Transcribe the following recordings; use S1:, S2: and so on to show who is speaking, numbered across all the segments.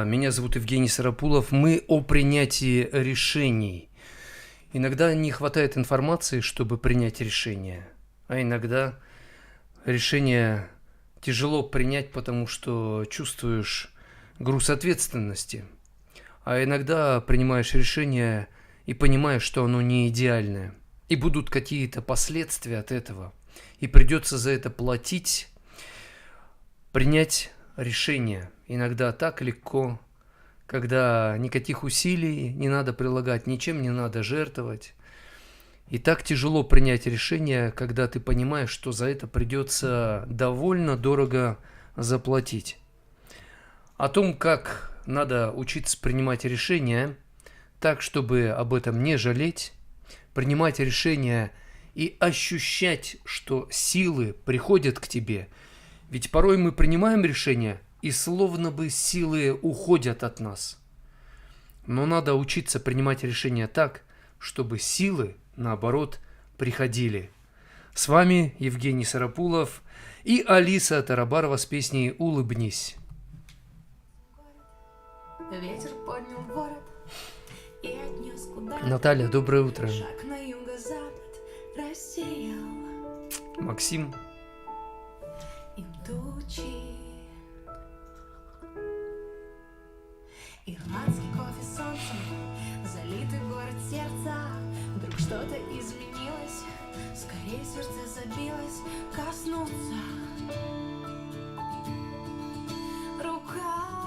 S1: Меня зовут Евгений Сарапулов. Мы о принятии решений. Иногда не хватает информации, чтобы принять решение. А иногда решение тяжело принять, потому что чувствуешь груз ответственности. А иногда принимаешь решение и понимаешь, что оно не идеальное. И будут какие-то последствия от этого. И придется за это платить. Принять решение иногда так легко, когда никаких усилий не надо прилагать, ничем не надо жертвовать. И так тяжело принять решение, когда ты понимаешь, что за это придется довольно дорого заплатить. О том, как надо учиться принимать решения так, чтобы об этом не жалеть, принимать решения и ощущать, что силы приходят к тебе. Ведь порой мы принимаем решения, и словно бы силы уходят от нас. Но надо учиться принимать решения так, чтобы силы, наоборот, приходили. С вами Евгений Сарапулов и Алиса Тарабарова с песней «Улыбнись».
S2: Ветер поднял ворот и отнес куда-то.
S1: Наталья, доброе утро.
S2: Шаг на юго-запад рассеял
S1: Максим.
S2: им тучи. Ирландский кофе солнцем, залитый город сердца. Вдруг что-то изменилось, скорее сердце забилось, коснуться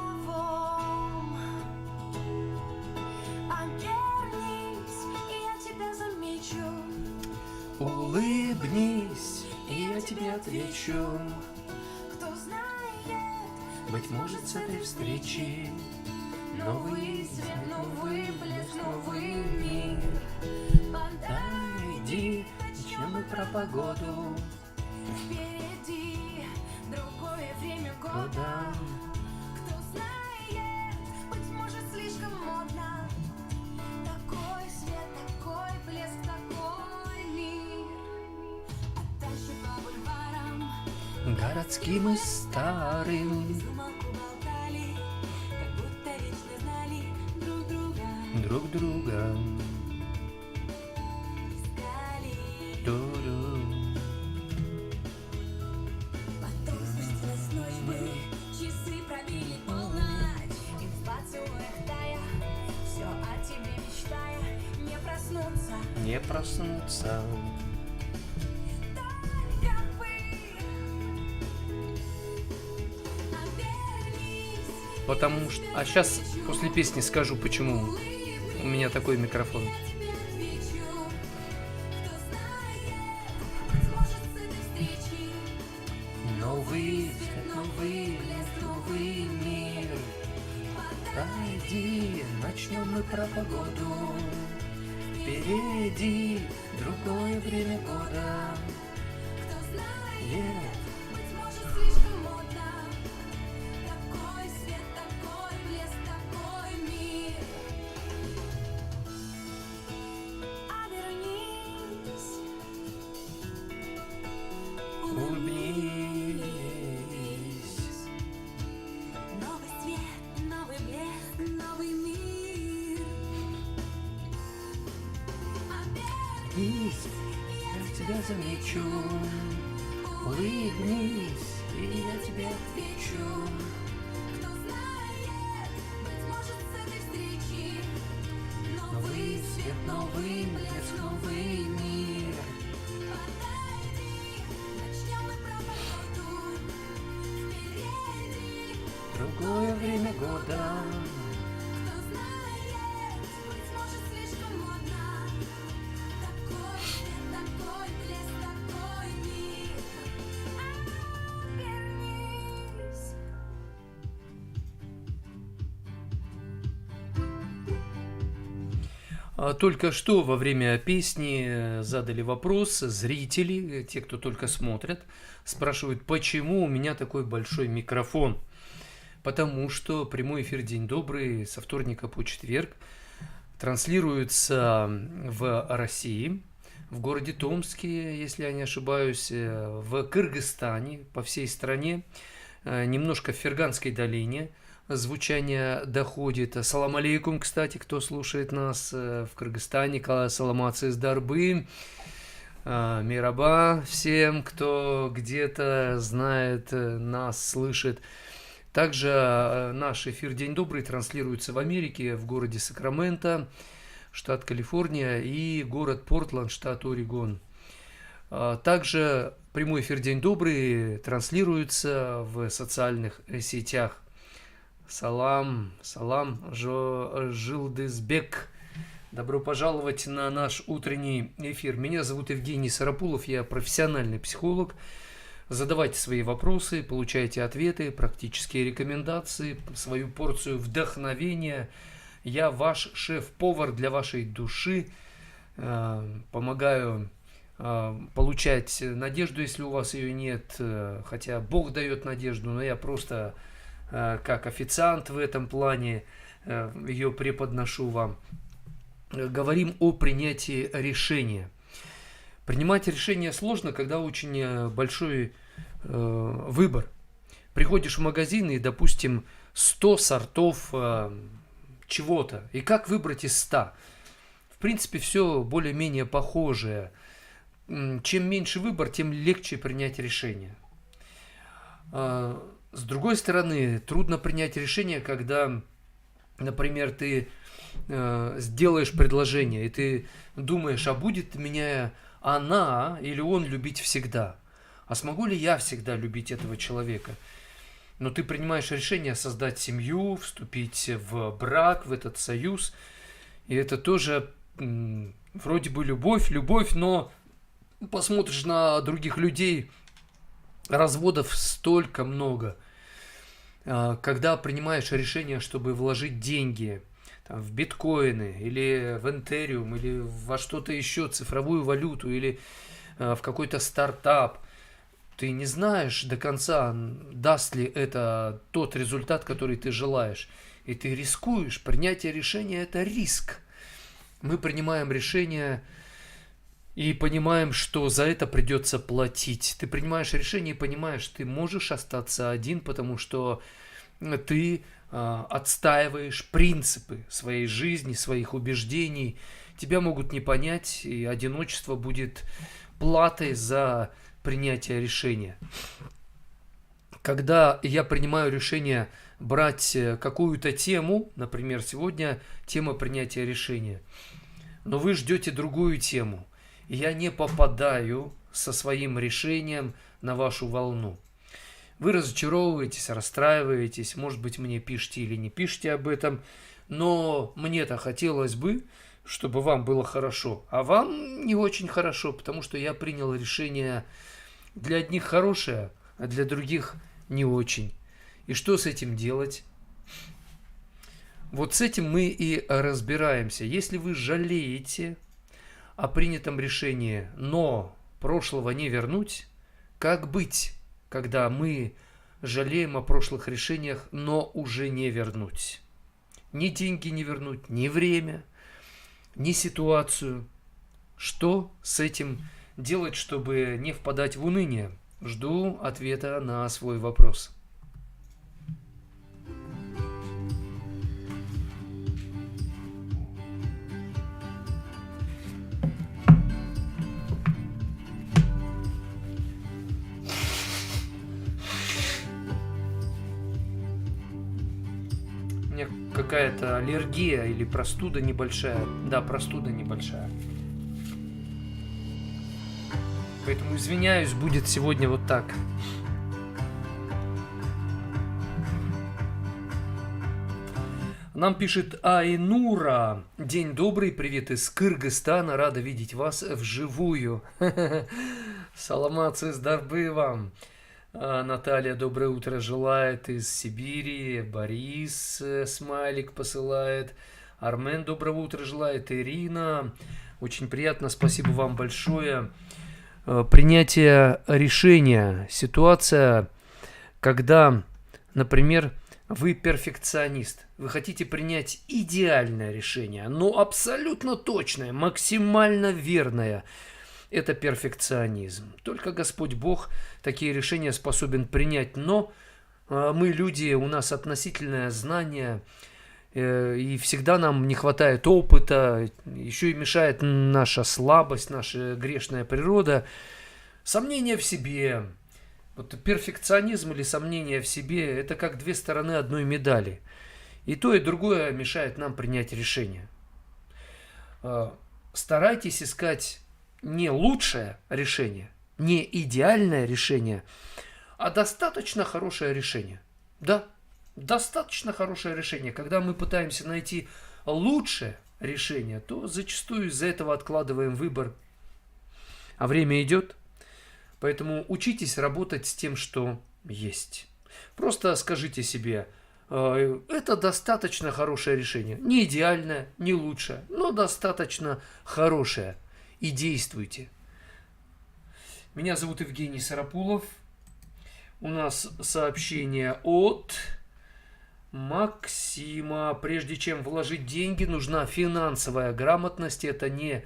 S2: рукавом. Обернись, и я тебя замечу.
S1: Улыбнись, и я тебе отвечу.
S2: Кто знает,
S1: Быть может, с этой встречи
S2: новый свет, новый блеск, новый мир.
S1: подойди, начнем мы про погоду.
S2: Впереди другое время года. Кто знает, быть может, слишком модно. Такой свет, такой блеск, такой мир. Дальше по бульварам
S1: Городским и старым
S2: замолку болтали, как будто вечно знали друг друга.
S1: друг друга.
S2: Искали.
S1: Ду-ду.
S2: Потом спустилась ночь, мы часы пробили полночь. И в поцелуях тая, все о тебе мечтая, не проснуться.
S1: Не проснуться.
S2: Только вы обернись.
S1: Потому что... А сейчас после песни скажу, почему у меня такой микрофон.
S2: Я тебе отвечу. Кто знает, быть может, с этой встречи
S1: Новый свет, новый лес, новый мир. Пойди, начнем мы про погоду. Впереди другое время года.
S2: кто знает.
S1: Yeah.
S2: Быть может, слишком модно. Такой свет, такой блеск, такой мир. Обернись.
S1: Улыбнись.
S2: Новый свет, новый блеск, новый мир.
S1: Улыбнись, я тебя замечу. Улыбнись, и я тебе отвечу.
S2: Кто знает, быть может, с этой встречи
S1: Новый свет, новый блеск, новый мир.
S2: подойди, начнем мы про погоду. Впереди,
S1: Другое время года.
S2: кто знает, быть может, слишком модно. Такой свет, такой блеск, такой мир. Обернись.
S1: Только что во время песни задали вопрос зрители, те, кто только смотрят, спрашивают, почему у меня такой большой микрофон. Потому что прямой эфир «День добрый» со вторника по четверг транслируется в России, в городе Томске, если я не ошибаюсь, в Кыргызстане, по всей стране, немножко в Ферганской долине, звучание доходит. Ассалам алейкум, кстати, кто слушает нас в Кыргызстане. Саламат из Дарбы. Мираба всем, кто где-то знает нас, слышит. Также наш эфир «День добрый» транслируется в Америке, в городе Сакраменто, штат Калифорния, и город Портланд, штат Орегон. Также прямой эфир «День добрый» транслируется в социальных сетях. Салам, Жилдызбек. Добро пожаловать на наш утренний эфир. Меня зовут Евгений Сарапулов, я профессиональный психолог. Задавайте свои вопросы, получайте ответы, практические рекомендации, свою порцию вдохновения. Я ваш шеф-повар для вашей души. Помогаю получать надежду, если у вас ее нет. Хотя Бог дает надежду, но я просто как официант в этом плане ее преподношу вам. Говорим о принятии решения. Принимать решение сложно, когда очень большой выбор. Приходишь в магазин и, допустим, 100 сортов чего-то. И как выбрать из 100? В принципе, все более-менее похожее. Чем меньше выбор, тем легче принять решение. С другой стороны, трудно принять решение, когда, например, ты сделаешь предложение, и ты думаешь, а будет меня она или он любить всегда? А смогу ли я всегда любить этого человека? Но ты принимаешь решение создать семью, вступить в брак, в этот союз. И это тоже вроде бы любовь, но посмотришь на других людей, разводов столько много. Когда принимаешь решение, чтобы вложить деньги в биткоины, или в Эthereum, или во что-то еще, цифровую валюту, или в какой-то стартап, ты не знаешь до конца, даст ли это тот результат, который ты желаешь. И ты рискуешь. Принятие решения – это риск. Мы принимаем решение и понимаем, что за это придется платить. Ты принимаешь решение и понимаешь, ты можешь остаться один, потому что ты отстаиваешь принципы своей жизни, своих убеждений. Тебя могут не понять, и одиночество будет платой за принятие решения. Когда я принимаю решение брать какую-то тему, например, сегодня тема принятия решения, но вы ждете другую тему, и я не попадаю со своим решением на вашу волну. Вы разочаровываетесь, расстраиваетесь, может быть, мне пишите или не пишите об этом, но мне-то хотелось бы, чтобы вам было хорошо, а вам не очень хорошо, потому что я принял решение для одних хорошее, а для других не очень. И что с этим делать? Вот с этим мы и разбираемся. Если вы жалеете о принятом решении, но прошлого не вернуть, как быть, когда мы жалеем о прошлых решениях, но уже не вернуть? Ни деньги не вернуть, ни время, ни ситуацию. Что с этим делать, чтобы не впадать в уныние? Жду ответа на свой вопрос. Какая-то аллергия или простуда небольшая. Да, простуда небольшая. Поэтому извиняюсь, будет сегодня вот так. Нам пишет Айнура. День добрый, привет из Кыргызстана. Рада видеть вас вживую. Саламат из Дарбы вам. Наталья, доброе утро желает из Сибири. Борис смайлик посылает. Армен, доброго утра желает. Ирина, очень приятно, спасибо вам большое. Принятие решения. Ситуация, когда, например, вы перфекционист. Вы хотите принять идеальное решение, но абсолютно точное, максимально верное. Это перфекционизм. Только Господь Бог такие решения способен принять, но Мы люди, у нас относительное знание, и всегда нам не хватает опыта, еще и мешает наша слабость, наша грешная природа, сомнения в себе. Вот перфекционизм или сомнение в себе – это как две стороны одной медали. И то, и другое мешает нам принять решение. Старайтесь искать не лучшее решение, не идеальное решение, а достаточно хорошее решение. Да, достаточно хорошее решение. Когда мы пытаемся найти лучшее решение, то зачастую из-за этого откладываем выбор. А время идет, поэтому учитесь работать с тем, что есть. Просто скажите себе: это достаточно хорошее решение. Не идеальное, не лучшее, но достаточно хорошее. И действуйте. Меня зовут Евгений Сарапулов. У нас сообщение от Максима. Прежде чем вложить деньги, нужна финансовая грамотность. Это не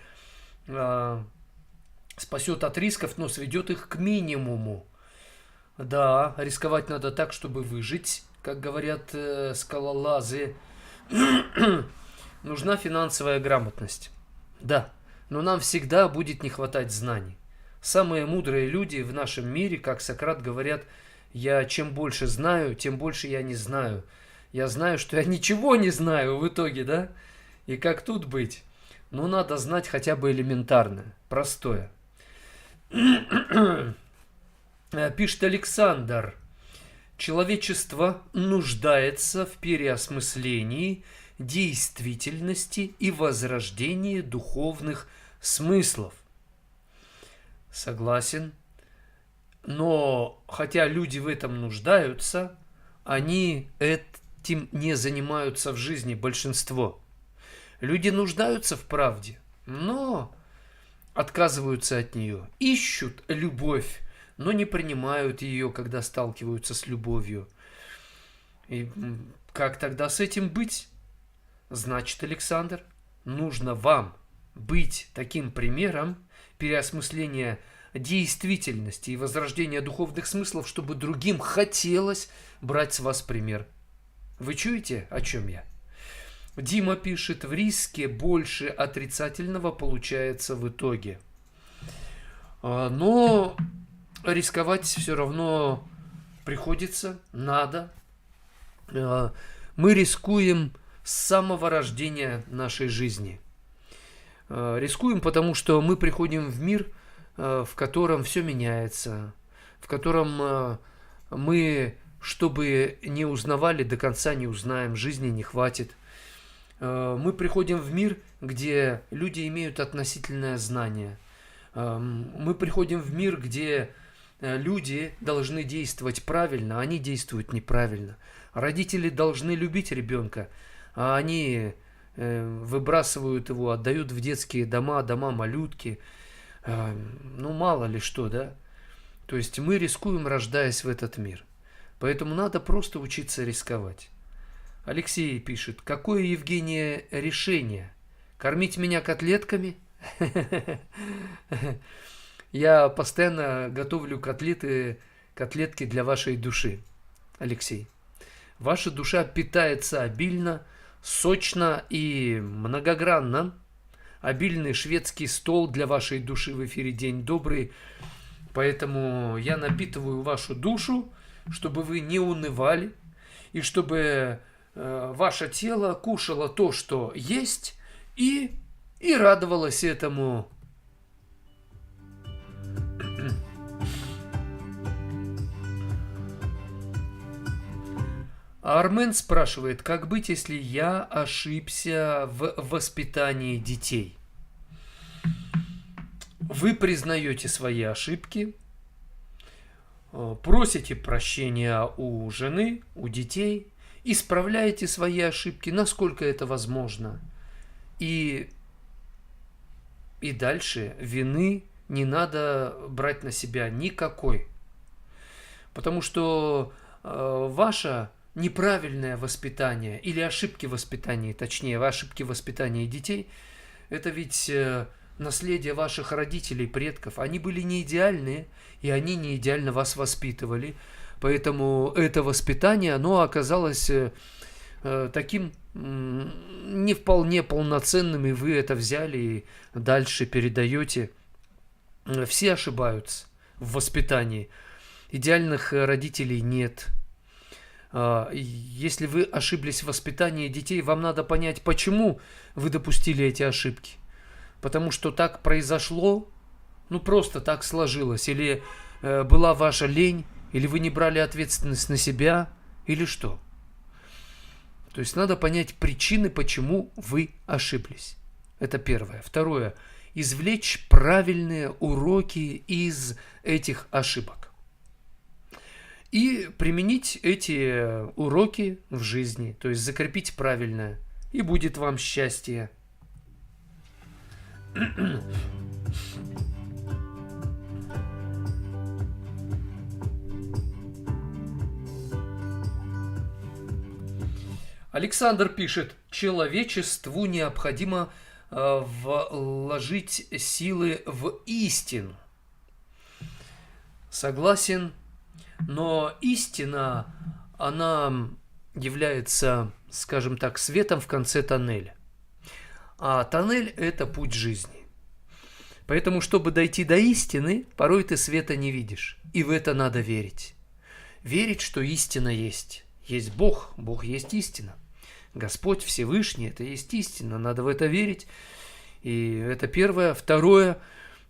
S1: спасет от рисков, но сведет их к минимуму. Да, рисковать надо так, чтобы выжить, как говорят скалолазы. Нужна финансовая грамотность. Да, но нам всегда будет не хватать знаний. Самые мудрые люди в нашем мире, как Сократ, говорят: я чем больше знаю, тем больше я не знаю. Я знаю, что я ничего не знаю в итоге, да? И как тут быть? Ну, надо знать хотя бы элементарное, простое. Пишет Александр: человечество нуждается в переосмыслении действительности и возрождении духовных смыслов. Согласен. Но хотя люди в этом нуждаются, они этим не занимаются в жизни, большинство. Люди нуждаются в правде, но отказываются от нее, ищут любовь, но не принимают ее, когда сталкиваются с любовью. И как тогда с этим быть? Значит, Александр, нужно вам быть таким примером переосмысления действительности и возрождения духовных смыслов, чтобы другим хотелось брать с вас пример. Вы чуете, о чем я? Дима пишет: в риске больше отрицательного получается в итоге. Но рисковать все равно приходится, надо. Мы рискуем с самого рождения нашей жизни. Рискуем, потому что мы приходим в мир, в котором все меняется, в котором мы, чтобы не узнавали, до конца не узнаем, жизни не хватит. Мы приходим в мир, где люди имеют относительное знание. Мы приходим в мир, где люди должны действовать правильно, а они действуют неправильно. Родители должны любить ребенка, а они выбрасывают его, отдают в детские дома, дома-малютки. Ну, мало ли что, да? То есть мы рискуем, рождаясь в этот мир. Поэтому надо просто учиться рисковать. Алексей пишет: какое, Евгения, решение? Кормить меня котлетками? Я постоянно готовлю котлетки для вашей души, Алексей. Ваша душа питается обильно, сочно и многогранно. Обильный шведский стол для вашей души в эфире «День добрый». Поэтому я напитываю вашу душу, чтобы вы не унывали, и чтобы ваше тело кушало то, что есть, и радовалось этому. Армен спрашивает: как быть, если я ошибся в воспитании детей? Вы признаете свои ошибки, просите прощения у жены, у детей, исправляете свои ошибки, насколько это возможно. И дальше вины не надо брать на себя никакой. Потому что ваше неправильное воспитание или ошибки воспитания, точнее, ошибки воспитания детей, это ведь наследие ваших родителей, предков. Они были не идеальные, и они не идеально вас воспитывали. Поэтому это воспитание, оно оказалось таким не вполне полноценным, и вы это взяли и дальше передаете. Все ошибаются в воспитании. Идеальных родителей нет. Если вы ошиблись в воспитании детей, вам надо понять, почему вы допустили эти ошибки. Потому что так произошло, просто так сложилось. Или была ваша лень, или вы не брали ответственность на себя, или что. То есть надо понять причины, почему вы ошиблись. Это первое. Второе. Извлечь правильные уроки из этих ошибок. И применить эти уроки в жизни. То есть закрепить правильное. И будет вам счастье. Александр пишет: человечеству необходимо вложить силы в истину. Согласен, но истина, она является, скажем так, светом в конце тоннеля. А тоннель – это путь жизни. Поэтому, чтобы дойти до истины, порой ты света не видишь. И в это надо верить. Верить, что истина есть. Есть Бог, Бог есть истина. Господь Всевышний – это есть истина. Надо в это верить. И это первое. Второе,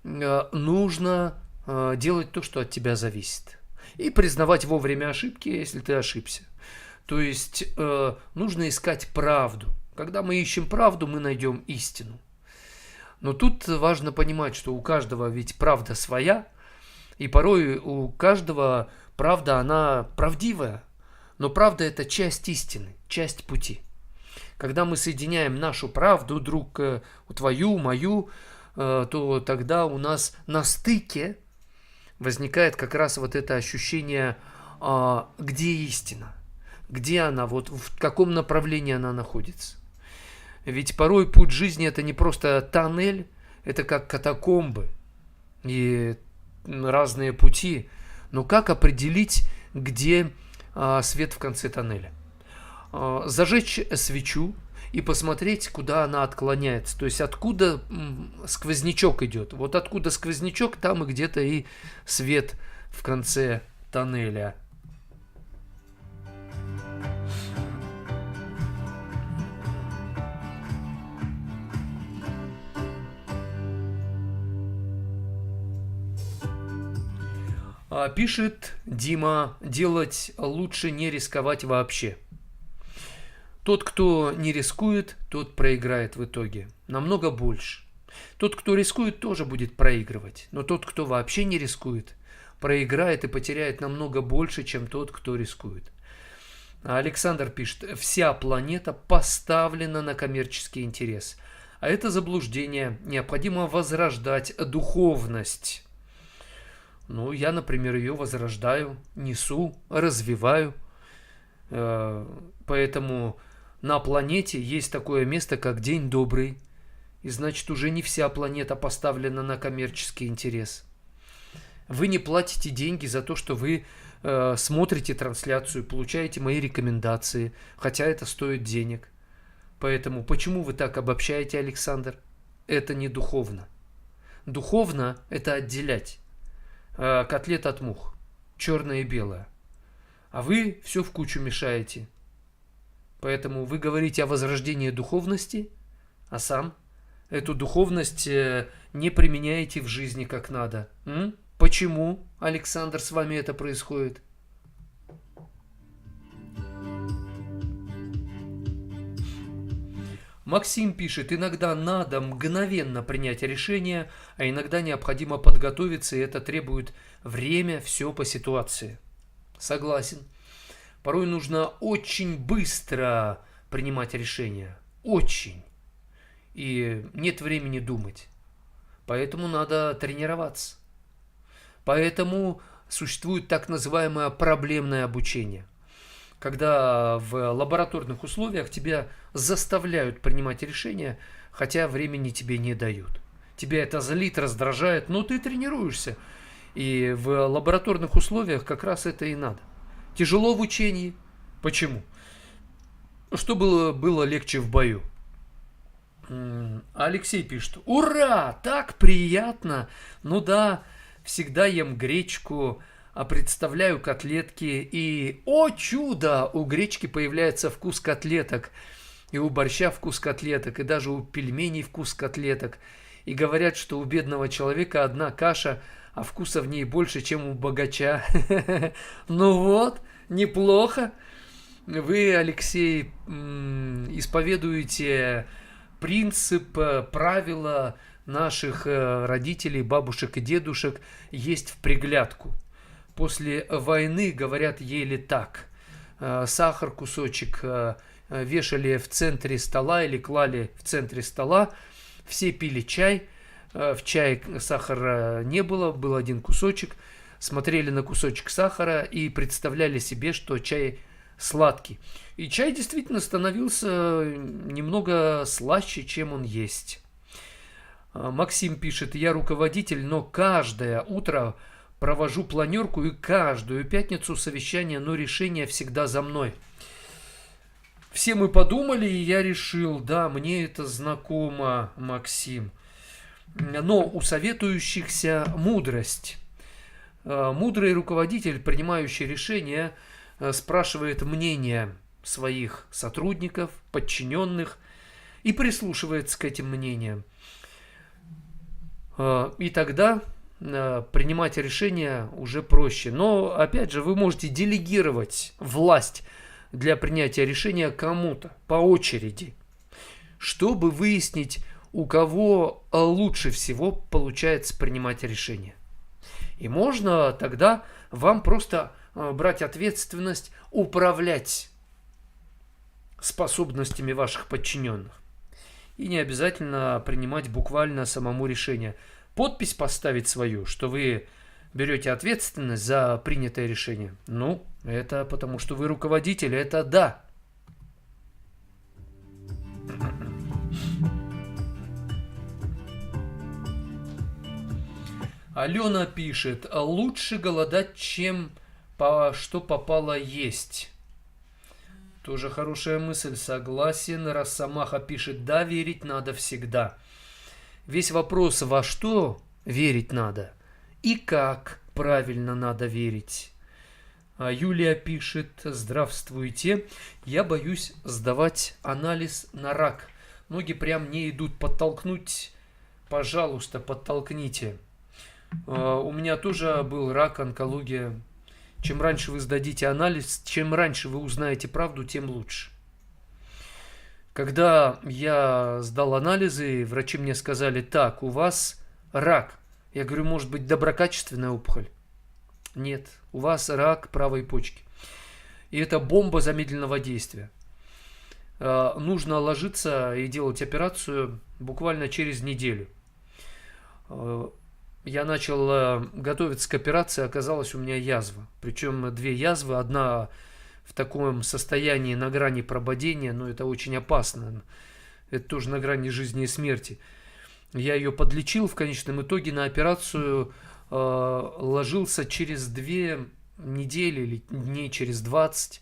S1: нужно делать то, что от тебя зависит. И признавать вовремя ошибки, если ты ошибся. То есть нужно искать правду. Когда мы ищем правду, мы найдем истину. Но тут важно понимать, что у каждого ведь правда своя. И порой у каждого правда, она правдивая. Но правда – это часть истины, часть пути. Когда мы соединяем нашу правду, друг, твою, мою, то тогда у нас на стыке возникает как раз вот это ощущение, где истина, где она, вот в каком направлении она находится. Ведь порой путь жизни – это не просто тоннель, это как катакомбы и разные пути. Но как определить, где свет в конце тоннеля? Зажечь свечу и посмотреть, куда она отклоняется. То есть, откуда сквознячок идет. Вот откуда сквознячок, там и где-то и свет в конце тоннеля. Пишет Дима: делать лучше не рисковать вообще. Тот, кто не рискует, тот проиграет в итоге. Намного больше. Тот, кто рискует, тоже будет проигрывать. Но тот, кто вообще не рискует, проиграет и потеряет намного больше, чем тот, кто рискует. Александр пишет: вся планета поставлена на коммерческий интерес. А это заблуждение. Необходимо возрождать духовность. Я, например, ее возрождаю, несу, развиваю. Поэтому на планете есть такое место, как День добрый. И значит, уже не вся планета поставлена на коммерческий интерес. Вы не платите деньги за то, что вы смотрите трансляцию, получаете мои рекомендации, хотя это стоит денег. Поэтому почему вы так обобщаете, Александр? Это не духовно. Духовно – это отделять котлет от мух, черное и белое. А вы все в кучу мешаете. Поэтому вы говорите о возрождении духовности, а сам эту духовность не применяете в жизни как надо. Почему, Александр, с вами это происходит? Максим пишет: иногда надо мгновенно принять решение, а иногда необходимо подготовиться, и это требует время, все по ситуации. Согласен. Порой нужно очень быстро принимать решения. Очень. И нет времени думать. Поэтому надо тренироваться. Поэтому существует так называемое проблемное обучение. Когда в лабораторных условиях тебя заставляют принимать решения, хотя времени тебе не дают. Тебя это злит, раздражает, но ты тренируешься. И в лабораторных условиях как раз это и надо. Тяжело в учении. Почему? Что было легче в бою? Алексей пишет: ура, так приятно. Ну да, всегда ем гречку, а представляю котлетки, и, о чудо, у гречки появляется вкус котлеток, и у борща вкус котлеток, и даже у пельменей вкус котлеток. И говорят, что у бедного человека одна каша, а вкуса в ней больше, чем у богача. Ну вот, неплохо. Вы, Алексей, исповедуете принцип, правила наших родителей, бабушек и дедушек есть в приглядку. После войны, говорят, ели так. Сахар, кусочек вешали в центре стола или клали в центре стола. Все пили чай. В чай сахара не было, был один кусочек. Смотрели на кусочек сахара и представляли себе, что чай сладкий. И чай действительно становился немного слаще, чем он есть. Максим пишет: я руководитель, но каждое утро провожу планерку и каждую пятницу совещание, но решение всегда за мной. Все мы подумали, и я решил, да, мне это знакомо, Максим. Но у советующихся мудрость. Мудрый руководитель, принимающий решения, спрашивает мнение своих сотрудников, подчиненных и прислушивается к этим мнениям. И тогда принимать решения уже проще. Но, опять же, вы можете делегировать власть для принятия решения кому-то по очереди, чтобы выяснить, у кого лучше всего получается принимать решения. И можно тогда вам просто брать ответственность управлять способностями ваших подчиненных. И не обязательно принимать буквально самому решение. Подпись поставить свою, что вы берете ответственность за принятое решение. Ну, это потому, что вы руководитель, это да. Алена пишет: лучше голодать, чем что попало есть. Тоже хорошая мысль, согласен. Росомаха пишет: да, верить надо всегда. Весь вопрос, во что верить надо и как правильно надо верить. А Юлия пишет: здравствуйте, я боюсь сдавать анализ на рак. Ноги прям не идут. Подтолкнуть, пожалуйста, подтолкните. У меня тоже был рак, онкология. Чем раньше вы сдадите анализ, чем раньше вы узнаете правду, тем лучше. Когда я сдал анализы, врачи мне сказали: так, у вас рак. Я говорю: может быть, доброкачественная опухоль? Нет, у вас рак правой почки. И это бомба замедленного действия. Нужно ложиться и делать операцию буквально через неделю. Я начал готовиться к операции, оказалось, у меня язва. Причем 2 язвы, одна в таком состоянии на грани прободения, но это очень опасно. Это тоже на грани жизни и смерти. Я ее подлечил, в конечном итоге на операцию ложился через 2 недели или дней через 20.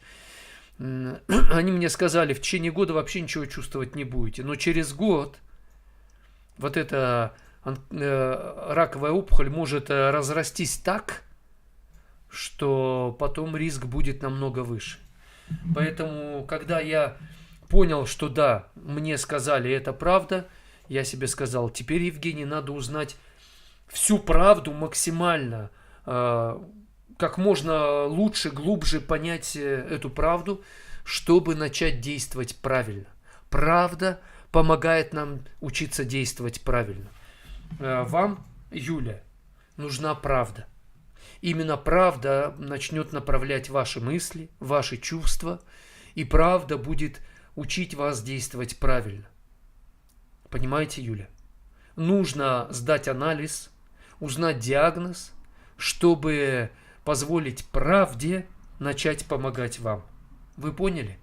S1: Они мне сказали: в течение года вообще ничего чувствовать не будете. Но через год вот эта раковая опухоль может разрастись так, что потом риск будет намного выше. Поэтому, когда я понял, что да, мне сказали, это правда, я себе сказал: теперь, Евгений, надо узнать всю правду максимально, как можно лучше, глубже понять эту правду, чтобы начать действовать правильно. Правда помогает нам учиться действовать правильно. Вам, Юля, нужна правда. Именно правда начнет направлять ваши мысли, ваши чувства, и правда будет учить вас действовать правильно. Понимаете, Юля? Нужно сдать анализ, узнать диагноз, чтобы позволить правде начать помогать вам. Вы поняли?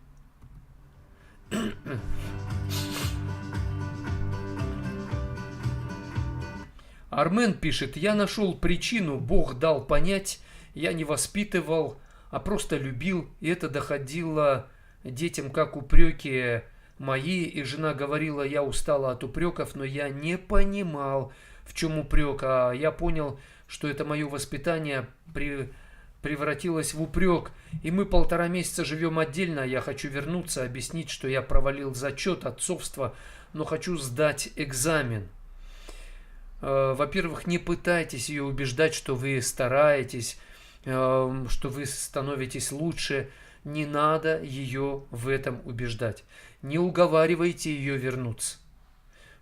S1: Армен пишет: я нашел причину, Бог дал понять, я не воспитывал а просто любил. И это доходило детям как упреки мои. И жена говорила: я устала от упреков, но я не понимал, в чем упрек. А я понял, что это мое воспитание превратилось в упрек. И мы 1,5 месяца живем отдельно. Я хочу вернуться, объяснить, что я провалил зачет, отцовство, но хочу сдать экзамен. Во-первых, не пытайтесь ее убеждать, что вы стараетесь, что вы становитесь лучше. Не надо ее в этом убеждать. Не уговаривайте ее вернуться.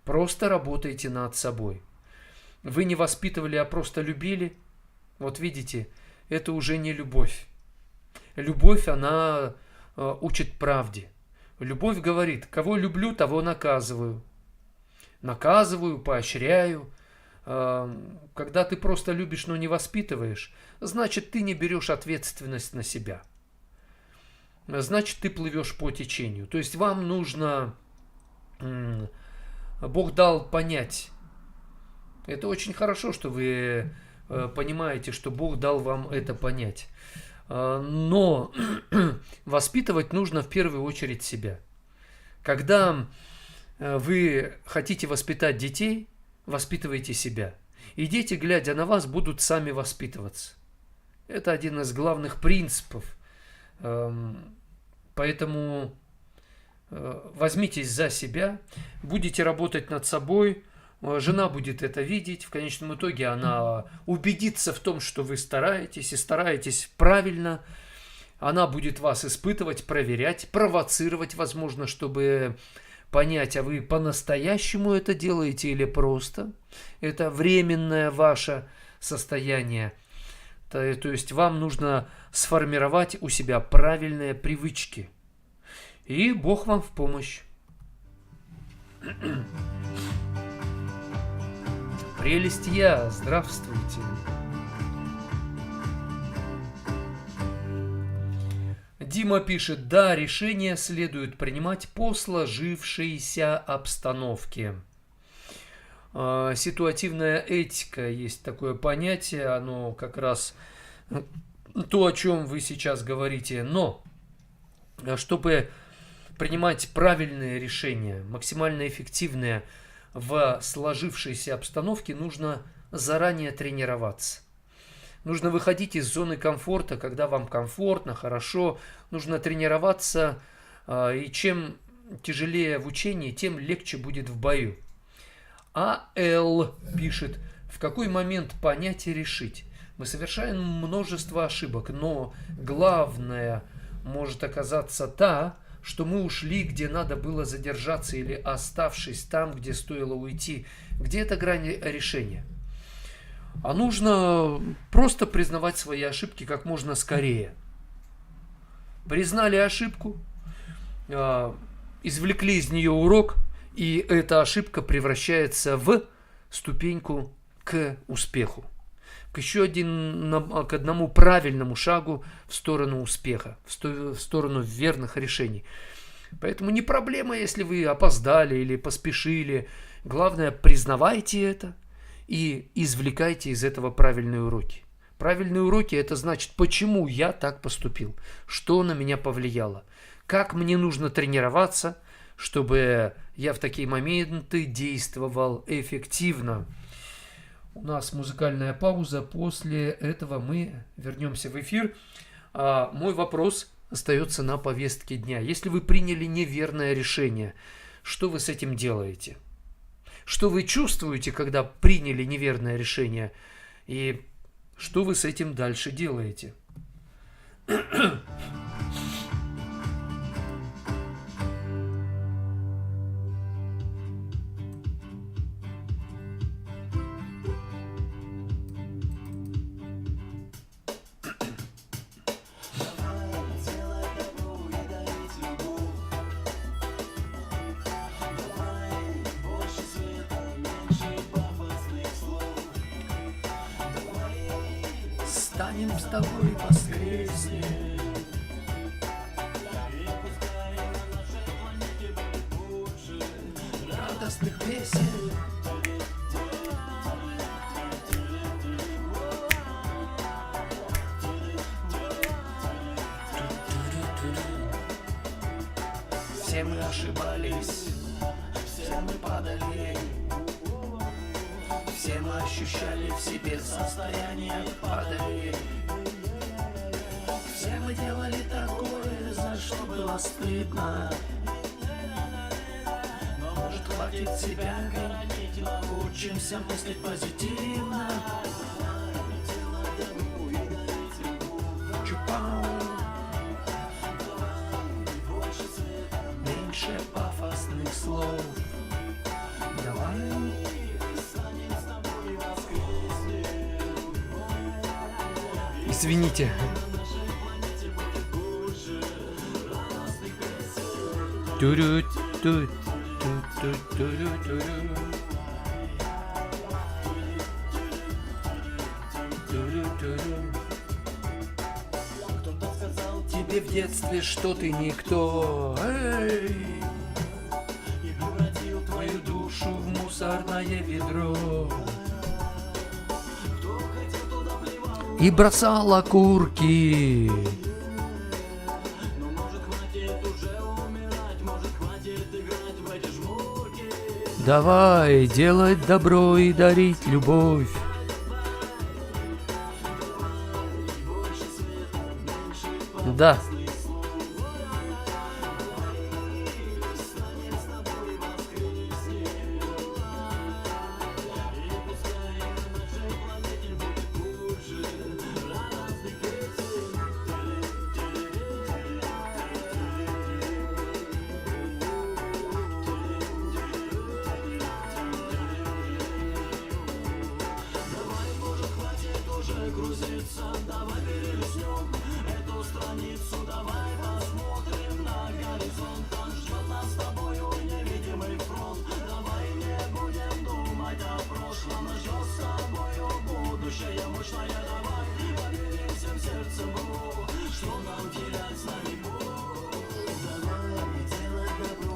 S1: Просто работайте над собой. Вы не воспитывали, а просто любили. Вот видите, это уже не любовь. Любовь, она учит правде. Любовь говорит: кого люблю, того наказываю. Наказываю, поощряю. Когда ты просто любишь, но не воспитываешь, значит, ты не берешь ответственность на себя. Значит, ты плывешь по течению. То есть вам нужно... Бог дал понять. Это очень хорошо, что вы понимаете, что Бог дал вам это понять. Но воспитывать нужно в первую очередь себя. Когда вы хотите воспитать детей, воспитывайте себя. И дети, глядя на вас, будут сами воспитываться. Это один из главных принципов. Поэтому возьмитесь за себя, будете работать над собой, жена будет это видеть, в конечном итоге она убедится в том, что вы стараетесь, и стараетесь правильно. Она будет вас испытывать, проверять, провоцировать, возможно, чтобы понять, а вы по-настоящему это делаете или просто это временное ваше состояние. То есть вам нужно сформировать у себя правильные привычки. И Бог вам в помощь. Прелесть я, здравствуйте. Дима пишет: да, решение следует принимать по сложившейся обстановке. Ситуативная этика, есть такое понятие, оно как раз то, о чем вы сейчас говорите. Но чтобы принимать правильные решения, максимально эффективные в сложившейся обстановке, нужно заранее тренироваться. Нужно выходить из зоны комфорта, когда вам комфортно, хорошо. Нужно тренироваться, и чем тяжелее в учении, тем легче будет в бою. А Л пишет: в какой момент понять и решить? Мы совершаем множество ошибок, но главное может оказаться та, что мы ушли, где надо было задержаться, или оставшись там, где стоило уйти. Где эта грань решения? А нужно просто признавать свои ошибки как можно скорее. Признали ошибку, извлекли из нее урок, и эта ошибка превращается в ступеньку к успеху. К одному правильному шагу в сторону успеха, в сторону верных решений. Поэтому не проблема, если вы опоздали или поспешили. Главное, признавайте это и извлекайте из этого правильные уроки. Правильные уроки – это значит, почему я так поступил, что на меня повлияло, как мне нужно тренироваться, чтобы я в такие моменты действовал эффективно. У нас музыкальная пауза, после этого мы вернемся в эфир. Мой вопрос остается на повестке дня. Если вы приняли неверное решение, что вы с этим делаете? Что вы чувствуете, когда приняли неверное решение? И что вы с этим дальше делаете? Станем с тобой воскреснем. Радостных песен. все мы ошибались, все мы падали, все мы ощущали в себе состояние падали. Все мы делали такое, за что было стыдно. Но может хватит себя горонить, учимся мыслить позитивно. Чупау. Меньше пафосных слов. Давай. Извините. Кто-то сказал тебе в детстве, что ты никто, эй, и превратил твою душу в мусорное ведро. И бросал окурки. Давай делать добро и дарить любовь. Да.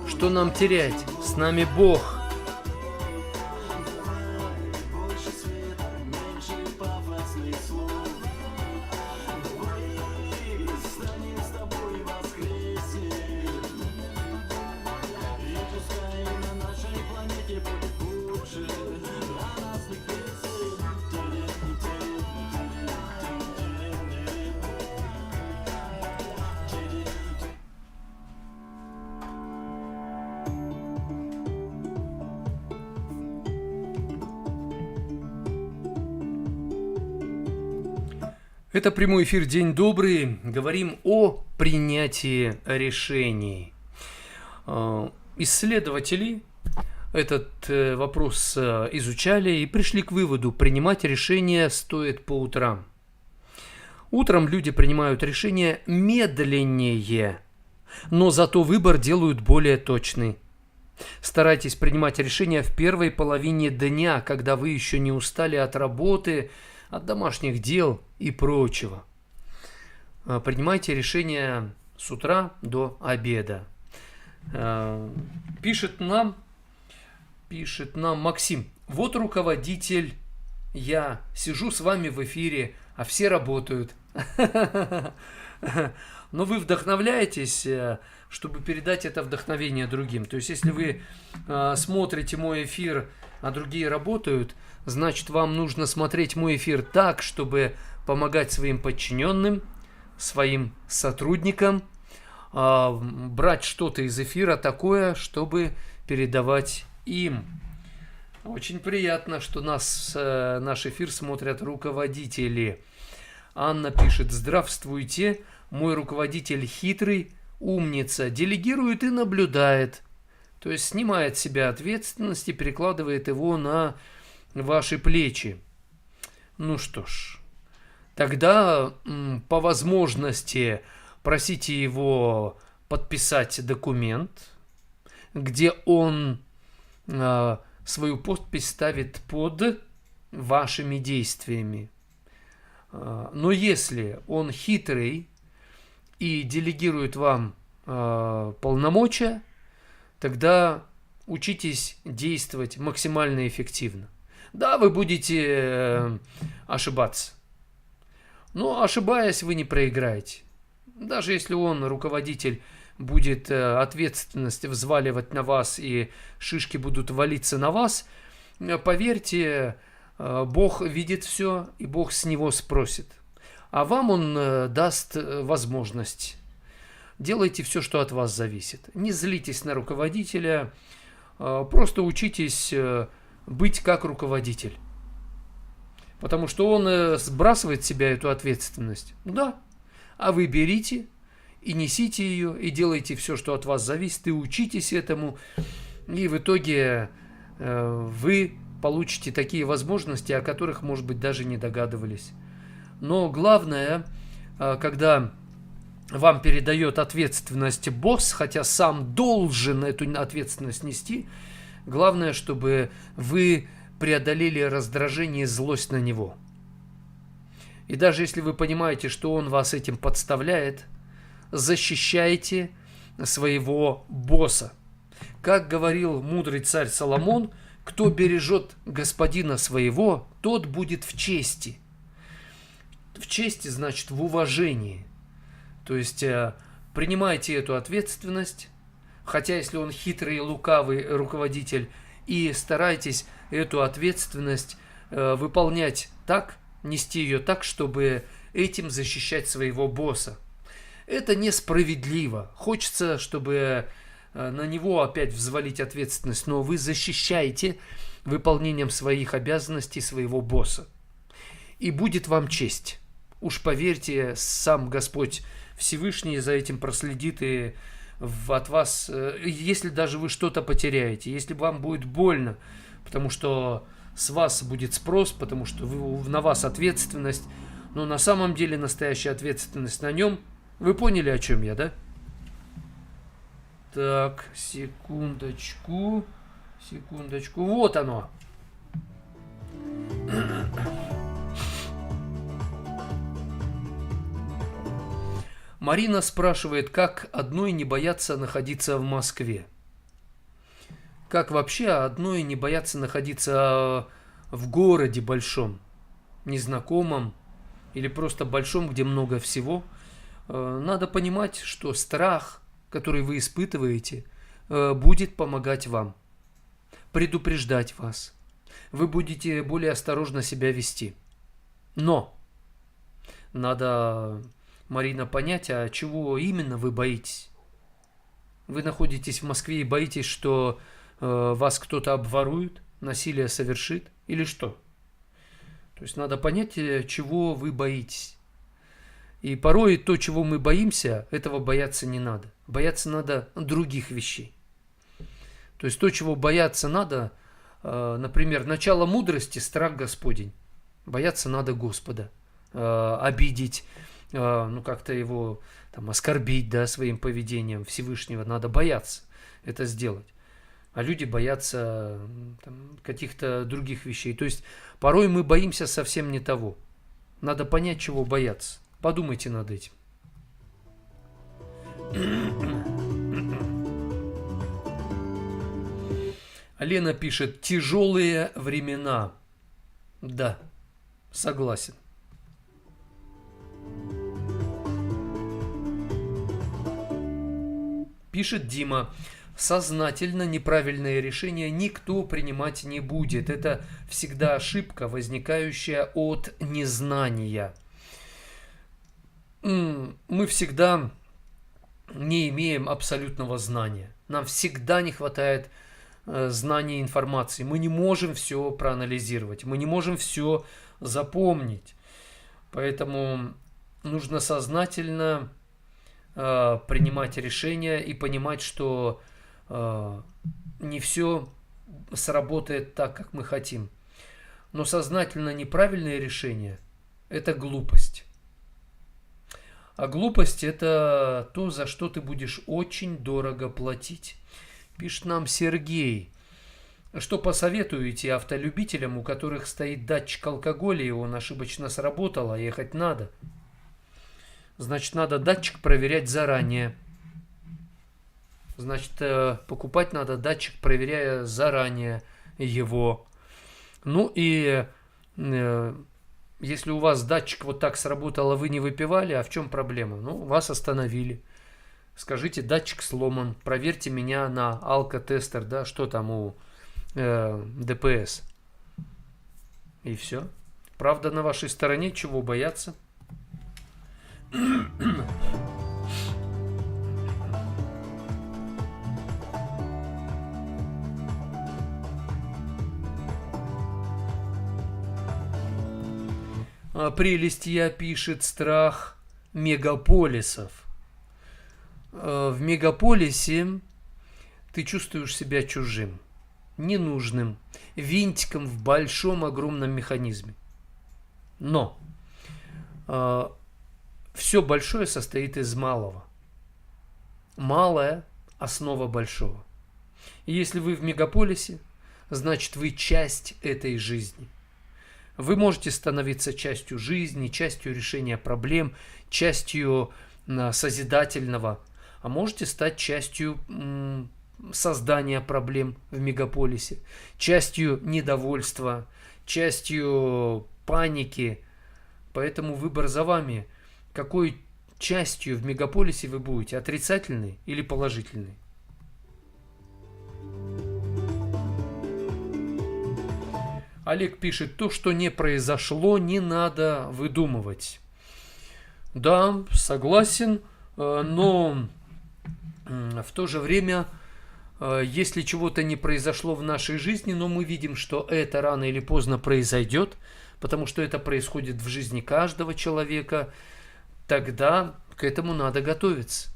S1: Что нам терять? С нами Бог. Это прямой эфир «День добрый». Говорим о принятии решений. Исследователи этот вопрос изучали и пришли к выводу: принимать решения стоит по утрам. Утром люди принимают решения медленнее, но зато выбор делают более точный. Старайтесь принимать решения в первой половине дня, когда вы еще не устали от работы, от домашних дел и прочего. Принимайте решения с утра до обеда. Пишет нам Максим: вот руководитель, я сижу с вами в эфире, а все работают. Но вы вдохновляетесь, чтобы передать это вдохновение другим. То есть, если вы смотрите мой эфир, а другие работают, значит, вам нужно смотреть мой эфир так, чтобы помогать своим подчиненным, своим сотрудникам, брать что-то из эфира такое, чтобы передавать им. Очень приятно, что наш эфир смотрят руководители. Анна пишет: здравствуйте, мой руководитель хитрый, умница, делегирует и наблюдает. То есть снимает с себя ответственность и перекладывает его на ваши плечи. Ну что ж, тогда по возможности просите его подписать документ, где он свою подпись ставит под вашими действиями. Но если он хитрый и делегирует вам полномочия, тогда учитесь действовать максимально эффективно. Да, вы будете ошибаться, но ошибаясь, вы не проиграете. Даже если он, руководитель, будет ответственность взваливать на вас и шишки будут валиться на вас, поверьте, Бог видит все, и Бог с него спросит. А вам Он даст возможность. Делайте все, что от вас зависит. Не злитесь на руководителя, просто учитесь быть как руководитель. Потому что он сбрасывает с себя эту ответственность. Да. А вы берите и несите ее, и делайте все, что от вас зависит, и учитесь этому. И в итоге вы получите такие возможности, о которых, может быть, даже не догадывались. Но главное, когда вам передает ответственность босс, хотя сам должен эту ответственность нести, главное, чтобы вы преодолели раздражение и злость на него. И даже если вы понимаете, что он вас этим подставляет, защищайте своего босса. Как говорил мудрый царь Соломон, кто бережет господина своего, тот будет в чести. В чести значит в уважении. То есть принимайте эту ответственность, хотя если он хитрый и лукавый руководитель, и старайтесь эту ответственность выполнять так, нести ее так, чтобы этим защищать своего босса. Это несправедливо. Хочется, чтобы на него опять взвалить ответственность, но вы защищаете выполнением своих обязанностей своего босса. И будет вам честь. Уж поверьте, сам Господь Всевышний за этим проследит и от вас, если даже вы что-то потеряете, если вам будет больно, потому что с вас будет спрос, потому что на вас ответственность, но на самом деле настоящая ответственность на нем. Вы поняли, о чем я, да? Так, секундочку. Вот оно. Марина спрашивает, как одной не бояться находиться в Москве? Как вообще одной не бояться находиться в городе большом, незнакомом или просто большом, где много всего? Надо понимать, что страх, который вы испытываете, будет помогать вам, предупреждать вас. Вы будете более осторожно себя вести. Но надо, Марина, понять, а чего именно вы боитесь? Вы находитесь в Москве и боитесь, что вас кто-то обворует, насилие совершит или что? То есть надо понять, чего вы боитесь. И порой то, чего мы боимся, этого бояться не надо. Бояться надо других вещей. То есть то, чего бояться надо, например, начало мудрости – страх Господень. Бояться надо Господа, обидеть, как-то его оскорбить, да, своим поведением Всевышнего. Надо бояться это сделать. А люди боятся каких-то других вещей. То есть порой мы боимся совсем не того. Надо понять, чего бояться. Подумайте над этим. Лена пишет, тяжелые времена. Да, согласен. Пишет Дима, сознательно неправильное решение никто принимать не будет. Это всегда ошибка, возникающая от незнания. Мы всегда не имеем абсолютного знания. Нам всегда не хватает знания и информации. Мы не можем все проанализировать. Мы не можем все запомнить. Поэтому нужно сознательно принимать решения и понимать, что не все сработает так, как мы хотим. Но сознательно неправильное решение – это глупость. А глупость – это то, за что ты будешь очень дорого платить. Пишет нам Сергей. Что посоветуете автолюбителям, у которых стоит датчик алкоголя, и он ошибочно сработал, а ехать надо? Значит, надо датчик проверять заранее. Значит, покупать надо датчик, проверяя заранее его. Ну и если у вас датчик вот так сработал, а вы не выпивали, а в чем проблема? Ну, вас остановили. Скажите, датчик сломан, проверьте меня на алкотестер, да, что там у ДПС. И все. Правда на вашей стороне, чего бояться? Прелесть я пишет страх мегаполисов. В мегаполисе ты чувствуешь себя чужим, ненужным, винтиком в большом огромном механизме. Но все большое состоит из малого. Малое – основа большого. И если вы в мегаполисе, значит вы часть этой жизни. Вы можете становиться частью жизни, частью решения проблем, частью созидательного, а можете стать частью создания проблем в мегаполисе, частью недовольства, частью паники. Поэтому выбор за вами. Какой частью в мегаполисе вы будете, отрицательной или положительной? Олег пишет, то, что не произошло, не надо выдумывать. Да, согласен, но в то же время, если чего-то не произошло в нашей жизни, но мы видим, что это рано или поздно произойдет, потому что это происходит в жизни каждого человека, тогда к этому надо готовиться.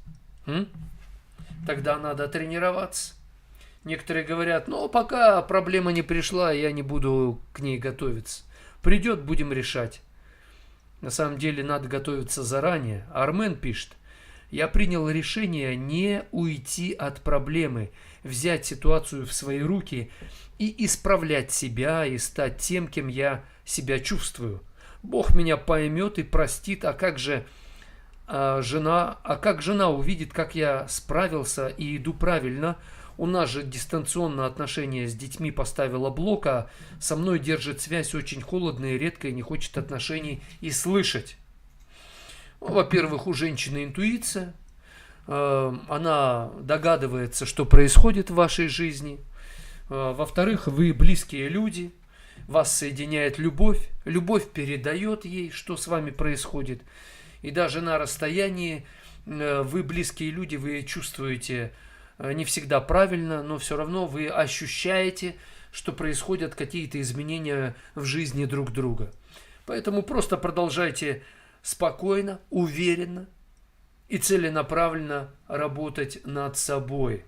S1: Тогда надо тренироваться. Некоторые говорят, ну, пока проблема не пришла, я не буду к ней готовиться. Придет, будем решать. На самом деле надо готовиться заранее. Армен пишет, я принял решение не уйти от проблемы, взять ситуацию в свои руки и исправлять себя, и стать тем, кем я себя чувствую. Бог меня поймет и простит, а как жена увидит, как я справился и иду правильно. У нас же дистанционное отношение с детьми поставила блок, а со мной держит связь очень холодно и редко, и не хочет отношений и слышать. Во-первых, у женщины интуиция. Она догадывается, что происходит в вашей жизни. Во-вторых, вы близкие люди. Вас соединяет любовь. Любовь передает ей, что с вами происходит. И даже на расстоянии вы близкие люди, вы чувствуете не всегда правильно, но все равно вы ощущаете, что происходят какие-то изменения в жизни друг друга. Поэтому просто продолжайте спокойно, уверенно и целенаправленно работать над собой.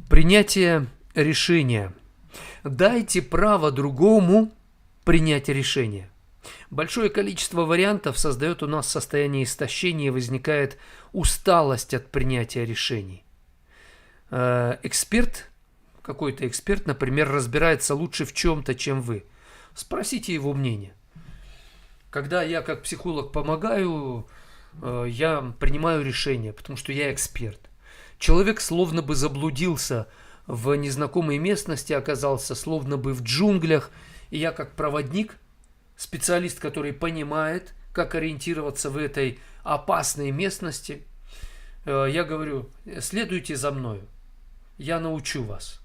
S1: Принятие решения. Дайте право другому принять решение. Большое количество вариантов создает у нас состояние истощения и возникает усталость от принятия решений. Какой-то эксперт, например, разбирается лучше в чем-то, чем вы. Спросите его мнение. Когда я как психолог помогаю, я принимаю решение, потому что я эксперт. Человек словно бы заблудился в незнакомой местности, оказался словно бы в джунглях. И я как проводник, специалист, который понимает, как ориентироваться в этой опасной местности, я говорю, следуйте за мною, я научу вас.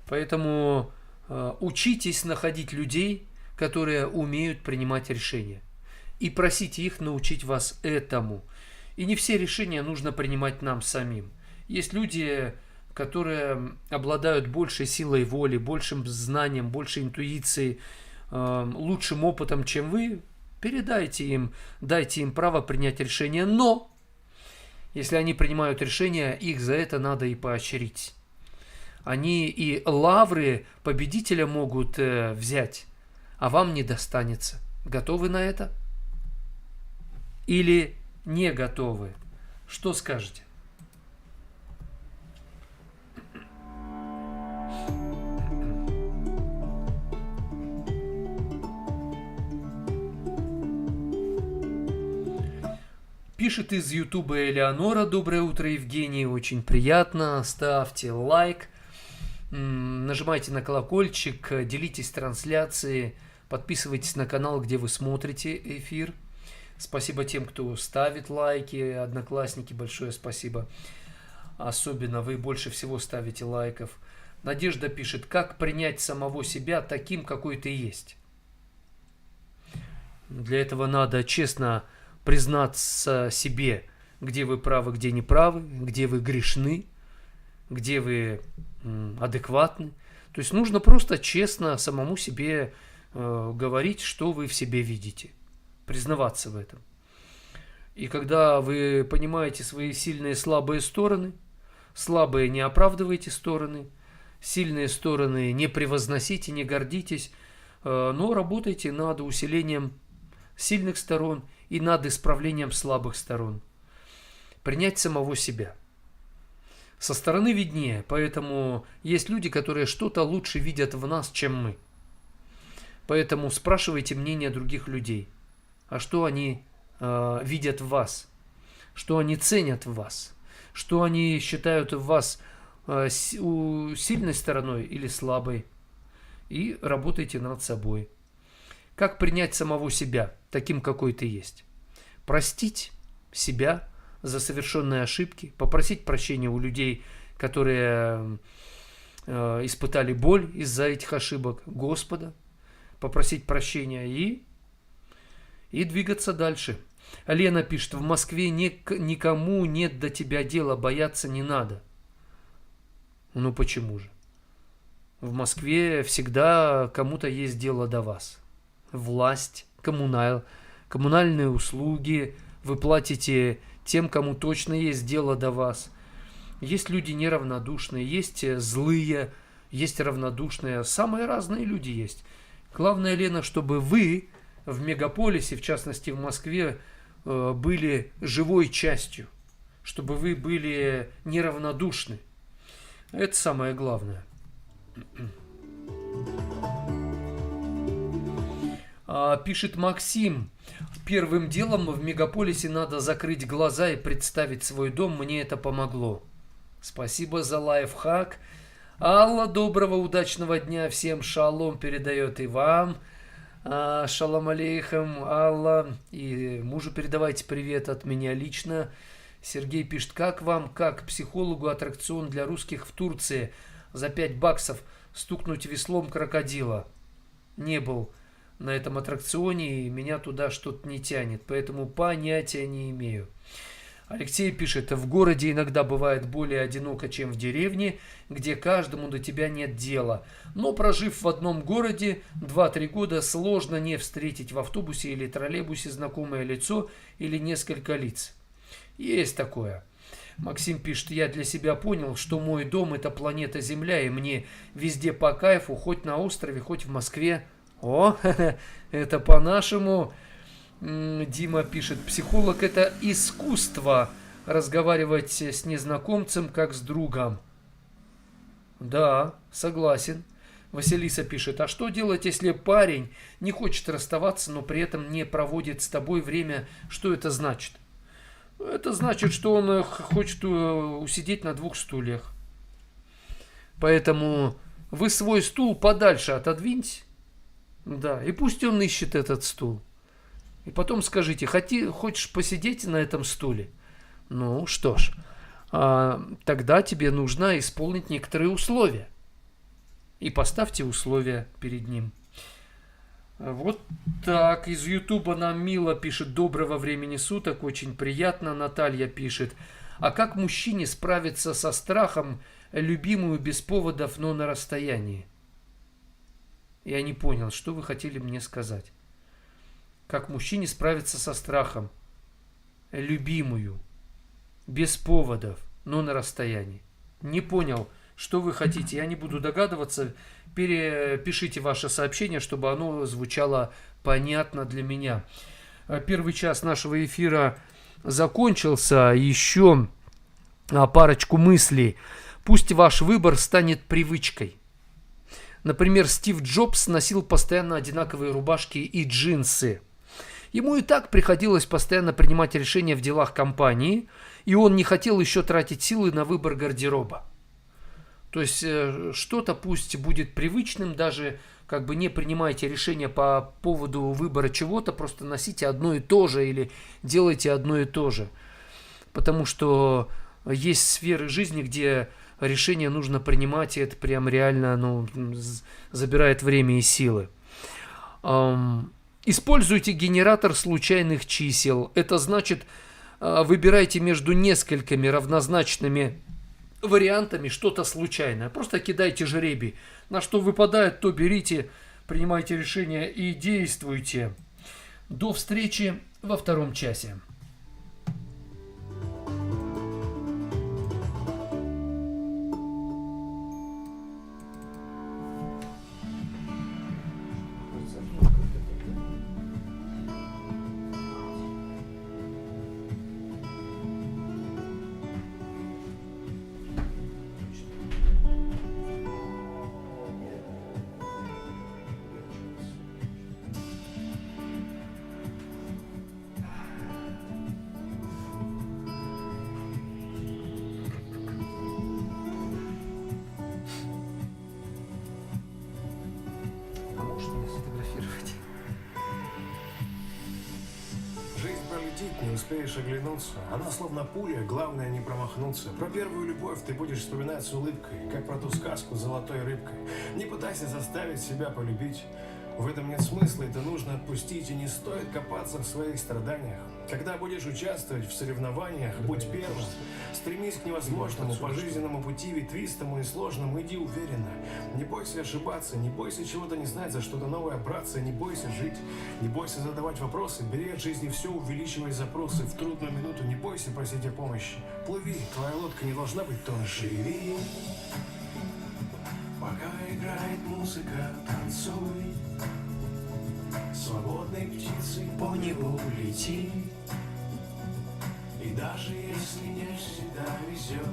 S1: Поэтому учитесь находить людей, которые умеют принимать решения. И просите их научить вас этому. И не все решения нужно принимать нам самим. Есть люди, которые обладают большей силой воли, большим знанием, большей интуицией, лучшим опытом, чем вы. Передайте им, дайте им право принять решение. Но, если они принимают решение, их за это надо и поощрить. Они и лавры победителя могут взять, а вам не достанется. Готовы на это? Или не готовы? Что скажете? Пишет из Ютуба Элеонора. Доброе утро, Евгений. Очень приятно. Ставьте лайк. Нажимайте на колокольчик. Делитесь трансляцией. Подписывайтесь на канал, где вы смотрите эфир. Спасибо тем, кто ставит лайки. Одноклассники, большое спасибо. Особенно вы больше всего ставите лайков. Надежда пишет: как принять самого себя таким, какой ты есть? Для этого надо честно признаться себе, где вы правы, где не правы, где вы грешны, где вы адекватны. То есть нужно просто честно самому себе говорить, что вы в себе видите, признаваться в этом. И когда вы понимаете свои сильные и слабые стороны, слабые не оправдывайте стороны, сильные стороны не превозносите, не гордитесь, но работайте над усилением сильных сторон и над исправлением слабых сторон. Принять самого себя. Со стороны виднее, поэтому есть люди, которые что-то лучше видят в нас, чем мы. Поэтому спрашивайте мнение других людей. А что они видят в вас? Что они ценят в вас? Что они считают в вас сильной стороной или слабой? И работайте над собой. Как принять самого себя, таким, какой ты есть? Простить себя за совершенные ошибки, попросить прощения у людей, которые испытали боль из-за этих ошибок, Господа, попросить прощения и двигаться дальше. Лена пишет: в Москве никому нет до тебя дела, бояться не надо. Ну почему же? В Москве всегда кому-то есть дело до вас. Власть, коммунальные услуги вы платите тем, кому точно есть дело до вас. Есть люди неравнодушные, есть злые, есть равнодушные, самые разные люди есть. Главное, Лена, чтобы вы в мегаполисе, в частности в Москве, были живой частью, чтобы вы были неравнодушны. Это самое главное. Пишет Максим: первым делом в мегаполисе надо закрыть глаза и представить свой дом. Мне это помогло. Спасибо за лайфхак. Алла, доброго, удачного дня всем. Шалом передает и вам. Шалом алейхам, Алла. И мужу передавайте привет от меня лично. Сергей пишет: как вам, как психологу, аттракцион для русских в Турции за $5 стукнуть веслом крокодила? Не был на этом аттракционе, и меня туда что-то не тянет, поэтому понятия не имею. Алексей пишет: в городе иногда бывает более одиноко, чем в деревне, где каждому до тебя нет дела. Но прожив в одном городе 2-3 года, сложно не встретить в автобусе или троллейбусе знакомое лицо или несколько лиц. Есть такое. Максим пишет: я для себя понял, что мой дом — это планета Земля, и мне везде по кайфу, хоть на острове, хоть в Москве. О, это по-нашему. Дима пишет: психолог — это искусство разговаривать с незнакомцем, как с другом. Да, согласен. Василиса пишет: а что делать, если парень не хочет расставаться, но при этом не проводит с тобой время? Что это значит? Это значит, что он хочет усидеть на 2 стульях. Поэтому вы свой стул подальше отодвиньте. Да, и пусть он ищет этот стул. И потом скажите: хочешь посидеть на этом стуле? Ну что ж, тогда тебе нужно исполнить некоторые условия. И поставьте условия перед ним. Вот так. Из Ютуба нам Мила пишет: доброго времени суток, очень приятно. Наталья пишет: а как мужчине справиться со страхом любимую без поводов, но на расстоянии? Я не понял, что вы хотели мне сказать. Как мужчине справиться со страхом любимую без поводов, но на расстоянии? Не понял, что вы хотите. Я не буду догадываться. Перепишите ваше сообщение, чтобы оно звучало понятно для меня. Первый час нашего эфира закончился. Еще парочку мыслей. Пусть ваш выбор станет привычкой. Например, Стив Джобс носил постоянно одинаковые рубашки и джинсы. Ему и так приходилось постоянно принимать решения в делах компании, и он не хотел еще тратить силы на выбор гардероба. То есть что-то пусть будет привычным, даже как бы не принимайте решения по поводу выбора чего-то, просто носите одно и то же или делайте одно и то же. Потому что есть сферы жизни, где решение нужно принимать, и это прям реально забирает время и силы. Используйте генератор случайных чисел. Это значит, выбирайте между несколькими равнозначными вариантами что-то случайное. Просто кидайте жребий. На что выпадает, то берите, принимайте решение и действуйте. До встречи во втором часе.
S3: Не успеешь оглянуться. Она словно пуля, главное не промахнуться. Про первую любовь ты будешь вспоминать с улыбкой, как про ту сказку с золотой рыбкой. Не пытайся заставить себя полюбить. В этом нет смысла, это нужно отпустить, и не стоит копаться в своих страданиях. Когда будешь участвовать в соревнованиях, будь первым. Стремись к невозможному, по жизненному пути, ветвистому и сложному, иди уверенно. Не бойся ошибаться, не бойся чего-то не знать, за что-то новое браться, не бойся жить, не бойся задавать вопросы, бери от жизни все, увеличивай запросы. В трудную минуту не бойся просить о помощи. Плыви, твоя лодка не должна быть тоньше. Живи, пока играет музыка, танцуй. Свободной птицей по небу лети. И даже если не всегда везет,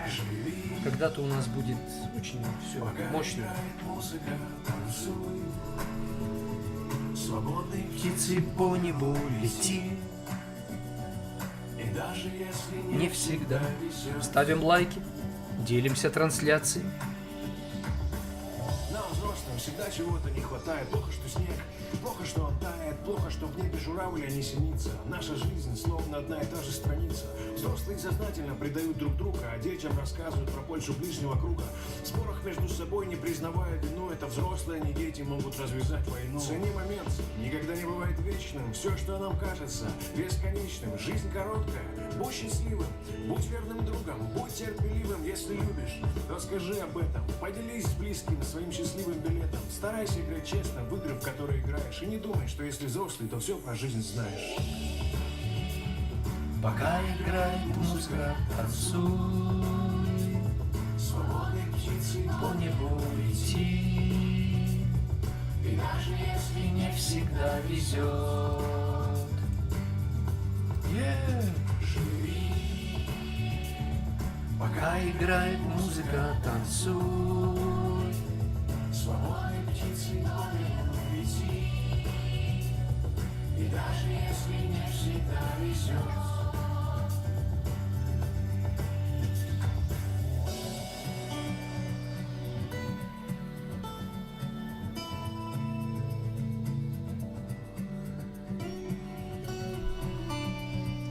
S3: живи.
S1: Когда-то у нас будет очень все мощно.
S3: Музыка, танцуй. Свободной
S1: Птицы по небу лети.
S3: И даже если
S1: Не всегда.
S3: везет.
S1: Ставим лайки, делимся трансляцией.
S3: Нам, взрослым, всегда чего-то не хватает. Плохо, что снег, плохо, что он тает, плохо, что в небе журавли не синится. Наша жизнь словно одна и та же страница. Взрослые сознательно предают друг друга, а детям рассказывают про Польшу ближнего круга. В спорах между собой, не признавая вину, это взрослые, а не дети могут развязать войну. Цени момент, никогда не бывает вечным. Все, что нам кажется бесконечным. Жизнь короткая, будь счастливым, будь верным другом, будь терпеливым. Если любишь, то скажи об этом. Поделись с близким своим счастливым билетом. Старайся играть честно в игры, в которые играешь. И не думай, что если взрослый, то все про жизнь знаешь.
S1: Пока играет музыка, танцуй.
S3: Свободной птицей
S1: По небу лети.
S3: и даже если не
S1: Всегда везет.
S3: живи,
S1: Пока играет музыка, танцуй.
S3: свободной птицей по небу лети. И даже если не всегда везет.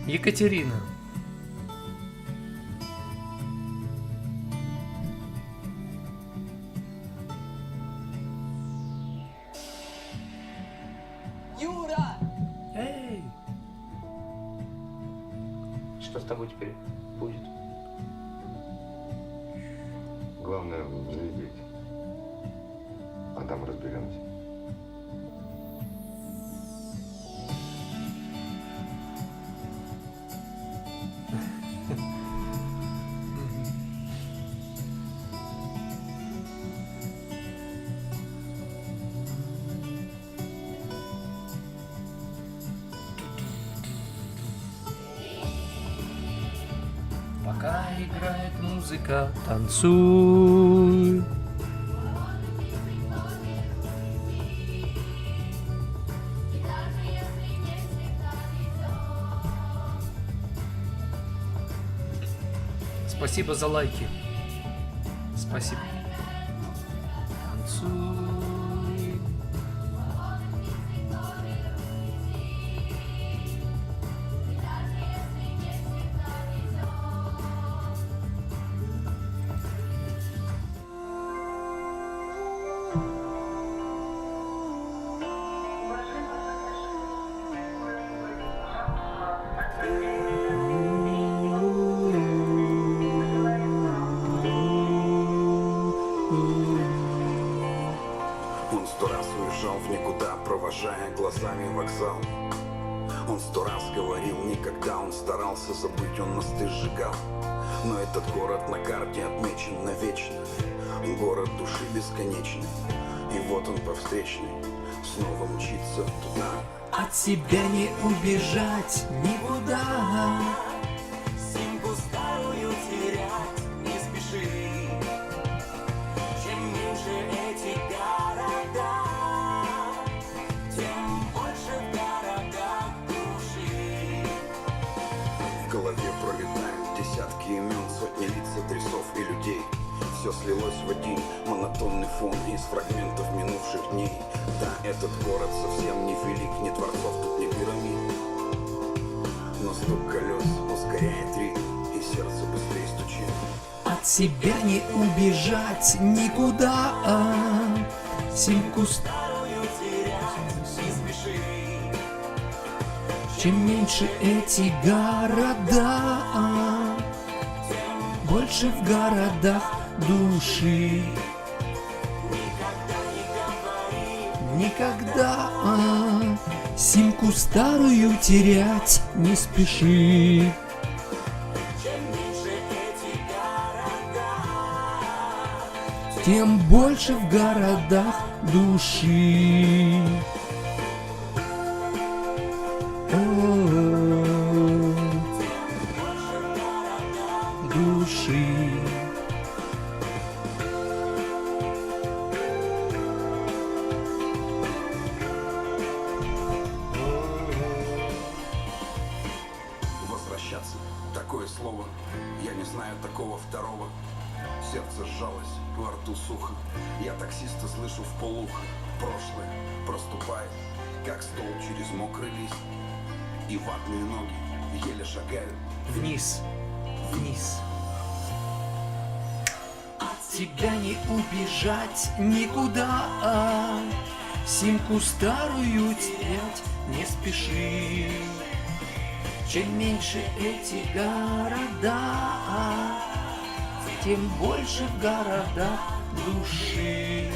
S1: Екатерина.
S4: Юра!
S1: Эй!
S5: Что с тобой теперь будет?
S6: Главное взлететь. А там разберемся.
S1: Пока играет музыка, танцуй. Спасибо за лайки. Спасибо. Танцуй.
S4: Он 100 раз уезжал в никуда, провожая глазами вокзал. Он 100 раз говорил никогда, он старался забыть, он мосты сжигал. Но этот город на карте отмечен навечно, город души бесконечный. И вот он по встречной снова мчится туда.
S1: От тебя не убежать никуда.
S7: Симку старую терять не спеши. Чем меньше эти города, тем больше в городах души.
S4: В голове пролетают десятки имен, сотни лиц, адресов и людей. Все слилось в один монотонный фон из фрагментов минувших дней. Да, этот город совсем не велик, ни дворцов тут, ни пирамид. Но стук колес ускоряет ритм, и сердце быстрее стучит.
S1: От тебя не убежать никуда. Симку
S7: Старую терять не спеши.
S1: чем меньше эти города, больше в городах души. Никогда симку старую терять не спеши.
S7: Чем меньше эти города,
S1: Тем больше в городах души. Души.
S4: Возвращаться, такое слово, я не знаю такого второго. Сердце сжалось, во рту сухо. Я таксиста слышу вполуха. Прошлое проступает, как стол через мокрый лист. И ватные ноги еле шагают.
S1: Вниз, вниз. От тебя не убежать никуда. Симку старую терять не спеши. Чем меньше эти города, тем больше в городах души.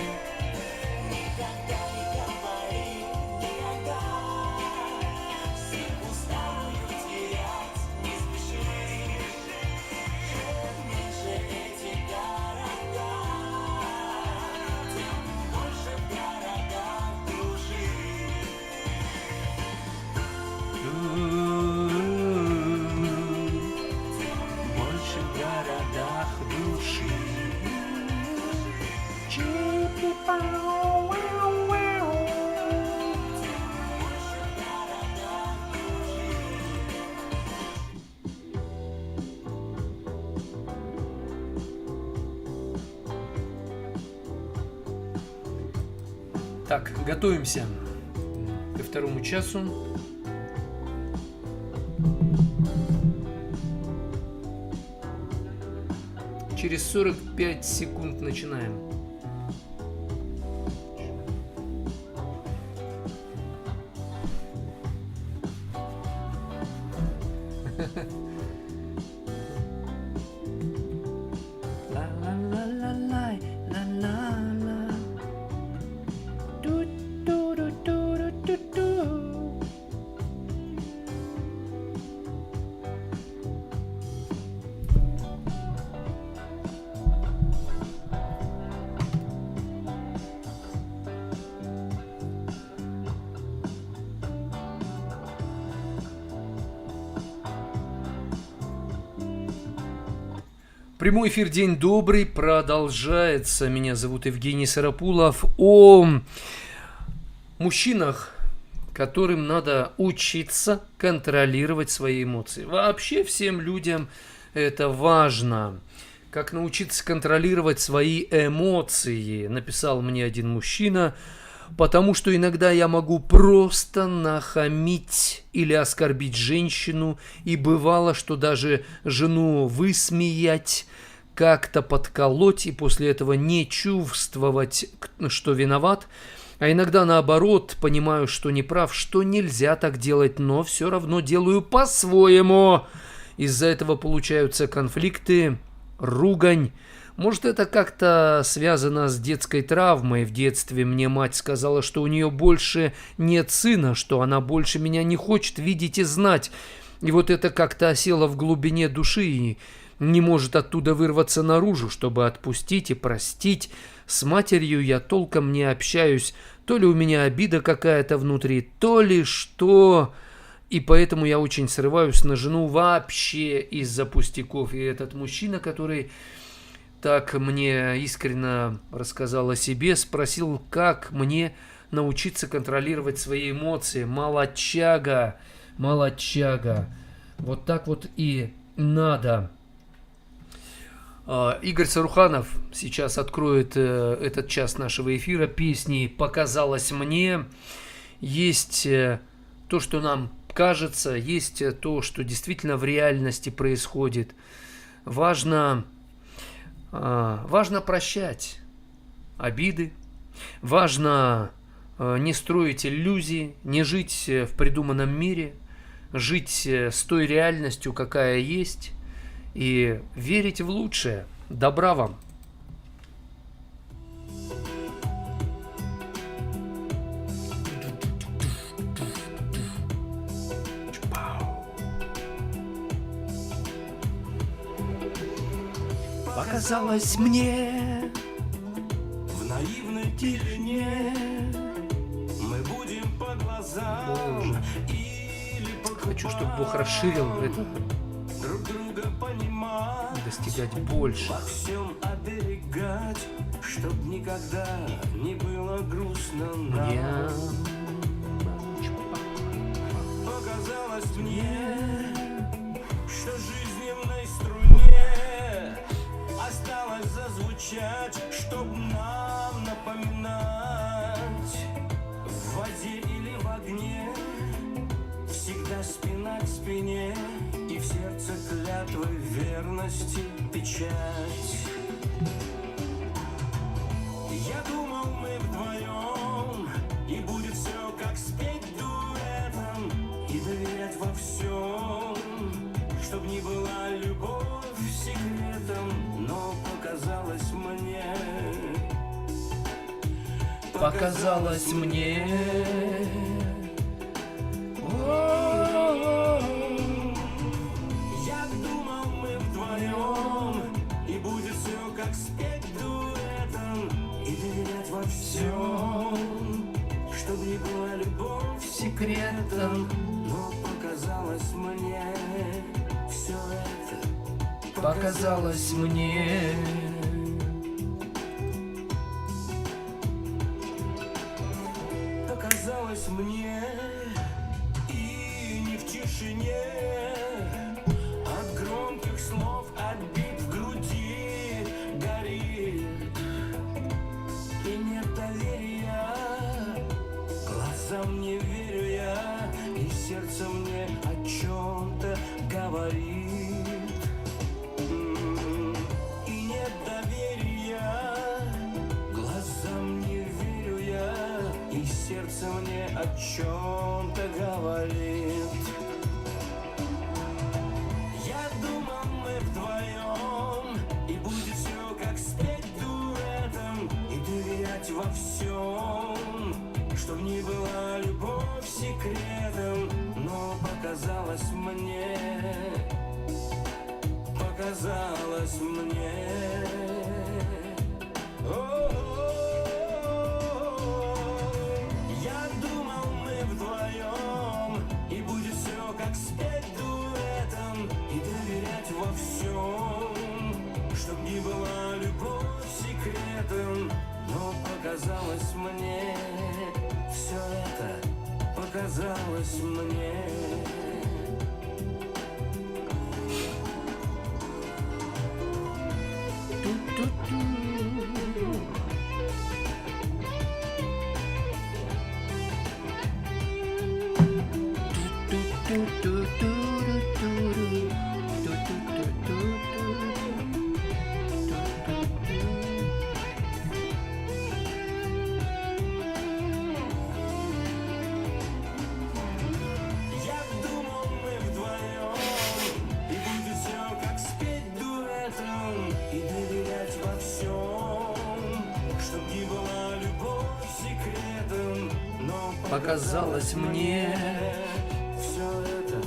S1: Больше в городах души. Так, готовимся ко второму часу. Через 45 секунд начинаем. Ла-ла-ла-ла-лай, ла-ла-ла. Ту-ту-ру-ту-ру-ту-ту. Прямой эфир, день добрый, продолжается. Меня зовут Евгений Сарапулов. О мужчинах, которым надо учиться контролировать свои эмоции. Вообще всем людям Это важно. Как научиться контролировать свои эмоции, написал мне один мужчина, потому что иногда я могу просто нахамить или оскорбить женщину, и бывало, что даже жену высмеять, как-то подколоть и после этого не чувствовать, что виноват, а иногда наоборот, понимаю, что не прав, что нельзя так делать, но все равно делаю по-своему. Из-за этого получаются конфликты, ругань. Может, это как-то связано с детской травмой. В детстве мне мать сказала, что у нее больше нет сына, что она больше меня не хочет видеть и знать. И вот это как-то осело в глубине души и не может оттуда вырваться наружу, чтобы отпустить и простить. С матерью я толком не общаюсь. То ли у меня обида какая-то внутри, то ли что... И поэтому я очень срываюсь на жену вообще из-за пустяков. И этот мужчина, который так мне искренне рассказал о себе, спросил, как мне научиться контролировать свои эмоции. Молодчага, молодчага. Вот так вот и надо. Игорь Саруханов сейчас откроет этот час нашего эфира песней «Показалось мне». Есть то, что нам кажется, есть то, что действительно в реальности происходит. Важно прощать обиды, важно не строить иллюзий, не жить в придуманном мире, жить с той реальностью, какая есть, и верить в лучшее. Добра вам! Показалось мне
S7: В наивной тишине мы будем по глазам или по
S1: хочу, чтобы Бог расширил это,
S7: друг друга понимать,
S1: достигать больше.
S7: во всем оберегать, чтоб никогда не было грустно нам.
S1: Я...
S7: Показалось мне, что жизненной струне осталось зазвучать, чтоб нам напоминать. В воде или в огне всегда спина к спине, и в сердце клятвы верности печать. Я думал, мы вдвоем, и будет все как спеть дуэтом, и доверять во всем, чтоб не была любовь секретом. Но показалось мне, я думал, мы вдвоем, и будет все как спеть дуэтом, и доверять во всем, чтоб не была любовь секретом. Но показалось мне, все это
S1: Показалось мне.
S7: Показалось мне, и не в тишине, от громких слов отбит в груди горит, и нет доверия, глазам не верю я, и сердце мне о чем-то говорит. И нет доверия, глазам не верю я, и сердце мне о чем-то говорит. Я думал, мы вдвоем, и будет все как спеть дуэтом, и доверять во всем, чтоб не была любовь секретом. Но показалось мне, показалось мне. Я думал, мы вдвоем, и будет все как спеть дуэтом, и доверять во всем, чтоб не была любовь секретом. Но показалось мне, все это показалось мне. Я думал, мы вдвоем, и будет все как спеть дуэтом, и доверять во всем, чтоб не была любовь секретом, но
S1: Показалось мне,
S7: все это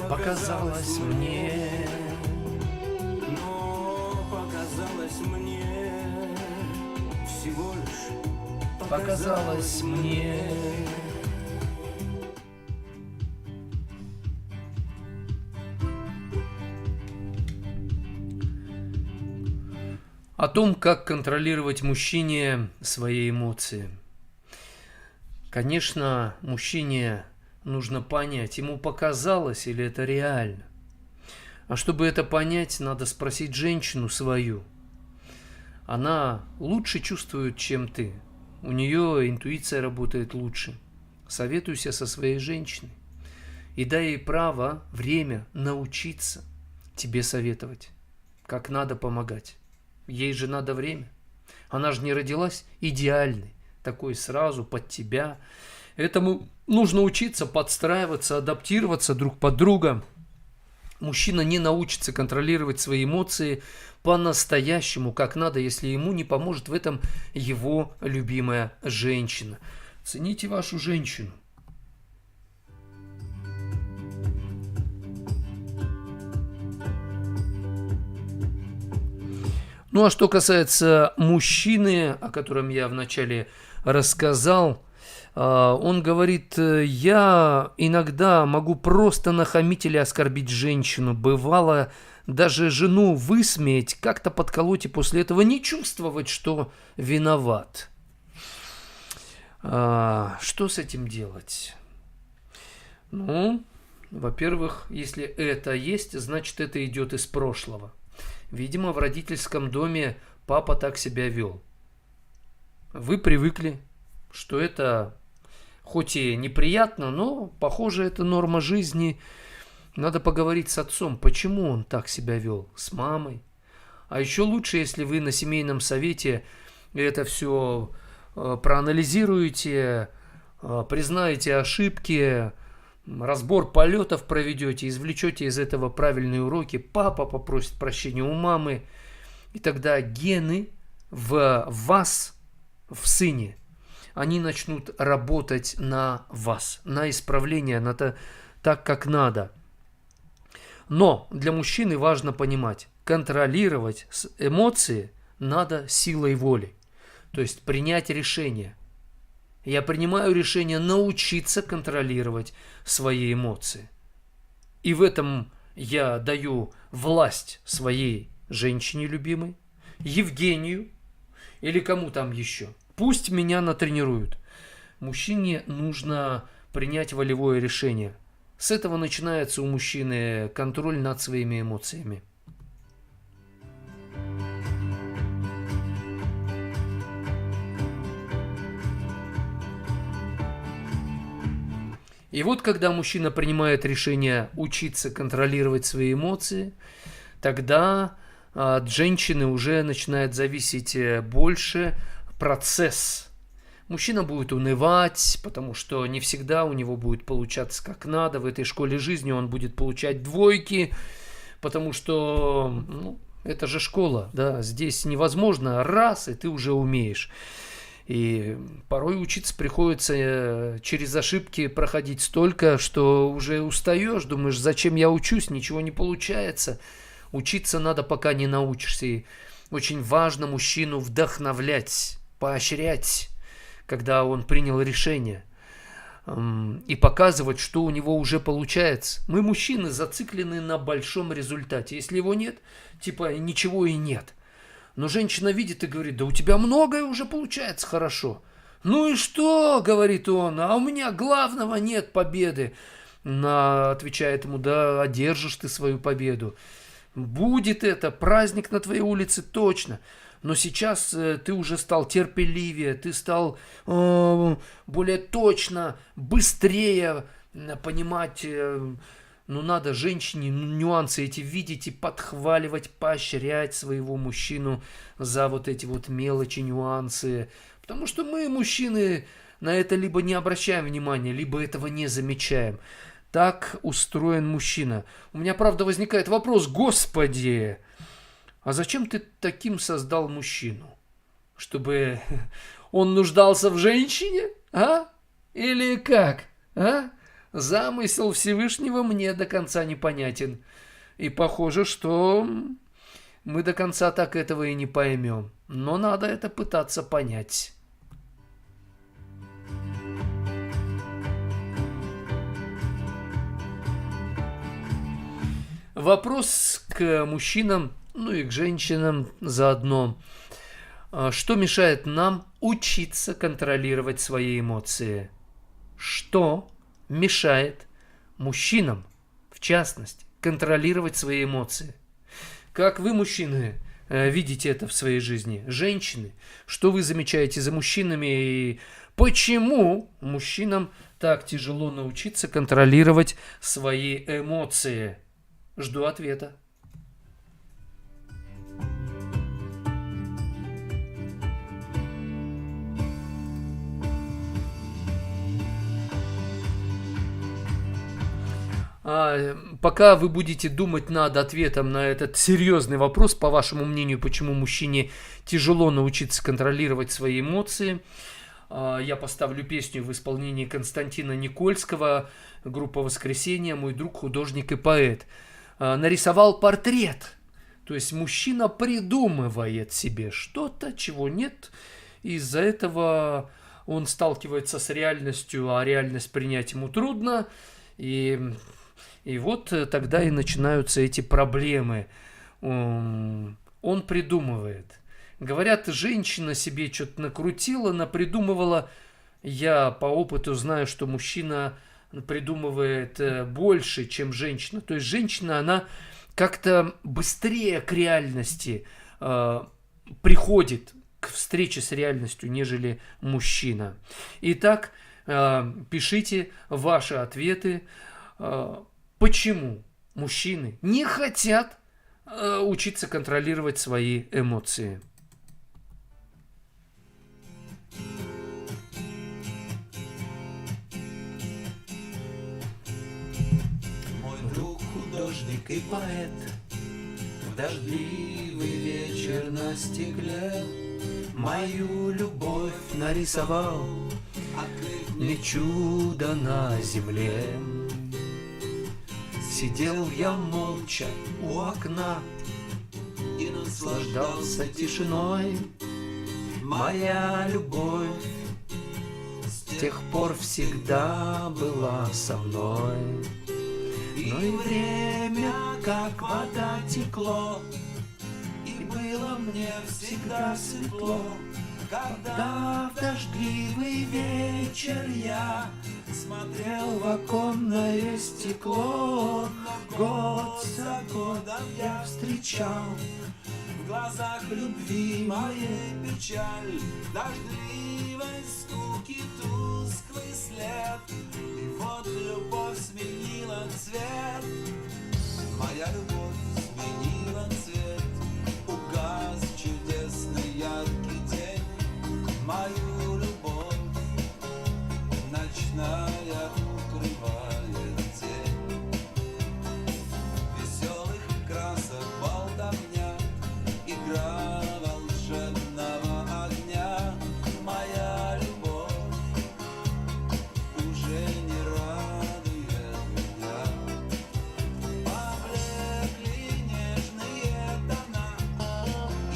S1: показалось мне.
S7: но показалось мне всего лишь
S1: Показалось мне. О том, как контролировать мужчине свои эмоции. Конечно, мужчине нужно понять, ему показалось или это реально. А чтобы это понять, надо спросить женщину свою. Она лучше чувствует, чем ты. У нее интуиция работает лучше. Советуйся со своей женщиной. И дай ей право, время научиться тебе советовать, как надо помогать. Ей же надо время. Она же не родилась идеальной, такой сразу под тебя. Этому нужно учиться подстраиваться, адаптироваться друг под друга. Мужчина не научится контролировать свои эмоции по-настоящему, как надо, если ему не поможет в этом его любимая женщина. Цените вашу женщину. Ну а что касается мужчины, о котором я вначале рассказал, он говорит: я иногда могу просто нахамить или оскорбить женщину. Бывало даже жену высмеять, как-то подколоть и после этого не чувствовать, что виноват. Что с этим делать? Ну, во-первых, если это есть, значит, это идет из прошлого. Видимо, в родительском доме папа так себя вел. Вы привыкли, что это хоть и неприятно, но, похоже, это норма жизни. Надо поговорить с отцом, почему он так себя вел, с мамой. А еще лучше, если вы на семейном совете это все проанализируете, признаете ошибки, разбор полетов проведете, извлечете из этого правильные уроки, папа попросит прощения у мамы, и тогда гены в вас, в сыне, они начнут работать на вас, на исправление, на так, как надо. Но для мужчины важно понимать, контролировать эмоции надо силой воли, то есть принять решение. Я принимаю решение научиться контролировать свои эмоции. И в этом я даю власть своей женщине любимой, Евгению или кому там еще. Пусть меня натренируют. Мужчине нужно принять волевое решение. С этого начинается у мужчины контроль над своими эмоциями. И вот когда мужчина принимает решение учиться контролировать свои эмоции, тогда от женщины уже начинает зависеть больше процесс. Мужчина будет унывать, потому что не всегда у него будет получаться как надо. В этой школе жизни он будет получать двойки, потому что это же школа, да, здесь невозможно раз, и ты уже умеешь. И порой учиться приходится через ошибки проходить столько, что уже устаешь, думаешь, зачем я учусь, ничего не получается. Учиться надо, пока не научишься. И очень важно мужчину вдохновлять, поощрять, когда он принял решение, и показывать, что у него уже получается. Мы, мужчины, зациклены на большом результате. Если его нет, типа ничего и нет. Но женщина видит и говорит: да у тебя многое уже получается хорошо. Ну и что, говорит он, а у меня главного нет, победы. Она отвечает ему: да одержишь ты свою победу. Будет это, праздник на твоей улице точно. Но сейчас ты уже стал терпеливее, ты стал более точно, быстрее понимать, ну, надо женщине нюансы эти видеть и подхваливать, поощрять своего мужчину за вот эти вот мелочи, нюансы. Потому что мы, мужчины, на это либо не обращаем внимания, либо этого не замечаем. Так устроен мужчина. У меня, правда, возникает вопрос: Господи, а зачем ты таким создал мужчину? Чтобы он нуждался в женщине? А? Или как? А? Замысел Всевышнего мне до конца непонятен. И похоже, что мы до конца так этого и не поймем. Но надо это пытаться понять. Вопрос к мужчинам, ну и к женщинам заодно. Что мешает нам учиться контролировать свои эмоции? Что мешает мужчинам, в частности, контролировать свои эмоции? Как вы, мужчины, видите это в своей жизни? Женщины, что вы замечаете за мужчинами и почему мужчинам так тяжело научиться контролировать свои эмоции? Жду ответа. Пока вы будете думать над ответом на этот серьезный вопрос, по вашему мнению, почему мужчине тяжело научиться контролировать свои эмоции, я поставлю песню в исполнении Константина Никольского, группа «Воскресенье», мой друг, художник и поэт. Нарисовал портрет. То есть мужчина придумывает себе что-то, чего нет. Из-за этого он сталкивается с реальностью, а реальность принять ему трудно. И вот тогда и начинаются эти проблемы. Он придумывает. Говорят, женщина себе что-то накрутила, напридумывала. Я по опыту знаю, что мужчина придумывает больше, чем женщина. То есть женщина, она как-то быстрее к реальности приходит, к встрече с реальностью, нежели мужчина. Итак, пишите ваши ответы. Почему мужчины не хотят учиться контролировать свои эмоции?
S7: Мой друг, художник и поэт, в дождливый вечер на стекле мою любовь нарисовал, не чудо на земле. Сидел я молча у окна и наслаждался тишиной. Моя любовь с тех пор всегда была со мной. Но и время, как вода, текло, и было мне всегда светло. Когда в дождливый вечер я смотрел в оконное стекло, но год за годом я встречал в глазах любви моей печаль, дождливой скуки тусклый след. И вот любовь сменила цвет, моя любовь сменила цвет, угас чудесный яркий день. Мою любовь ночная укрывает тень. Веселых красок болтовня, игра волшебного огня. Моя любовь уже не радует меня. Поблекли нежные тона,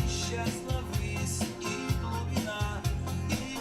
S7: исчезла ввысь и глубина. И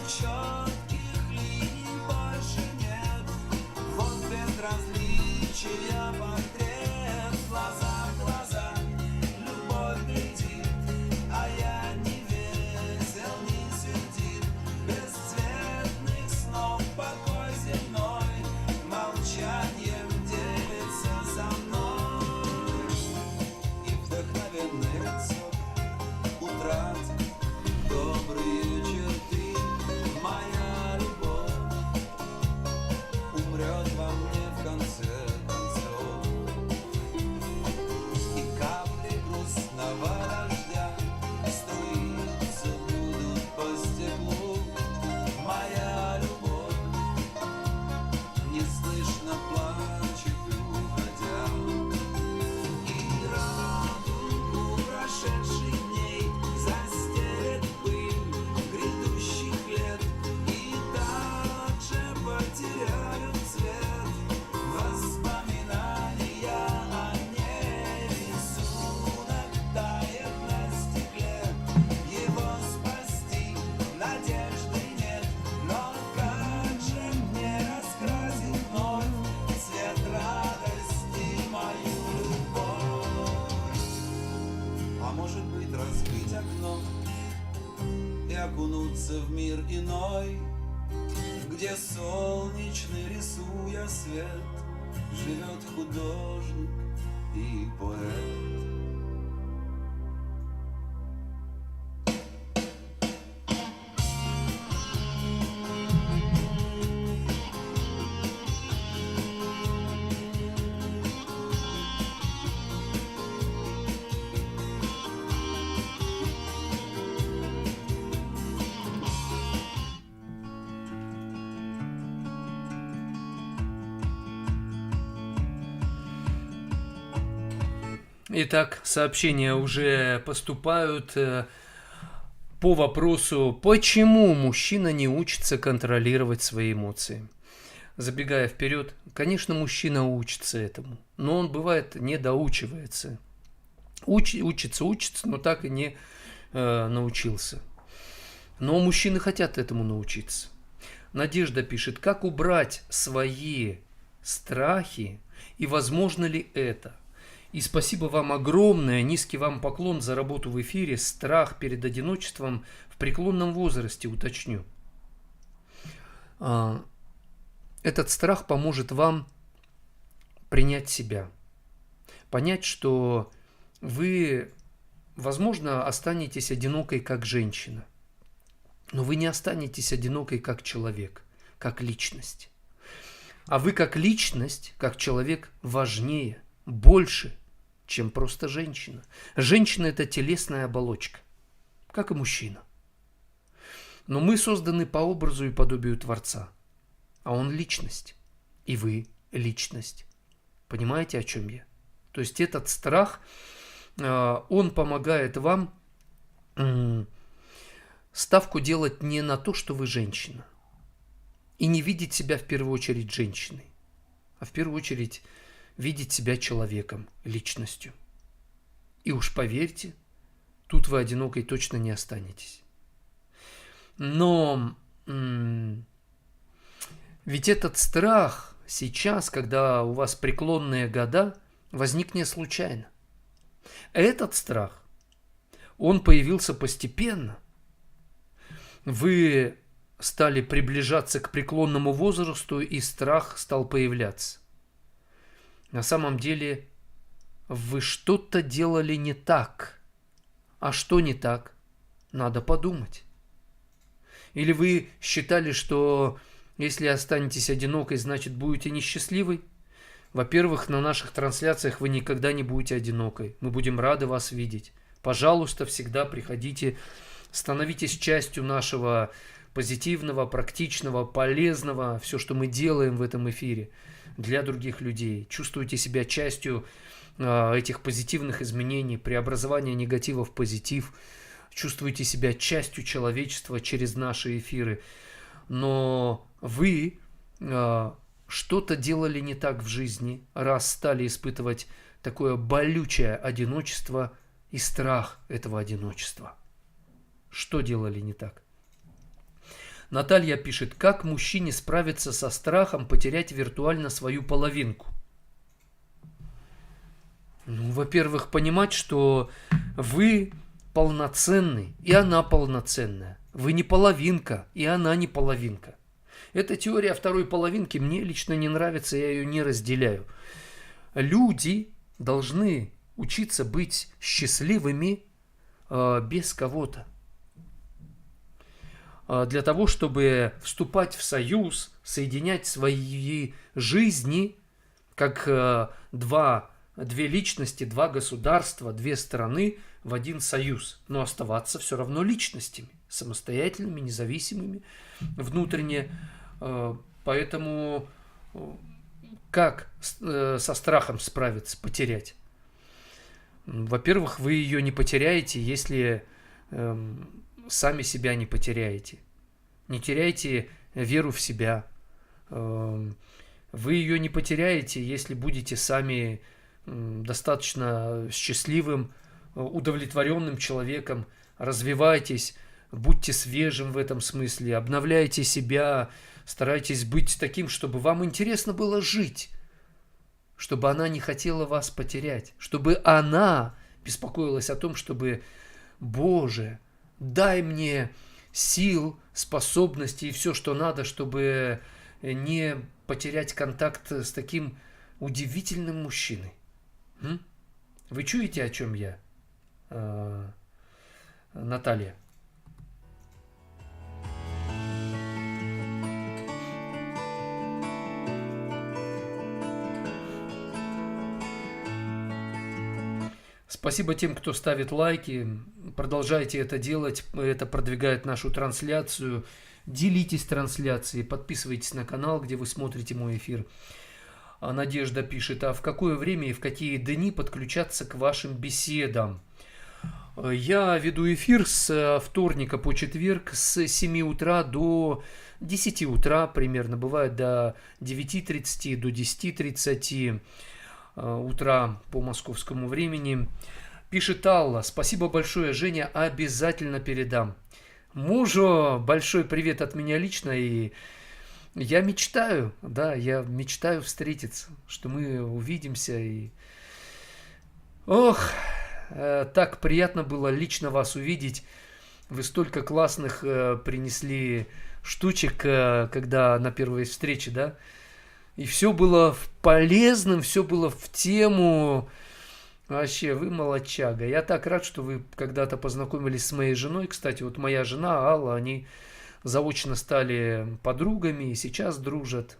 S8: окунуться в мир иной, где солнечный, рисуя свет, живет художник и поэт.
S1: Итак, сообщения уже поступают по вопросу, почему мужчина не учится контролировать свои эмоции. Забегая вперед, конечно, мужчина учится этому, но он бывает не доучивается. Учится, но так и не научился. Но мужчины хотят этому научиться. Надежда пишет, как убрать свои страхи и возможно ли это? И спасибо вам огромное, низкий вам поклон за работу в эфире. Страх перед одиночеством в преклонном возрасте, уточню. Этот страх поможет вам принять себя. Понять, что вы, возможно, останетесь одинокой как женщина. Но вы не останетесь одинокой как человек, как личность. А вы как личность, как человек важнее, больше, чем просто женщина. Женщина – это телесная оболочка, как и мужчина. Но мы созданы по образу и подобию Творца, а он личность, и вы личность. Понимаете, о чем я? То есть этот страх, он помогает вам ставку делать не на то, что вы женщина, и не видеть себя в первую очередь женщиной, а в первую очередь видеть себя человеком, личностью. И уж поверьте, тут вы одинокой точно не останетесь. Но ведь этот страх сейчас, когда у вас преклонные года, возник не случайно. Этот страх, он появился постепенно. Вы стали приближаться к преклонному возрасту, и страх стал появляться. На самом деле вы что-то делали не так. А что не так? Надо подумать. Или вы считали, что если останетесь одинокой, значит будете несчастливой? Во-первых, на наших трансляциях вы никогда не будете одинокой. Мы будем рады вас видеть. Пожалуйста, всегда приходите, становитесь частью нашего позитивного, практичного, полезного, все, что мы делаем в этом эфире для других людей. Чувствуйте себя частью этих позитивных изменений, преобразования негатива в позитив. Чувствуйте себя частью человечества через наши эфиры. Но вы что-то делали не так в жизни, раз стали испытывать такое болючее одиночество и страх этого одиночества. Что делали не так? Наталья пишет, как мужчине справиться со страхом потерять виртуально свою половинку? Ну, во-первых, понимать, что вы полноценный, и она полноценная. Вы не половинка, и она не половинка. Эта теория второй половинки мне лично не нравится, я ее не разделяю. Люди должны учиться быть счастливыми без кого-то. Для того, чтобы вступать в союз, соединять свои жизни, как две личности, два государства, две страны в один союз, но оставаться все равно личностями, самостоятельными, независимыми, внутренне. Поэтому как со страхом справиться, потерять? Во-первых, вы ее не потеряете, если сами себя не потеряете. Не теряйте веру в себя. Вы ее не потеряете, если будете сами достаточно счастливым, удовлетворенным человеком. Развивайтесь, будьте свежим в этом смысле, обновляйте себя, старайтесь быть таким, чтобы вам интересно было жить, чтобы она не хотела вас потерять, чтобы она беспокоилась о том, чтобы, Боже, дай мне сил, способностей и все, что надо, чтобы не потерять контакт с таким удивительным мужчиной. Вы чуете, о чем я, Наталья? Спасибо тем, кто ставит лайки. Продолжайте это делать. Это продвигает нашу трансляцию. Делитесь трансляцией. Подписывайтесь на канал, где вы смотрите мой эфир. Надежда пишет: а в какое время и в какие дни подключаться к вашим беседам? Я веду эфир с вторника по четверг с 7 утра до 10 утра примерно. Бывает до 9:30, до 10:30 утра по московскому времени. Пишет Алла: спасибо большое, Женя, обязательно передам. Мужу большой привет от меня лично, и я мечтаю встретиться, что мы увидимся. И ох, так приятно было лично вас увидеть. Вы столько классных принесли штучек, когда на первой встрече, да? И все было полезным, все было в тему. Вообще, вы молодчага. Я так рад, что вы когда-то познакомились с моей женой. Кстати, вот моя жена Алла, они заочно стали подругами и сейчас дружат.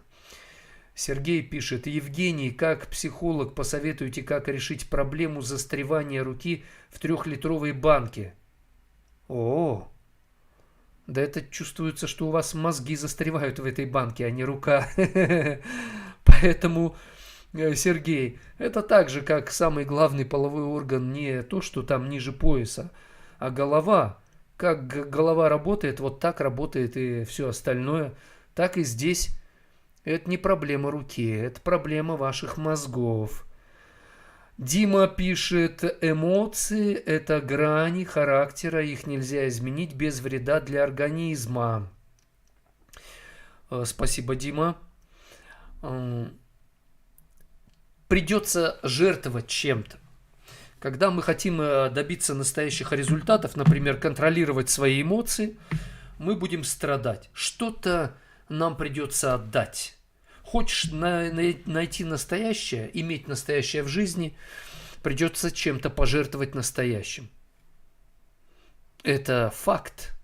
S1: Сергей пишет: Евгений, как психолог, посоветуйте, как решить проблему застревания руки в 3-литровой банке. О, да это чувствуется, что у вас мозги застревают в этой банке, а не рука. Поэтому, Сергей, это так же, как самый главный половой орган, не то, что там ниже пояса, а голова. Как голова работает, вот так работает и все остальное. Так и здесь. Это не проблема руки, это проблема ваших мозгов. Дима пишет: эмоции – это грани характера, их нельзя изменить без вреда для организма. Спасибо, Дима. Придется жертвовать чем-то. Когда мы хотим добиться настоящих результатов, например, контролировать свои эмоции, мы будем страдать. Что-то нам придется отдать. Хочешь найти настоящее, иметь настоящее в жизни, придется чем-то пожертвовать настоящим. Это факт.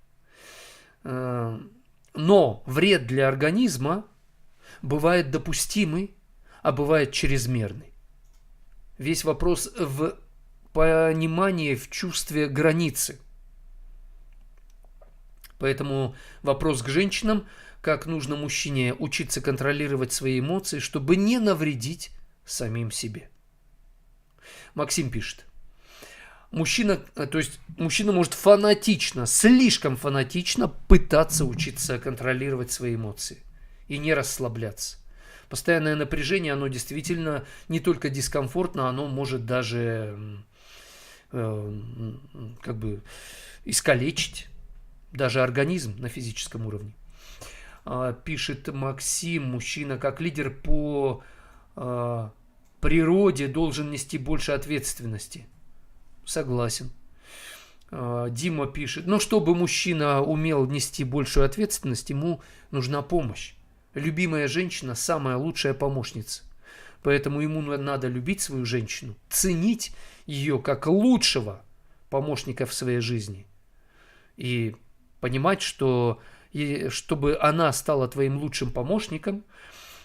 S1: Но вред для организма бывает допустимый, а бывает чрезмерный. Весь вопрос в понимании, в чувстве границы. Поэтому вопрос к женщинам: как нужно мужчине учиться контролировать свои эмоции, чтобы не навредить самим себе. Максим пишет: мужчина может фанатично, слишком фанатично пытаться учиться контролировать свои эмоции и не расслабляться. Постоянное напряжение, оно действительно не только дискомфортно, оно может даже искалечить даже организм на физическом уровне. Пишет Максим: мужчина как лидер по природе должен нести больше ответственности. Согласен. Дима пишет: чтобы мужчина умел нести большую ответственность, ему нужна помощь. Любимая женщина – самая лучшая помощница. Поэтому ему надо любить свою женщину, ценить ее как лучшего помощника в своей жизни. И понимать, что чтобы она стала твоим лучшим помощником,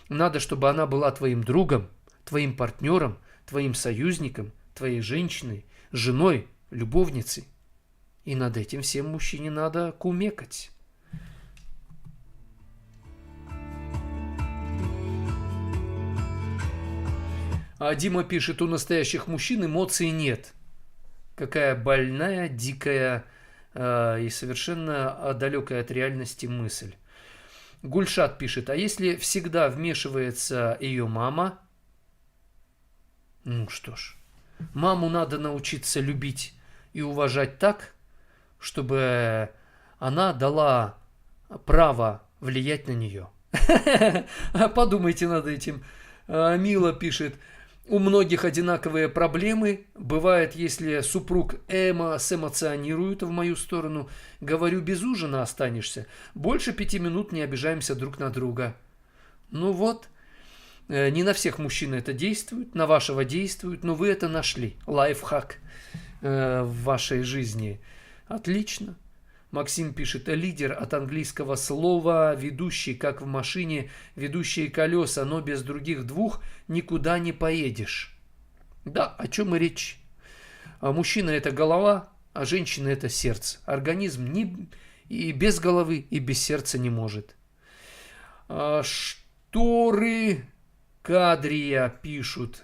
S1: надо, чтобы она была твоим другом, твоим партнером, твоим союзником, твоей женщиной, женой, любовницей. И над этим всем мужчине надо кумекать. А Дима пишет: у настоящих мужчин эмоций нет. Какая больная, дикая и совершенно далекая от реальности мысль. Гульшат пишет: а если всегда вмешивается ее мама? Ну что ж, маму надо научиться любить и уважать так, чтобы она дала право влиять на нее. Подумайте над этим. Мила пишет: У многих одинаковые проблемы. Бывает, если супруг сэмоционирует в мою сторону, говорю, без ужина останешься. Больше 5 минут не обижаемся друг на друга. Ну вот, не на всех мужчин это действует, на вашего действует, но вы это нашли. Лайфхак в вашей жизни. Отлично. Максим пишет, лидер от английского слова, ведущий, как в машине, ведущие колеса, но без других двух никуда не поедешь. Да, о чем и речь. А мужчина это голова, а женщина это сердце. Организм и без головы, и без сердца не может. Шторы Кадрия пишут.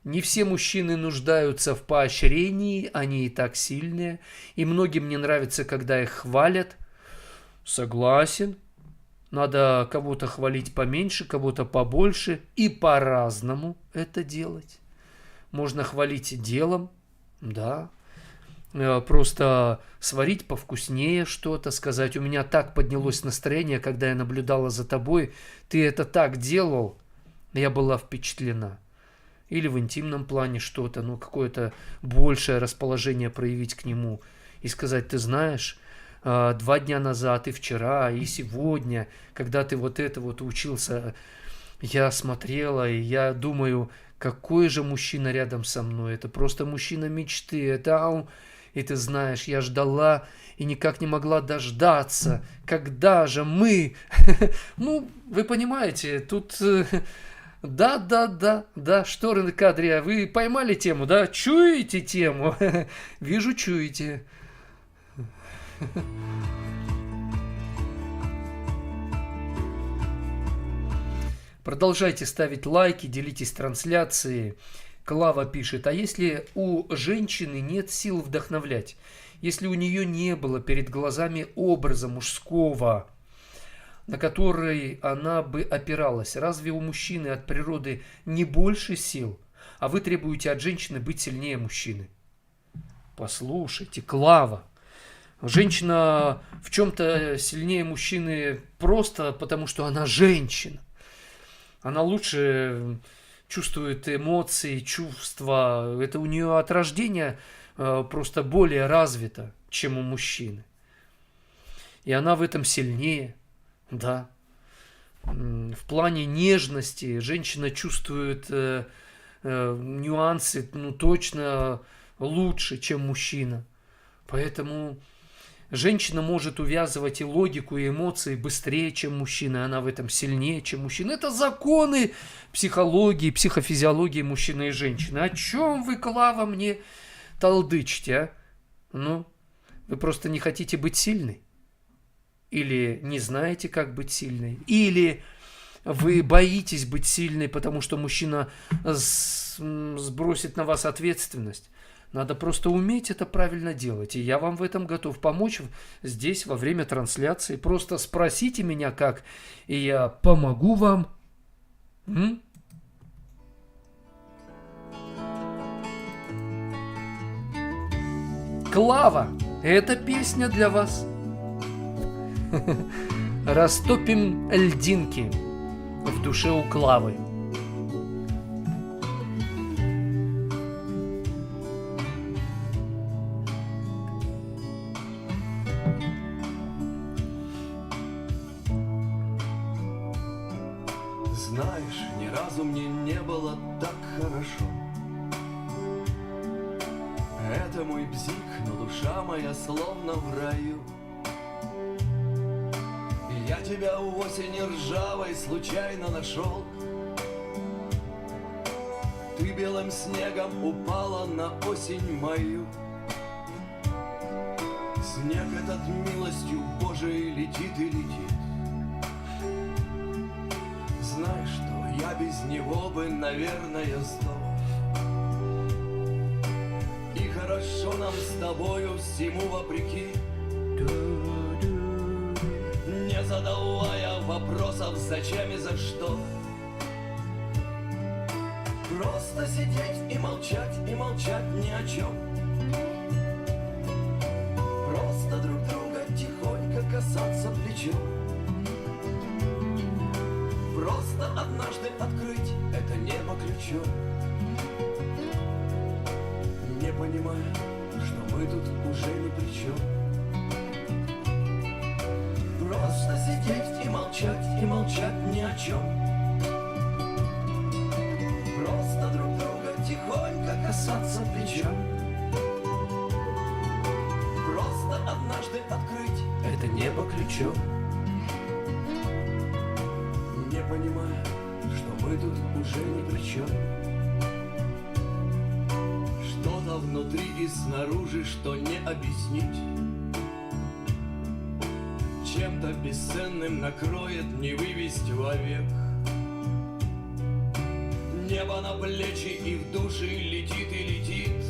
S1: Не все мужчины нуждаются в поощрении, они и так сильные, и многим не нравится, когда их хвалят. Согласен. Надо кого-то хвалить поменьше, кого-то побольше, и по-разному это делать. Можно хвалить делом, да, просто сварить повкуснее что-то, сказать, у меня так поднялось настроение, когда я наблюдала за тобой, ты это так делал, я была впечатлена. Или в интимном плане что-то, ну, какое-то большее расположение проявить к нему. И сказать, ты знаешь, 2 дня назад, и вчера, и сегодня, когда ты вот это вот учился, я смотрела, и я думаю, какой же мужчина рядом со мной. Это просто мужчина мечты. И ты знаешь, я ждала и никак не могла дождаться. Когда же мы... Ну, вы понимаете, тут... Да, шторы Кадрия, вы поймали тему, да? Чуете тему? Вижу, чуете. Продолжайте ставить лайки, делитесь трансляцией. Клава пишет, а если у женщины нет сил вдохновлять? Если у нее не было перед глазами образа мужского, на который она бы опиралась. Разве у мужчины от природы не больше сил, а вы требуете от женщины быть сильнее мужчины? Послушайте, Клава, женщина в чем-то сильнее мужчины просто потому, что она женщина. Она лучше чувствует эмоции, чувства. Это у нее от рождения просто более развито, чем у мужчины. И она в этом сильнее. Да. В плане нежности женщина чувствует нюансы, ну, точно лучше, чем мужчина. Поэтому женщина может увязывать и логику, и эмоции быстрее, чем мужчина. Она в этом сильнее, чем мужчина. Это законы психологии, психофизиологии мужчины и женщины. О чем вы, Клава, мне толдычите, а? Ну, вы просто не хотите быть сильной. Или не знаете, как быть сильной. Или вы боитесь быть сильной, потому что мужчина сбросит на вас ответственность. Надо просто уметь это правильно делать. И я вам в этом готов помочь здесь, во время трансляции. Просто спросите меня как, и я помогу вам. Клава, эта песня для вас. Растопим льдинки в душе у Клавы.
S8: Знаешь, ни разу мне не было так хорошо. Это мой бзик, но душа моя словно в раю. Я тебя у осени ржавой случайно нашел. Ты белым снегом упала на осень мою. Снег этот милостью Божией летит и летит. Знаешь что, я без него бы, наверное, сдох. И хорошо нам с тобою всему вопреки. Не задавая вопросов, зачем и за что. Просто сидеть и молчать ни о чем. Просто друг друга тихонько касаться плечом. Просто однажды открыть это небо ключом, не понимая, что мы тут уже ни при чем. Просто сидеть и молчать ни о чем. Просто друг друга тихонько касаться плечом. Просто однажды открыть это небо ключом, не понимая, что мы тут уже ни при чем. Что-то внутри и снаружи, что не объяснить, чем-то бесценным накроет, не вывести вовек. Небо на плечи и в души летит и летит.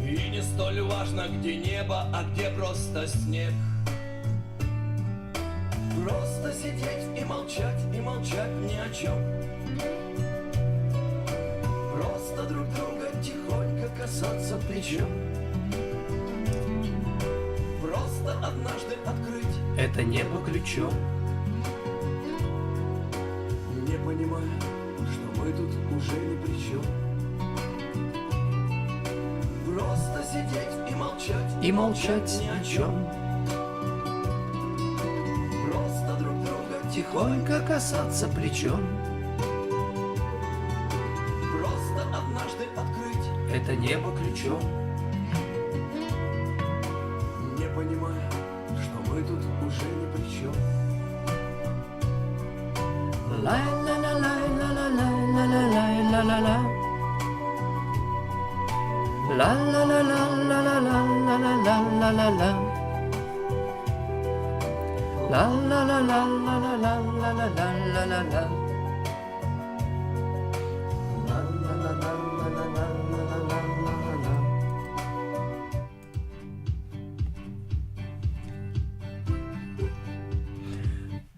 S8: И не столь важно, где небо, а где просто снег. Просто сидеть и молчать ни о чем. Просто друг друга тихонько касаться плечом. Просто однажды открыть это небо ключом, не понимая, что мы тут уже ни при чем. Просто сидеть и молчать ни о чем. Просто друг друга тихонько касаться плечом. Просто однажды открыть это небо ключом, не понимая, что мы тут уже ни при чем.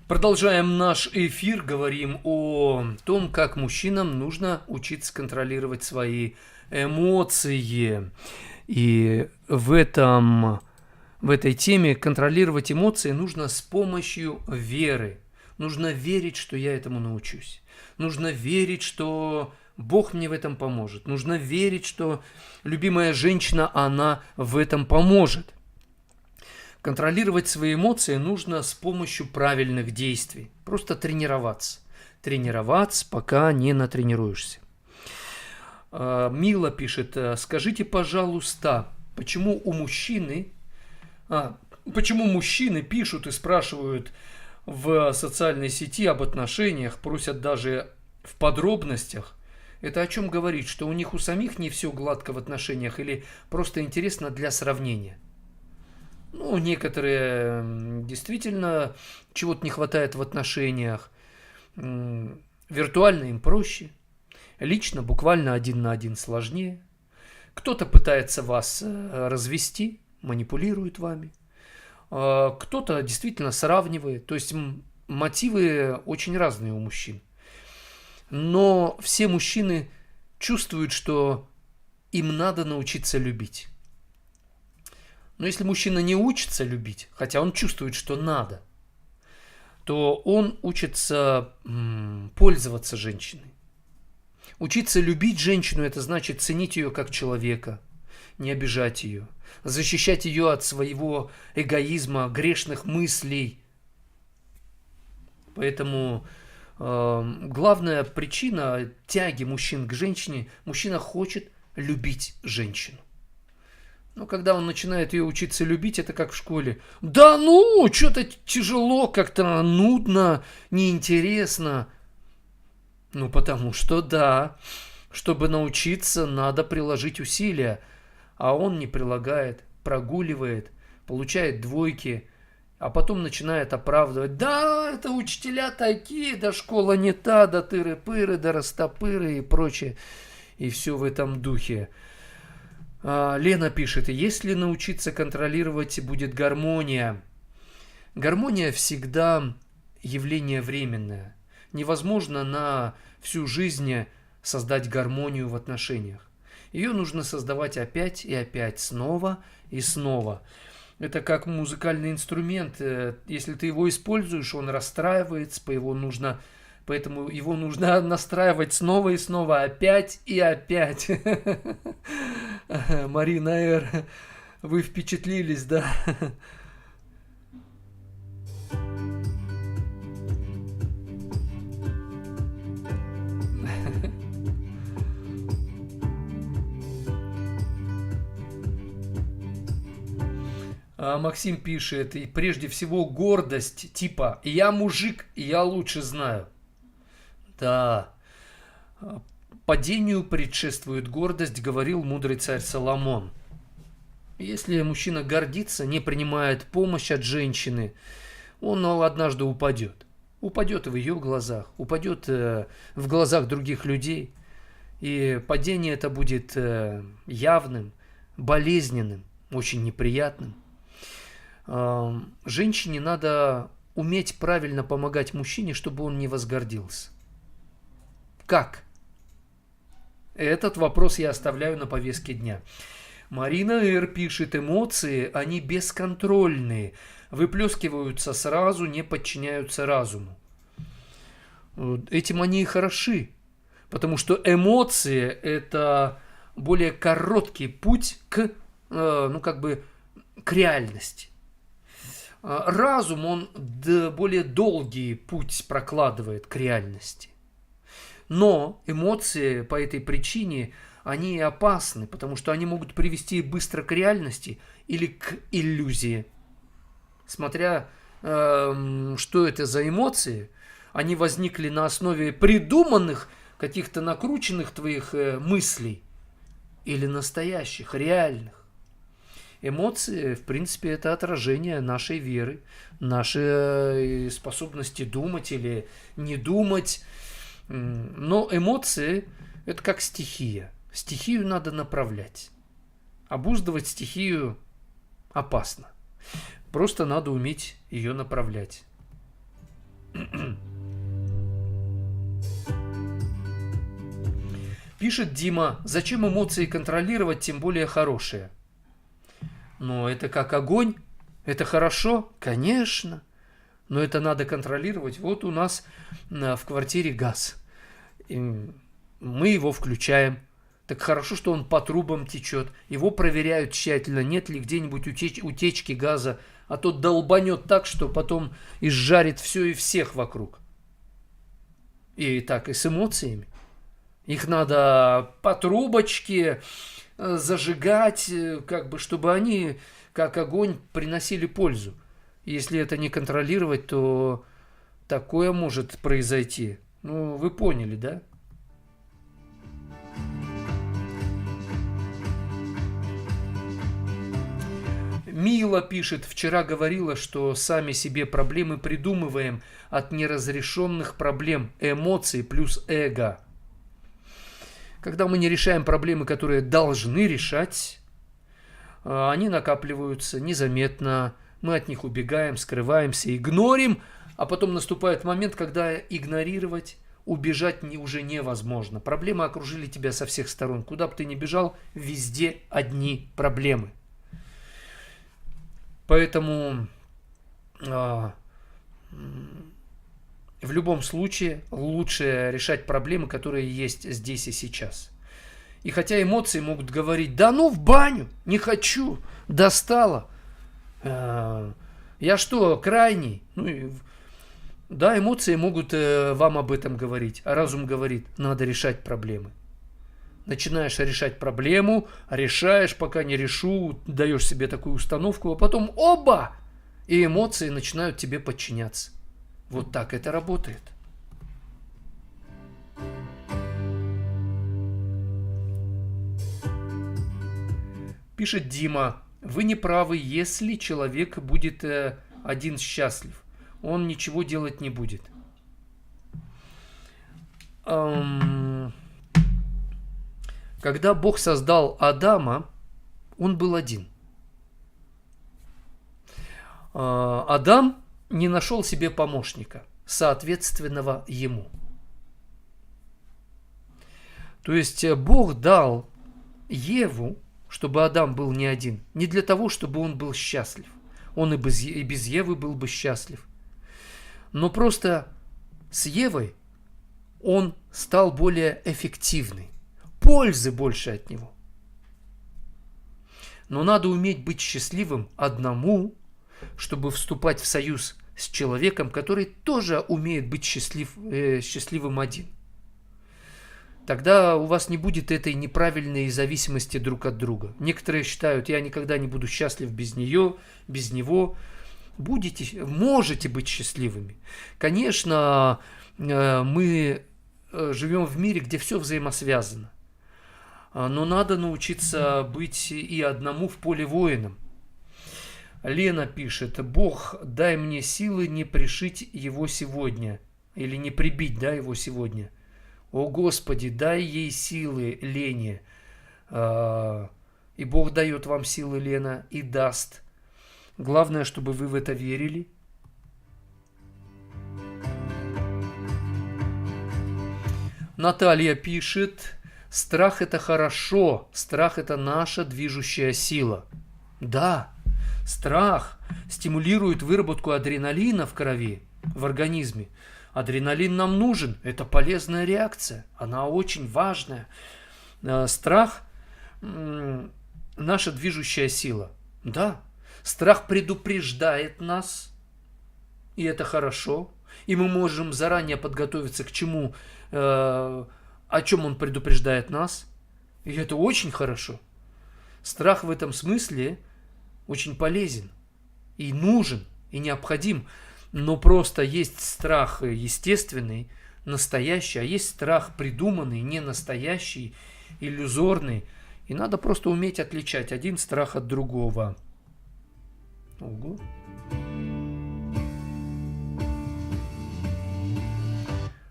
S1: Продолжаем наш эфир, говорим о том, как мужчинам нужно учиться контролировать свои эмоции. И в этой теме контролировать эмоции нужно с помощью веры. Нужно верить, что я этому научусь. Нужно верить, что Бог мне в этом поможет. Нужно верить, что любимая женщина, она в этом поможет. Контролировать свои эмоции нужно с помощью правильных действий. Просто тренироваться. Тренироваться, пока не натренируешься. Мила пишет: скажите, пожалуйста, почему мужчины пишут и спрашивают в социальной сети об отношениях, просят даже в подробностях? Это о чем говорит? Что у них у самих не все гладко в отношениях или просто интересно для сравнения? Ну, некоторые действительно чего-то не хватает в отношениях. Виртуально им проще. Лично, буквально 1 на 1 сложнее. Кто-то пытается вас развести, манипулирует вами. Кто-то действительно сравнивает. То есть мотивы очень разные у мужчин. Но все мужчины чувствуют, что им надо научиться любить. Но если мужчина не учится любить, хотя он чувствует, что надо, то он учится пользоваться женщиной. Учиться любить женщину – это значит ценить ее как человека, не обижать ее, защищать ее от своего эгоизма, грешных мыслей. Поэтому главная причина тяги мужчин к женщине – мужчина хочет любить женщину. Но когда он начинает ее учиться любить, это как в школе. Да ну, что-то тяжело, как-то нудно, неинтересно. Ну, потому что да, чтобы научиться, надо приложить усилия. А он не прилагает, прогуливает, получает двойки, а потом начинает оправдывать. Да, это учителя такие, да школа не та, да тыры-пыры, да растопыры и прочее. И все в этом духе. Лена пишет: если научиться контролировать, будет гармония. Гармония всегда явление временное. Невозможно на всю жизнь создать гармонию в отношениях. Ее нужно создавать опять и опять, снова и снова. Это как музыкальный инструмент. Если ты его используешь, он расстраивается, поэтому его нужно настраивать снова и снова, опять и опять. Марина Р., вы впечатлились, да? Максим пишет, и прежде всего гордость, типа «я мужик, и я лучше знаю». Да, падению предшествует гордость, говорил мудрый царь Соломон. Если мужчина гордится, не принимает помощь от женщины, он однажды упадет. Упадет в ее глазах, упадет в глазах других людей. И падение это будет явным, болезненным, очень неприятным. Женщине надо уметь правильно помогать мужчине, чтобы он не возгордился. Как? Этот вопрос я оставляю на повестке дня. Марина Р. пишет, эмоции, они бесконтрольные, выплескиваются сразу, не подчиняются разуму. Этим они и хороши, потому что эмоции – это более короткий путь к реальности. Разум, он более долгий путь прокладывает к реальности. Но эмоции по этой причине, они опасны, потому что они могут привести быстро к реальности или к иллюзии. Смотря, что это за эмоции, они возникли на основе придуманных, каких-то накрученных твоих мыслей или настоящих, реальных. Эмоции, в принципе, это отражение нашей веры, нашей способности думать или не думать. Но эмоции – это как стихия. Стихию надо направлять. Обуздывать стихию опасно. Просто надо уметь ее направлять. Пишет Дима, зачем эмоции контролировать, тем более хорошие? Но это как огонь, это хорошо, конечно, но это надо контролировать. Вот у нас в квартире газ, и мы его включаем. Так хорошо, что он по трубам течет. Его проверяют тщательно, нет ли где-нибудь утечки газа, а то долбанет так, что потом изжарит все и всех вокруг. И так и с эмоциями. Их надо по трубочке зажигать, чтобы они, как огонь, приносили пользу. Если это не контролировать, то такое может произойти. Ну, вы поняли, да? Мила пишет, вчера говорила, что сами себе проблемы придумываем от неразрешенных проблем, эмоций плюс эго. Когда мы не решаем проблемы, которые должны решать, они накапливаются незаметно, мы от них убегаем, скрываемся, игнорим, а потом наступает момент, когда игнорировать, убежать уже невозможно. Проблемы окружили тебя со всех сторон. Куда бы ты ни бежал, везде одни проблемы. Поэтому в любом случае лучше решать проблемы, которые есть здесь и сейчас. И хотя эмоции могут говорить, да ну в баню, не хочу, достало. Я что, крайний? Да, эмоции могут вам об этом говорить, а разум говорит, надо решать проблемы. Начинаешь решать проблему, решаешь, пока не решу, даешь себе такую установку, а потом оба! И эмоции начинают тебе подчиняться. Вот так это работает. Пишет Дима, вы не правы, если человек будет один счастлив. Он ничего делать не будет. Когда Бог создал Адама, он был один. Адам не нашел себе помощника, соответственного ему. То есть Бог дал Еву чтобы Адам был не один. Не для того, чтобы он был счастлив. Он и без Евы был бы счастлив. Но просто с Евой он стал более эффективный. Пользы больше от него. Но надо уметь быть счастливым одному, чтобы вступать в союз с человеком, который тоже умеет быть счастливым один. Тогда у вас не будет этой неправильной зависимости друг от друга. Некоторые считают, я никогда не буду счастлив без нее, без него. Можете быть счастливыми. Конечно, мы живем в мире, где все взаимосвязано. Но надо научиться быть и одному в поле воином. Лена пишет: Бог, дай мне силы не пришить его сегодня. Или не прибить, его сегодня. О Господи, дай ей силы, Лене. И Бог дает вам силы, Лена, и даст. Главное, чтобы вы в это верили. Наталья пишет: страх – это хорошо, страх – это наша движущая сила. Да, страх стимулирует выработку адреналина в крови, в организме. Адреналин нам нужен, это полезная реакция, она очень важная. Страх – наша движущая сила. Да, страх предупреждает нас, и это хорошо. И мы можем заранее подготовиться к чему, о чем он предупреждает нас. И это очень хорошо. Страх в этом смысле очень полезен и нужен, и необходим. Но просто есть страх естественный, настоящий, а есть страх придуманный, не настоящий, иллюзорный. И надо просто уметь отличать один страх от другого. Ого.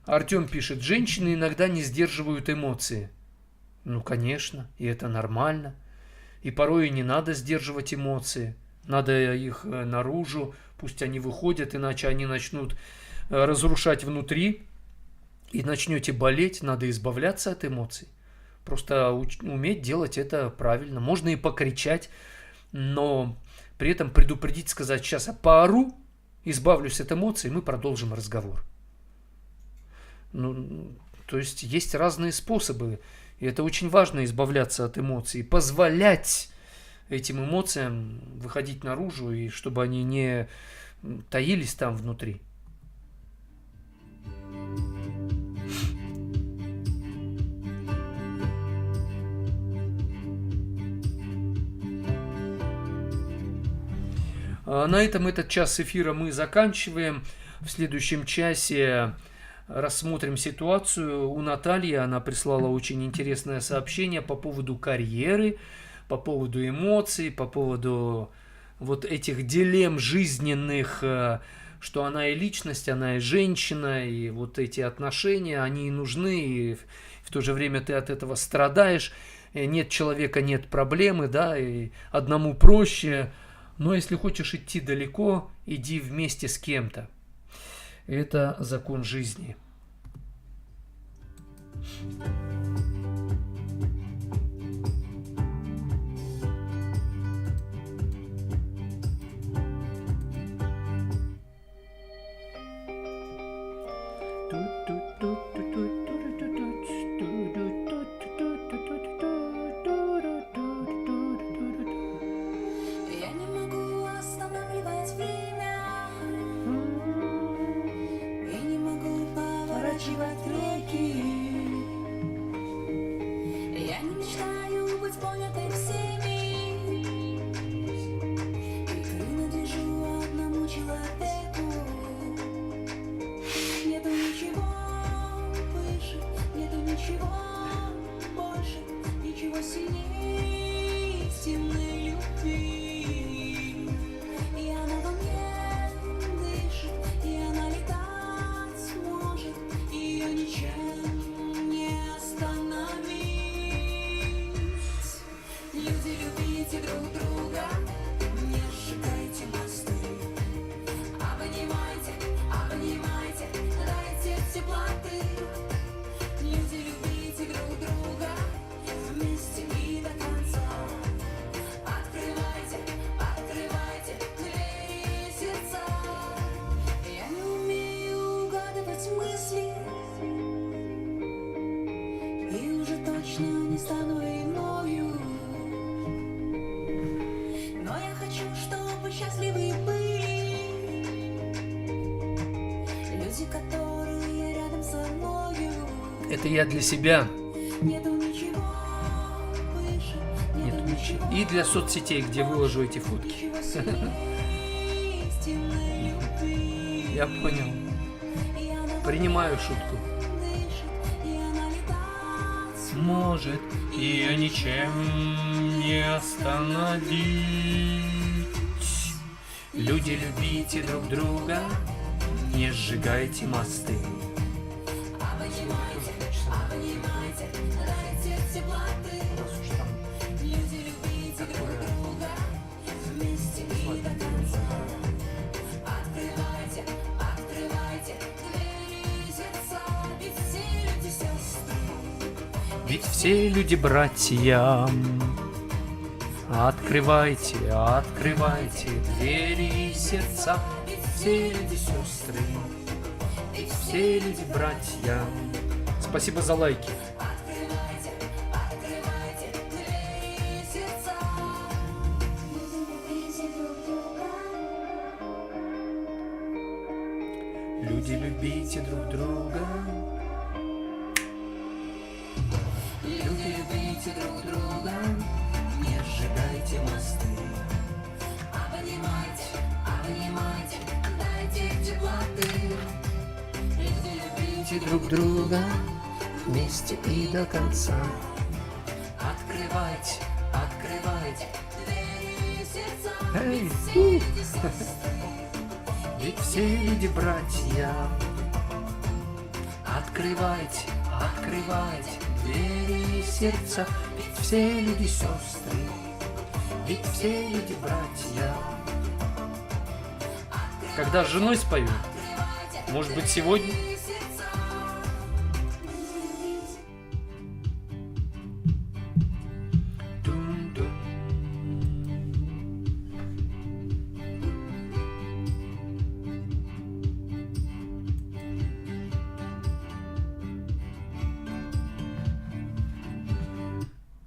S1: Артем пишет: женщины иногда не сдерживают эмоции. Ну, конечно, и это нормально. И порой и не надо сдерживать эмоции. Надо их наружу, пусть они выходят, иначе они начнут разрушать внутри. И начнете болеть, надо избавляться от эмоций. Просто уметь делать это правильно. Можно и покричать, но при этом предупредить, сказать: сейчас я поору, избавлюсь от эмоций, и мы продолжим разговор. То есть есть разные способы, и это очень важно — избавляться от эмоций, позволять этим эмоциям выходить наружу, и чтобы они не таились там внутри. На этом этот час эфира мы заканчиваем. В следующем часе рассмотрим ситуацию у Натальи. Она прислала очень интересное сообщение по поводу карьеры, по поводу эмоций, по поводу вот этих дилемм жизненных, что она и личность, она и женщина, и вот эти отношения, они и нужны, и в то же время ты от этого страдаешь. Нет человека, нет проблемы, да, и одному проще. Но если хочешь идти далеко, иди вместе с кем-то. Это закон жизни.
S2: Я не могу останавливать время и не могу поворачивать реки. не стану иною. Но я хочу, чтобы счастливы были люди, которые рядом со мною.
S1: Это я для себя.
S2: Нету ничего выше,
S1: Нету ничего. И для соцсетей, где выложу эти фотки.
S2: ничего сильнее истинной любви.
S1: Я понял.
S2: И она
S1: Принимаю шутку.
S2: дышит, и она летает.
S1: Может ее ничем не остановить. Люди, любите друг друга, не сжигайте мосты.
S2: Обнимайте, дайте теплоты. Люди, любите друг друга, вместе и до конца. Открывайте, открывайте двери сердца, ведь все люди сестры.
S1: Ведь все люди братья. Открывайте, открывайте двери и сердца. Ведь все люди сестры. Ведь все люди братья. Спасибо за лайки.
S2: Открывайте, открывайте двери сердца. Люди, любите друг друга.
S1: Люди, любите друг друга.
S2: Люди, любите друг друга, не сжигайте мосты. Обнимайте, обнимайте, дайте теплоты. Люди, любите
S1: Друг друга вместе и до конца.
S2: Открывайте, открывайте двери сердца.
S1: Эй,
S2: Ведь все люди сестры.
S1: Ведь все люди братья. Открывайте, открывайте двери и сердца. Ведь все люди сестры. Ведь все люди братья. Когда с женой спою, может быть, сегодня? Тун-тун.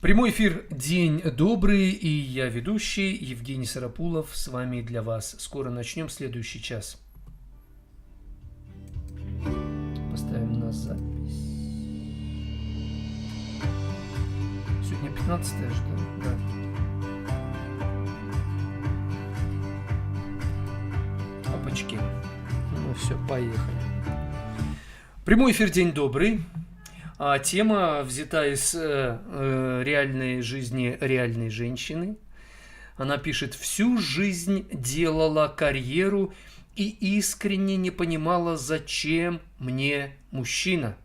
S1: Прямой эфир «День добрый», и я ведущий Евгений Сарапулов с вами для вас. Скоро начнем следующий час. Поставим на запись. Сегодня 15-е, что ли? Да. Опачки. Ну все, поехали. Прямой эфир «День добрый». А тема взята из реальной жизни реальной женщины. Она пишет: всю жизнь делала карьеру и искренне не понимала, зачем мне мужчина.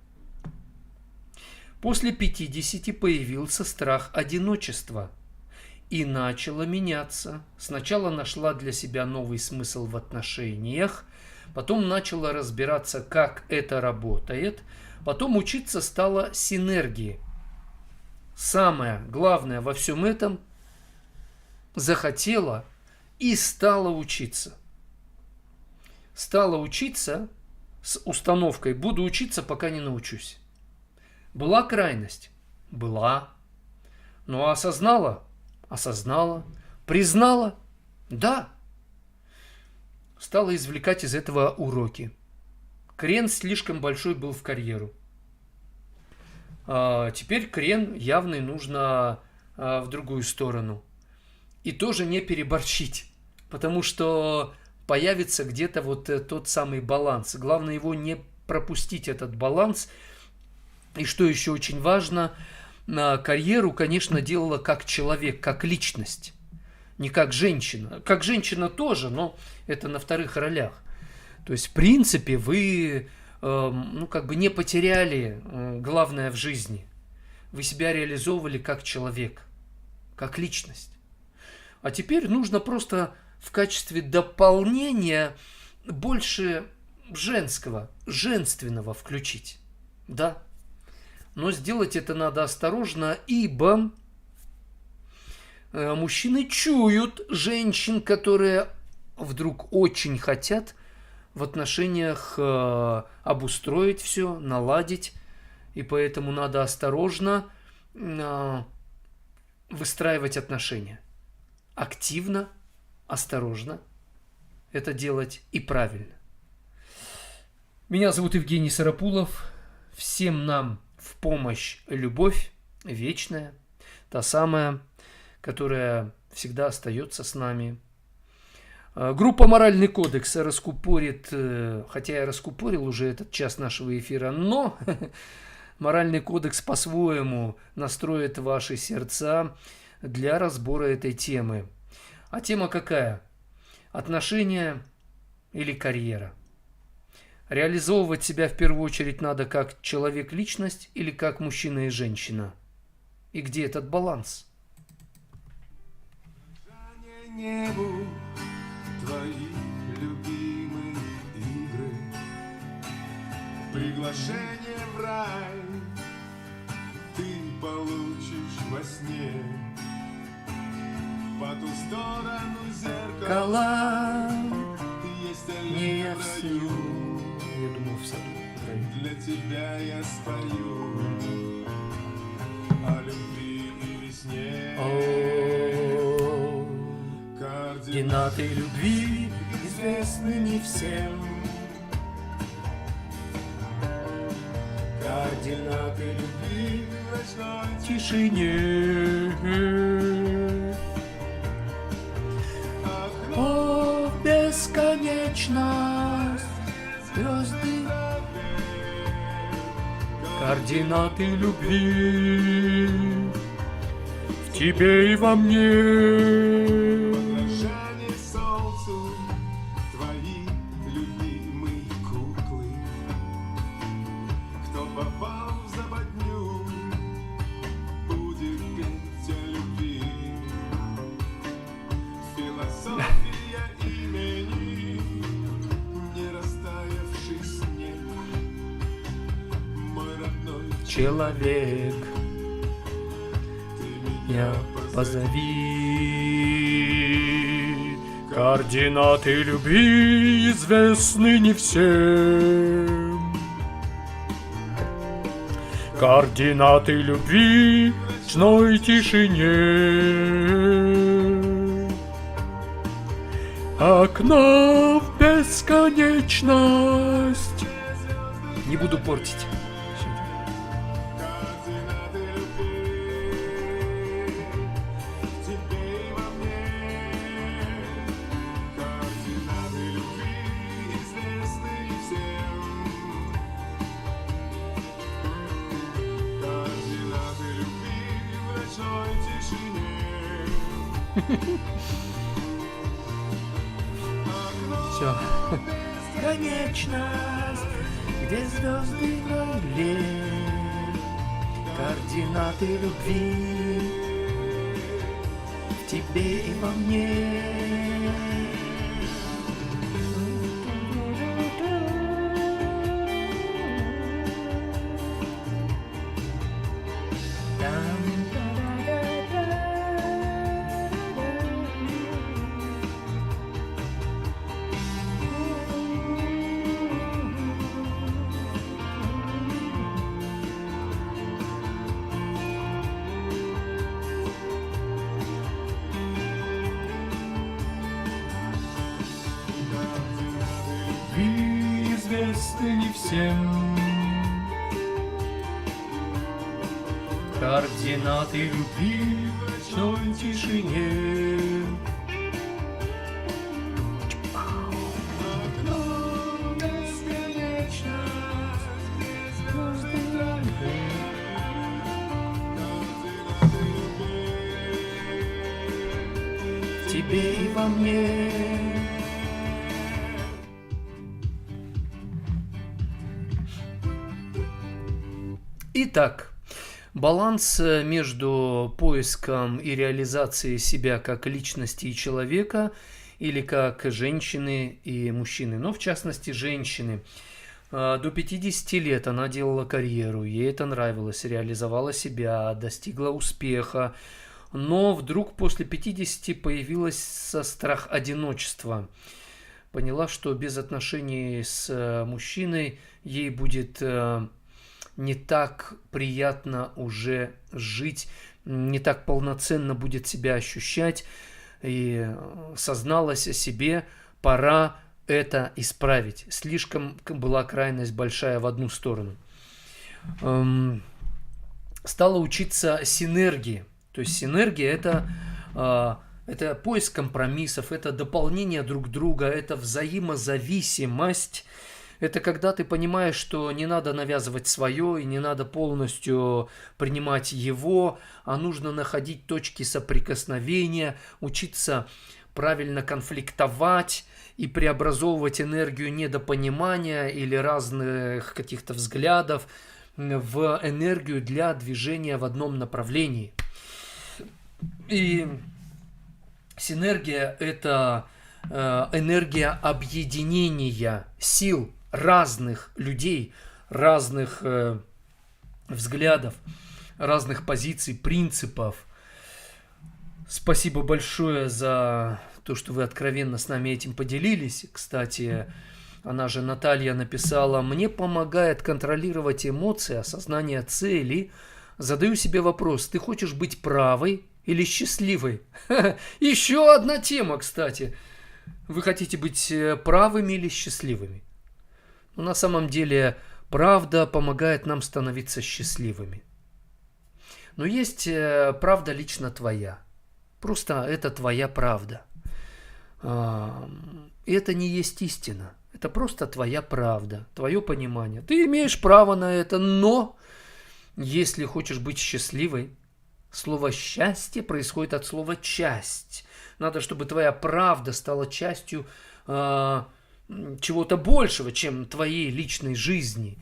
S1: После 50 появился страх одиночества и начала меняться. Сначала нашла для себя новый смысл в отношениях, потом начала разбираться, как это работает. Потом учиться стала синергии. Самое главное во всем этом – захотела и стала учиться. Стала учиться с установкой: буду учиться, пока не научусь. Была крайность? Была. Но осознала? Осознала. Признала? Да. Стала извлекать из этого уроки. Крен слишком большой был в карьеру. Теперь крен явный нужно в другую сторону. И тоже не переборщить, потому что появится где-то вот тот самый баланс. Главное его не пропустить, этот баланс. И что еще очень важно, карьеру, конечно, делала как человек, как личность, не как женщина. Как женщина тоже, но это на вторых ролях. То есть, в принципе, вы не потеряли главное в жизни. Вы себя реализовывали как человек, как личность. А теперь нужно просто в качестве дополнения больше женского, женственного включить. Да. Но сделать это надо осторожно, ибо мужчины чуют женщин, которые вдруг очень хотят в отношениях обустроить все, наладить. И поэтому надо осторожно выстраивать отношения. Активно, осторожно это делать и правильно. Меня зовут Евгений Сарапулов. Всем нам в помощь любовь вечная, та самая, которая всегда остается с нами. Группа «Моральный кодекс» раскупорит, хотя я раскупорил уже этот час нашего эфира, но «Моральный кодекс» по-своему настроит ваши сердца для разбора этой темы. А тема какая? Отношения или карьера? Реализовывать себя в первую очередь надо как человек-личность или как мужчина и женщина? И где этот баланс?
S7: Небу твои любимые игры, приглашение в рай ты получишь во сне, по ту сторону зеркала есть аллея в раю.
S1: Я думал, в саду.
S7: Для тебя я спою о любви и весне.
S1: Координаты любви известны не всем. Координаты любви
S7: В ночной
S1: в тишине. О, бесконечность звезды. Координаты любви в тебе и во мне.
S7: подражание солнцу твои любимые куклы. Кто попал в западню, будет петь о любви. Философия имени, не растаявший снег. Мой родной
S1: Человек,
S7: ты
S1: меня
S7: меня
S1: позови. Координаты любви известны не всем. Координаты любви в ночной тишине. Окно в бесконечность. Не буду портить.
S7: координаты любви в тебе и во мне. Координаты любви известны всем. Координаты любви в ночной тишине.
S1: Все. Конечность, где звезды на небе. Координаты любви в тебе и во мне. Любви известны не всем. Координаты любви в ночной тишине. В тебе и во мне. Итак, баланс между поиском и реализацией себя как личности и человека или как женщины и мужчины, но в частности женщины. До 50 лет она делала карьеру, ей это нравилось, реализовала себя, достигла успеха, но вдруг после 50 появился страх одиночества. Поняла, что без отношений с мужчиной ей будет не так приятно уже жить, не так полноценно будет себя ощущать, и созналась о себе, пора это исправить. Слишком была крайность большая в одну сторону. Стала учиться синергии. То есть синергия это поиск компромиссов, это дополнение друг друга, это взаимозависимость. Это когда ты понимаешь, что не надо навязывать свое и не надо полностью принимать его, а нужно находить точки соприкосновения, учиться правильно конфликтовать и преобразовывать энергию недопонимания или разных каких-то взглядов в энергию для движения в одном направлении. И синергия – это энергия объединения сил разных людей, разных взглядов, разных позиций, принципов. Спасибо большое за то, что вы откровенно с нами этим поделились. Кстати, она же, Наталья, написала: «Мне помогает контролировать эмоции, осознание цели. Задаю себе вопрос: ты хочешь быть правой или счастливой?» Еще одна тема, кстати. Вы хотите быть правыми или счастливыми? Но на самом деле правда помогает нам становиться счастливыми. Но есть правда лично твоя. Просто это твоя правда. Это не есть истина. Это просто твоя правда, твое понимание. Ты имеешь право на это, но если хочешь быть счастливой, слово «счастье» происходит от слова «часть». Надо, чтобы твоя правда стала частью чего-то большего, чем твоей личной жизни.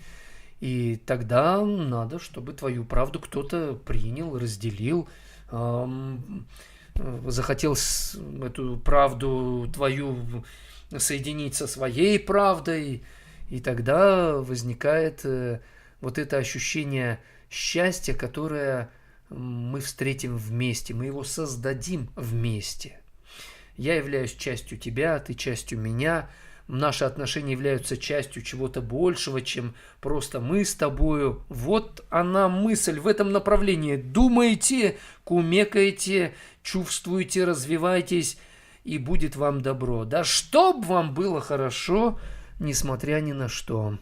S1: И тогда надо, чтобы твою правду кто-то принял, разделил, захотел эту правду твою соединить со своей правдой. И тогда возникает вот это ощущение счастья, которое мы встретим вместе, мы его создадим вместе. Я являюсь частью тебя, ты частью меня. Наши отношения являются частью чего-то большего, чем просто мы с тобою. Вот она мысль в этом направлении. Думайте, кумекайте, чувствуйте, развивайтесь, и будет вам добро. Да чтоб вам было хорошо, несмотря ни на что.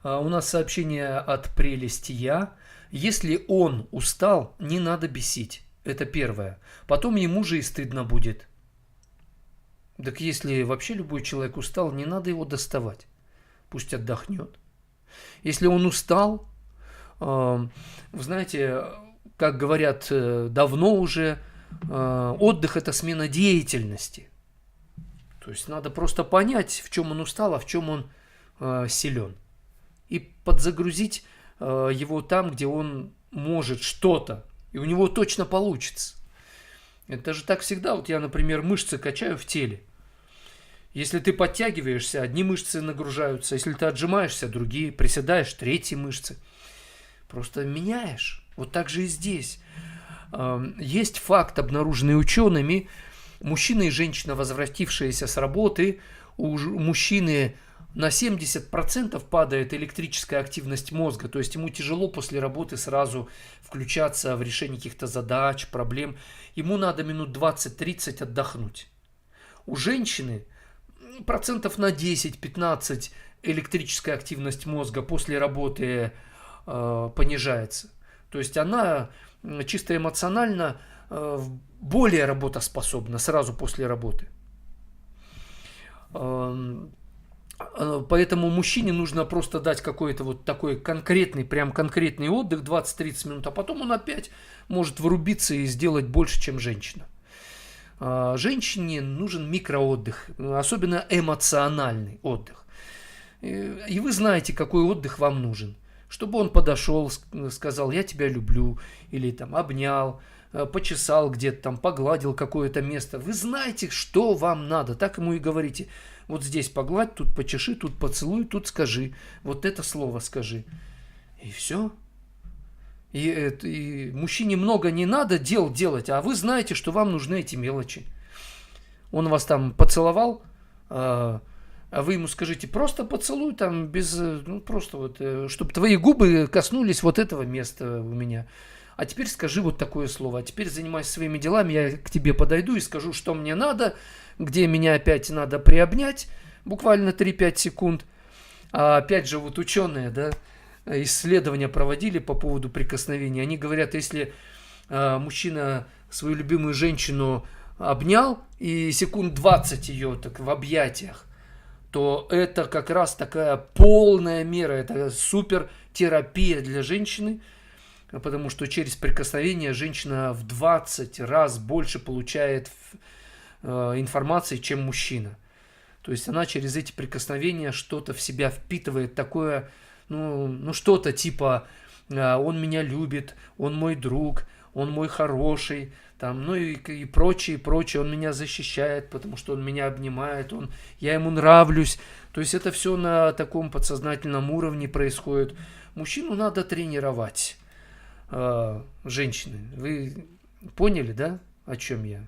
S1: У нас сообщение от Прелестия. Если он устал, не надо бесить. Это первое. Потом ему же и стыдно будет. Так если вообще любой человек устал, не надо его доставать. Пусть отдохнет. Если он устал, вы знаете, как говорят давно уже, отдых – это смена деятельности. То есть надо просто понять, в чем он устал, а в чем он силен. И подзагрузить его там, где он может что-то, и у него точно получится. Это же так всегда. Вот я, например, мышцы качаю в теле. Если ты подтягиваешься, одни мышцы нагружаются. Если ты отжимаешься, другие. Приседаешь, третьи мышцы. Просто меняешь. Вот так же и здесь. Есть факт, обнаруженный учеными. Мужчина и женщина, возвратившиеся с работы, у мужчины на 70% падает электрическая активность мозга, то есть ему тяжело после работы сразу включаться в решение каких-то задач, проблем. Ему надо минут 20-30 отдохнуть. У женщины процентов на 10-15 электрическая активность мозга после работы понижается. То есть она чисто эмоционально более работоспособна сразу после работы. Поэтому мужчине нужно просто дать какой-то вот такой конкретный, прям конкретный отдых, 20-30 минут, а потом он опять может врубиться и сделать больше, чем женщина. Женщине нужен микроотдых, особенно эмоциональный отдых. И вы знаете, какой отдых вам нужен. Чтобы он подошел, сказал: «Я тебя люблю», или там обнял, почесал где-то там, погладил какое-то место. Вы знаете, что вам надо, так ему и говорите. Вот здесь погладь, тут почеши, тут поцелуй, тут скажи. Вот это слово скажи. И все. И мужчине много не надо дел делать, а вы знаете, что вам нужны эти мелочи. Он вас там поцеловал, а вы ему скажите, просто поцелуй там без, ну просто вот, чтобы твои губы коснулись вот этого места у меня. А теперь скажи вот такое слово, а теперь занимайся своими делами, я к тебе подойду и скажу, что мне надо, где меня опять надо приобнять, буквально 3-5 секунд. А опять же, вот ученые, да, исследования проводили по поводу прикосновения. Они говорят, если мужчина свою любимую женщину обнял и секунд 20 ее так в объятиях, то это как раз такая полная мера, это супер терапия для женщины, потому что через прикосновение женщина в 20 раз больше получает информации, чем мужчина. То есть она через эти прикосновения что-то в себя впитывает такое, ну что-то типа он меня любит, он мой друг, он мой хороший, там, ну и прочее, он меня защищает, потому что он меня обнимает, я ему нравлюсь. То есть это все на таком подсознательном уровне происходит. Мужчину надо тренировать. Женщины, вы поняли, да, о чем я?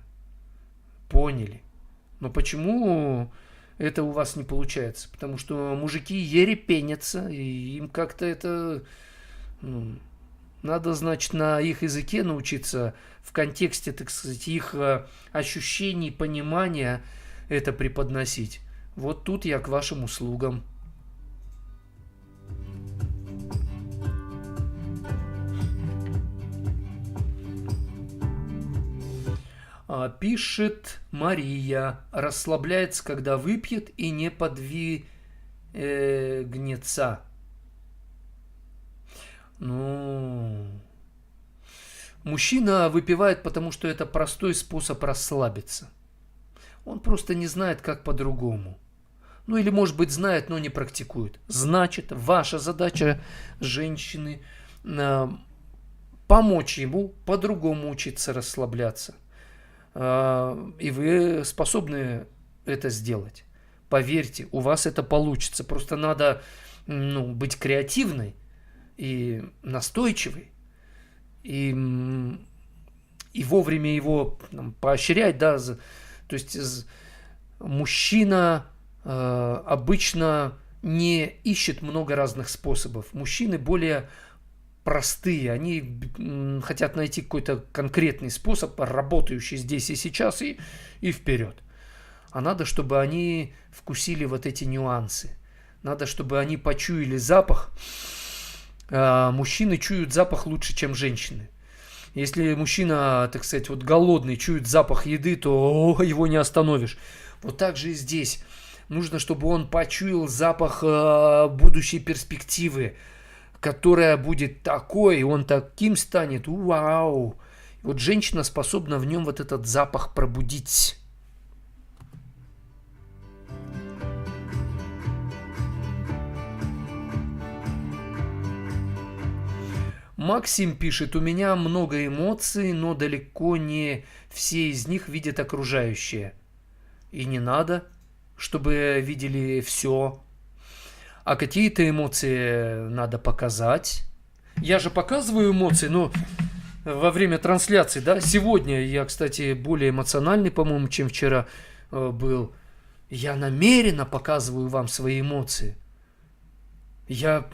S1: Поняли. Но почему это у вас не получается? Потому что мужики ерепенятся, и им как-то это... надо, значит, на их языке научиться в контексте, так сказать, их ощущений, понимания это преподносить. Вот тут я к вашим услугам. Пишет Мария, расслабляется, когда выпьет и не подвигнется. Мужчина выпивает, потому что это простой способ расслабиться. Он просто не знает, как по-другому. Ну или, может быть, знает, но не практикует. Значит, ваша задача, женщины, помочь ему по-другому учиться расслабляться. И вы способны это сделать. Поверьте, у вас это получится. Просто надо быть креативной и настойчивой. И вовремя его поощрять. Да, то есть мужчина обычно не ищет много разных способов. Мужчины более простые, они хотят найти какой-то конкретный способ, работающий здесь и сейчас, и вперед. А надо, чтобы они вкусили вот эти нюансы. Надо, чтобы они почуяли запах. Мужчины чуют запах лучше, чем женщины. Если мужчина, так сказать, вот голодный, чует запах еды, то его не остановишь. Вот так же и здесь. Нужно, чтобы он почуял запах будущей перспективы, которая будет такой, и он таким станет, вау. И вот женщина способна в нем вот этот запах пробудить. Максим пишет, у меня много эмоций, но далеко не все из них видят окружающие. И не надо, чтобы видели все. А какие-то эмоции надо показать. Я же показываю эмоции, но во время трансляции, да, сегодня я, кстати, более эмоциональный, по-моему, чем вчера был. Я намеренно показываю вам свои эмоции. Я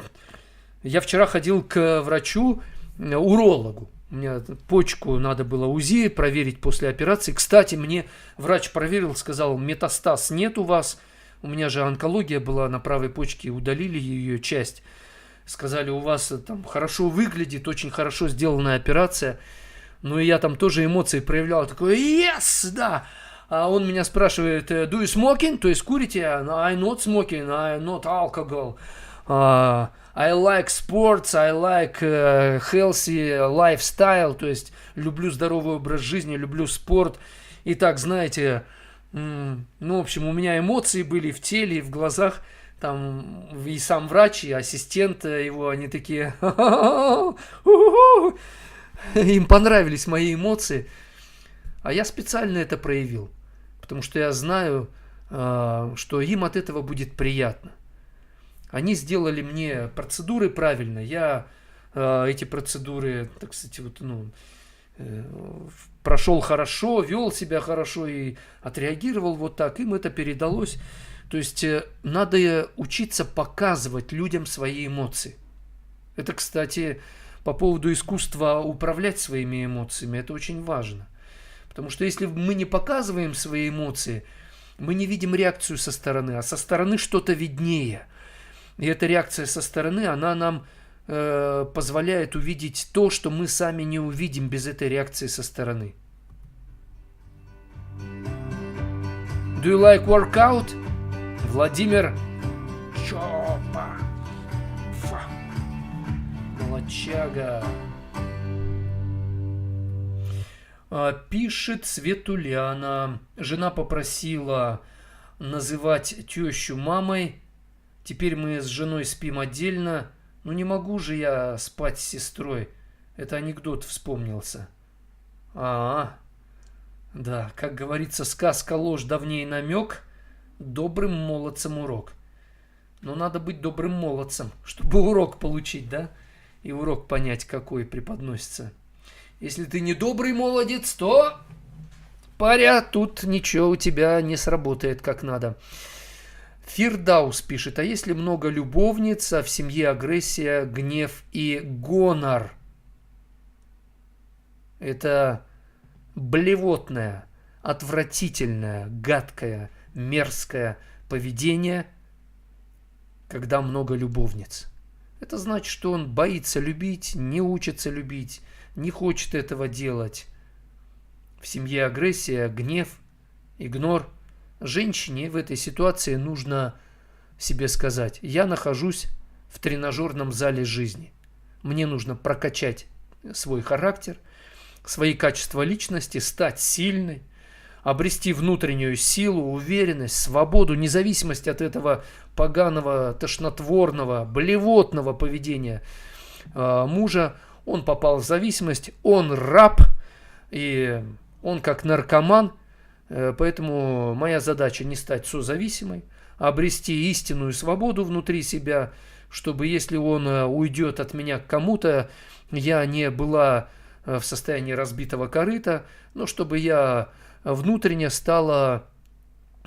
S1: вчера ходил к врачу, урологу. У меня почку надо было УЗИ проверить после операции. Кстати, мне врач проверил, сказал, метастаз нет у вас. У меня же онкология была на правой почке, удалили ее часть. Сказали, у вас там хорошо выглядит, очень хорошо сделанная операция. Ну и я там тоже эмоции проявлял. Такой, yes, да. А он меня спрашивает, do you smoking? То есть курите? I not smoking, I not alcohol. I like sports, I like healthy lifestyle. То есть люблю здоровый образ жизни, люблю спорт. И так, знаете... в общем, у меня эмоции были в теле, и в глазах, там, и сам врач, и ассистент его, они такие, им понравились мои эмоции, а я специально это проявил, потому что я знаю, что им от этого будет приятно. Они сделали мне процедуры правильно, я эти процедуры, так сказать, вот, ну, прошел хорошо, вел себя хорошо и отреагировал вот так, им это передалось. То есть надо учиться показывать людям свои эмоции. Это, кстати, по поводу искусства управлять своими эмоциями, это очень важно. Потому что если мы не показываем свои эмоции, мы не видим реакцию со стороны, а со стороны что-то виднее. И эта реакция со стороны, она нам позволяет увидеть то, что мы сами не увидим без этой реакции со стороны. Do you like workout? Владимир Чопа. Молодчага. Пишет Светуляна. Жена попросила называть тещу мамой. Теперь мы с женой спим отдельно. Ну не могу же я спать с сестрой. Это анекдот вспомнился. Да, как говорится, сказка ложь, давней намек. Добрым молодцам урок. Но надо быть добрым молодцем, чтобы урок получить, да? И урок понять, какой преподносится. Если ты не добрый молодец, то, паря, тут ничего у тебя не сработает как надо. Фирдаус пишет, а если много любовниц, а в семье агрессия, гнев и гонор? Это блевотное, отвратительное, гадкое, мерзкое поведение, когда много любовниц. Это значит, что он боится любить, не учится любить, не хочет этого делать. В семье агрессия, гнев, игнор. Женщине в этой ситуации нужно себе сказать: я нахожусь в тренажерном зале жизни. Мне нужно прокачать свой характер, свои качества личности, стать сильной, обрести внутреннюю силу, уверенность, свободу, независимость от этого поганого, тошнотворного, блевотного поведения мужа. Он попал в зависимость, он раб, и он как наркоман. Поэтому моя задача не стать созависимой, а обрести истинную свободу внутри себя, чтобы если он уйдет от меня к кому-то, я не была в состоянии разбитого корыта, но чтобы я внутренне стала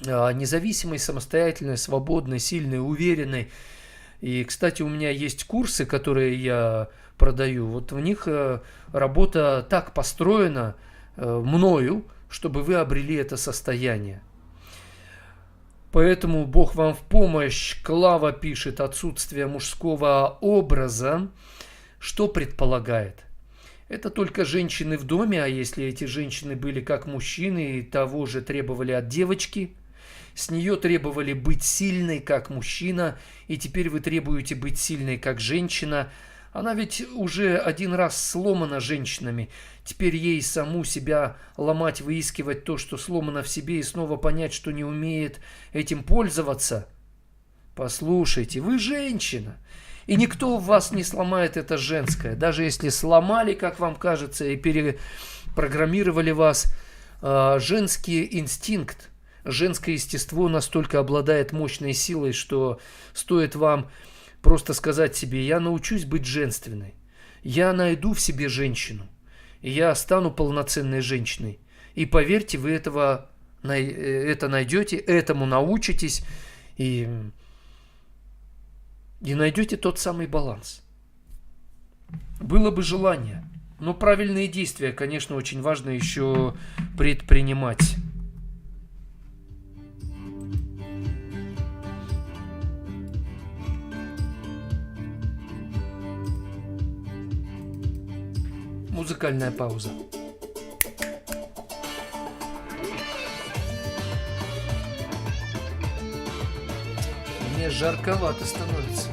S1: независимой, самостоятельной, свободной, сильной, уверенной. И, кстати, у меня есть курсы, которые я продаю. Вот в них работа так построена мною, чтобы вы обрели это состояние. Поэтому Бог вам в помощь. Клава пишет, отсутствие мужского образа. Что предполагает? Это только женщины в доме, а если эти женщины были как мужчины и того же требовали от девочки, с нее требовали быть сильной как мужчина, и теперь вы требуете быть сильной как женщина. Она ведь уже один раз сломана женщинами. Теперь ей саму себя ломать, выискивать то, что сломано в себе, и снова понять, что не умеет этим пользоваться. Послушайте, вы женщина, и никто в вас не сломает это женское. Даже если сломали, как вам кажется, и перепрограммировали вас, женский инстинкт, женское естество настолько обладает мощной силой, что стоит вам просто сказать себе: я научусь быть женственной, я найду в себе женщину, и я стану полноценной женщиной. И поверьте, вы это найдете, этому научитесь, и найдете тот самый баланс. Было бы желание, но правильные действия, конечно, очень важно еще предпринимать. Музыкальная пауза. Мне жарковато становится.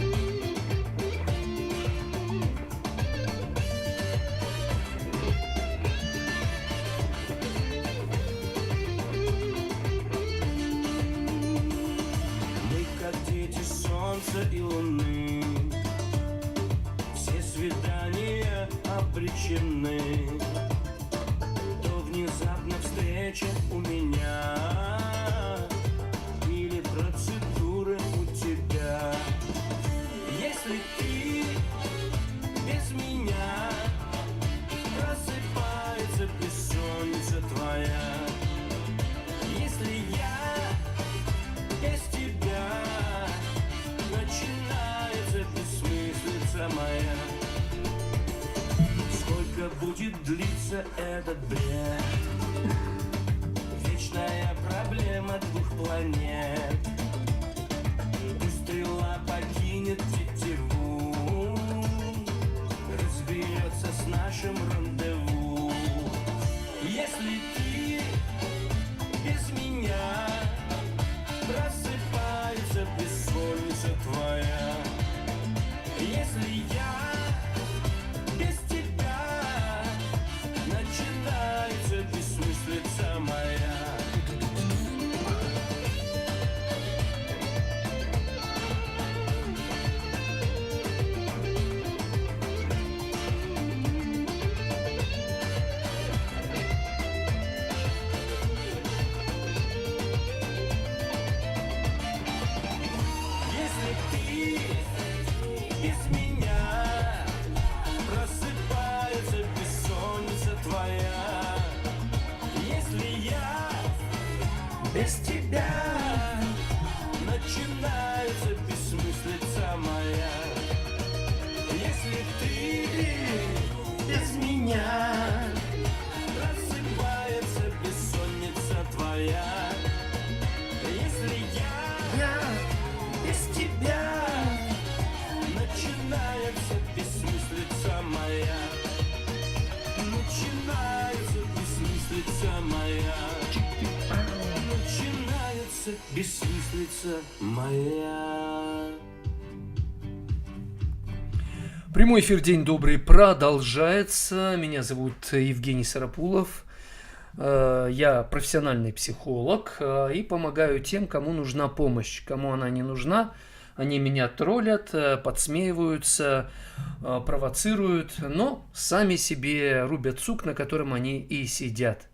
S7: Мы как дети солнца и луны, все свидания обречены. То внезапно встреча у меня или процедуры у тебя. Если ты без меня моя. Сколько будет длиться этот бред? Вечная проблема двух планет. Пусть стрела покинет тетиву, разберется с нашим рандеву. Если ты без меня, просыпается бессонница твоя. Если я без тебя, начинается бессмыслица моя. Если ты без меня, просыпается бессонница твоя. Если я без тебя, начинается бессмыслица моя. Если ты без меня, просыпается бессонница твоя. Если я без тебя, начинается бессмыслица моя. Начинается бессмыслица моя. Начинается бессмыслица моя.
S1: Прямой эфир «День добрый» продолжается. Меня зовут Евгений Сарапулов. Я профессиональный психолог и помогаю тем, кому нужна помощь. Кому она не нужна, они меня троллят, подсмеиваются, провоцируют, но сами себе рубят сук, на котором они и сидят.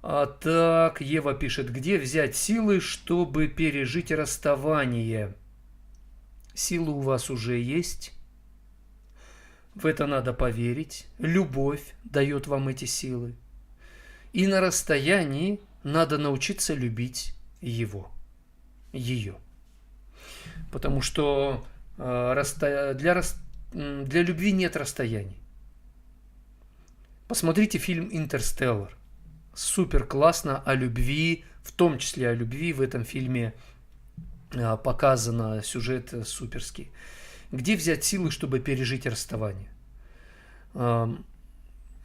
S1: Так, Ева пишет: где взять силы, чтобы пережить расставание? Силы у вас уже есть. В это надо поверить. Любовь дает вам эти силы. И на расстоянии надо научиться любить его, ее. Потому что для любви нет расстояний. Посмотрите фильм «Интерстеллар». Супер классно о любви, в том числе о любви. В этом фильме показано, сюжет суперский. Где взять силы, чтобы пережить расставание?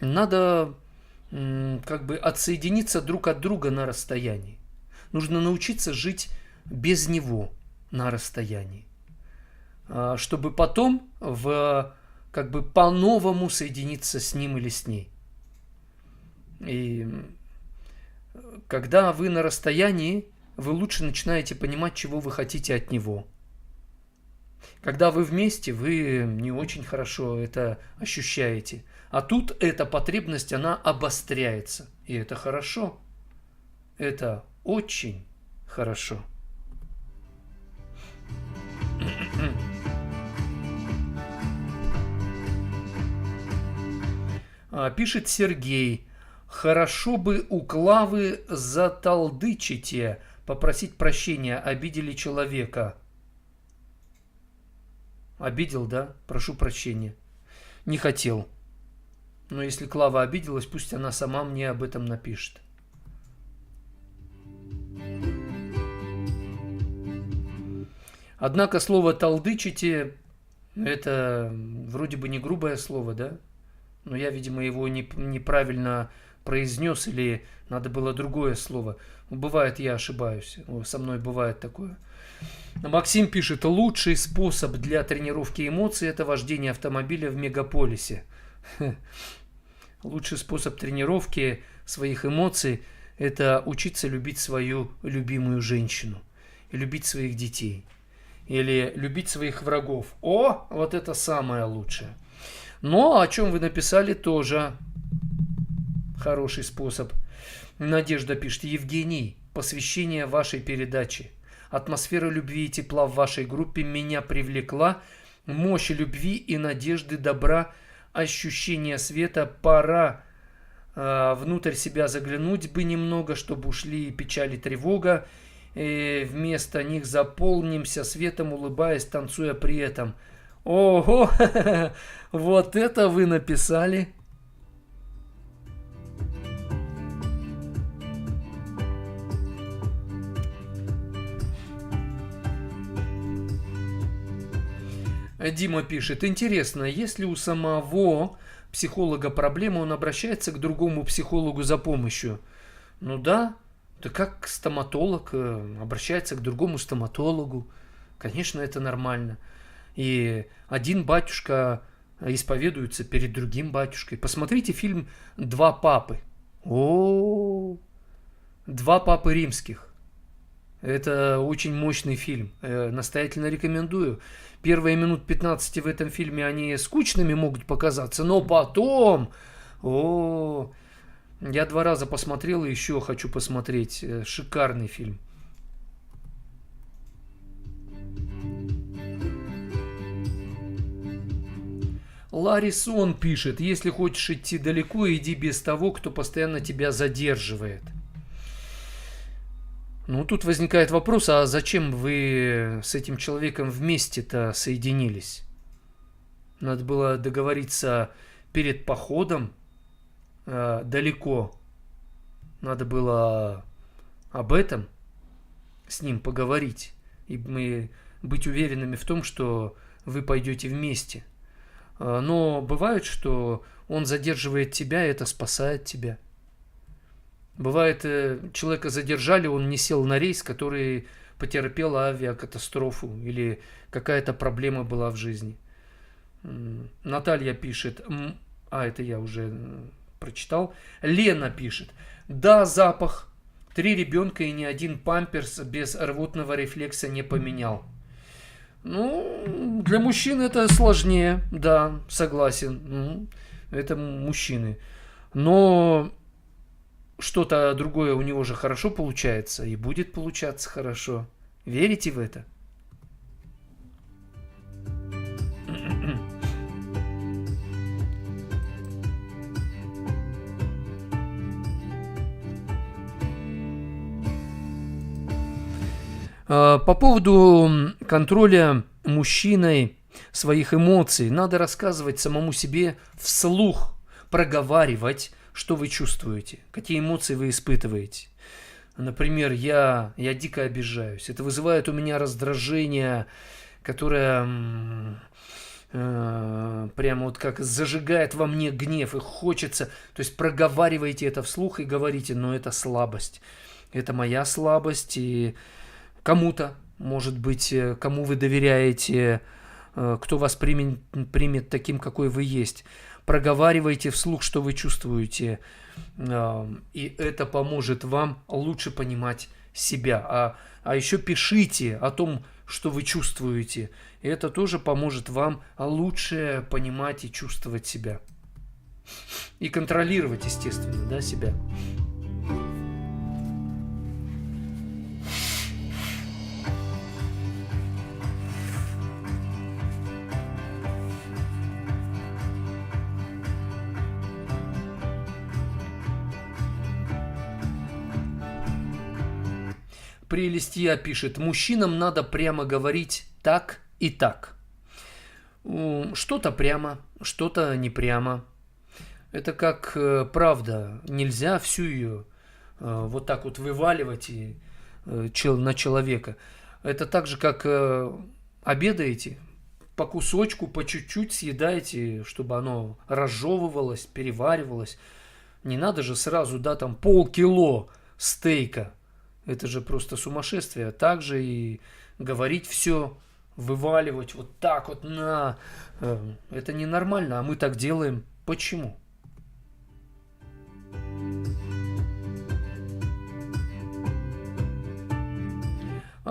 S1: Надо как бы отсоединиться друг от друга на расстоянии. Нужно научиться жить без него на расстоянии, чтобы потом как бы по-новому соединиться с ним или с ней. И когда вы на расстоянии, вы лучше начинаете понимать, чего вы хотите от него. Когда вы вместе, вы не очень хорошо это ощущаете. А тут эта потребность, она обостряется. И это хорошо. Это очень хорошо. Пишет Сергей: хорошо бы у Клавы заталдычите, попросить прощения, обидели человека. Обидел, да? Прошу прощения. Не хотел. Но если Клава обиделась, пусть она сама мне об этом напишет. Однако слово «талдычите» — это вроде бы не грубое слово, да? Но я, видимо, его неправильно произнес, или надо было другое слово. Бывает, я ошибаюсь. Со мной бывает такое. Максим пишет: лучший способ для тренировки эмоций — это вождение автомобиля в мегаполисе. Лучший способ тренировки своих эмоций — это учиться любить свою любимую женщину, и любить своих детей, или любить своих врагов. О, вот это самое лучшее. Но о чем вы написали, тоже хороший способ. Надежда пишет: Евгений, посвящение вашей передачи. Атмосфера любви и тепла в вашей группе меня привлекла. Мощь любви и надежды, добра, ощущение света. Пора внутрь себя заглянуть бы немного, чтобы ушли печаль и тревога. И вместо них заполнимся светом, улыбаясь, танцуя при этом. Ого, вот это вы написали. Дима пишет, интересно, если у самого психолога проблема, он обращается к другому психологу за помощью? Ну да, да как стоматолог обращается к другому стоматологу. Конечно, это нормально. И один батюшка исповедуется перед другим батюшкой. Посмотрите фильм «Два папы». О, «Два папы римских». Это очень мощный фильм. Настоятельно рекомендую. Первые минут 15 в этом фильме они скучными могут показаться, но потом... Я 2 раза посмотрел и еще хочу посмотреть. Шикарный фильм. Ларисон пишет, если хочешь идти далеко, иди без того, кто постоянно тебя задерживает. Ну, тут возникает вопрос, а зачем вы с этим человеком вместе-то соединились? Надо было договориться перед походом далеко. Надо было об этом с ним поговорить и быть уверенными в том, что вы пойдете вместе. Но бывает, что он задерживает тебя, и это спасает тебя. Бывает, человека задержали, он не сел на рейс, который потерпел авиакатастрофу или какая-то проблема была в жизни. Наталья пишет, это я уже прочитал. Лена пишет, да, запах. 3 ребенка и ни один памперс без рвотного рефлекса не поменял. Ну, для мужчин это сложнее, да, согласен. Это мужчины. Но что-то другое у него же хорошо получается и будет получаться хорошо. Верите в это? По поводу контроля мужчиной своих эмоций, надо рассказывать самому себе вслух, проговаривать, что вы чувствуете, какие эмоции вы испытываете. Например, я дико обижаюсь. Это вызывает у меня раздражение, которое прямо вот как зажигает во мне гнев и хочется. То есть проговаривайте это вслух и говорите, но это слабость. Это моя слабость, и кому-то, может быть, кому вы доверяете, кто вас примет таким, какой вы есть. Проговаривайте вслух, что вы чувствуете, и это поможет вам лучше понимать себя. А еще пишите о том, что вы чувствуете, и это тоже поможет вам лучше понимать и чувствовать себя. И контролировать, естественно, да, себя. Прелестия пишет, мужчинам надо прямо говорить так и так. Что-то прямо, что-то не прямо. Это как правда, нельзя всю ее вот так вот вываливать на человека. Это так же, как обедаете, по кусочку, по чуть-чуть съедаете, чтобы оно разжевывалось, переваривалось. Не надо же сразу, да, там полкило стейка. Это же просто сумасшествие. Также и говорить все, вываливать вот так вот на... Это ненормально, а мы так делаем. Почему?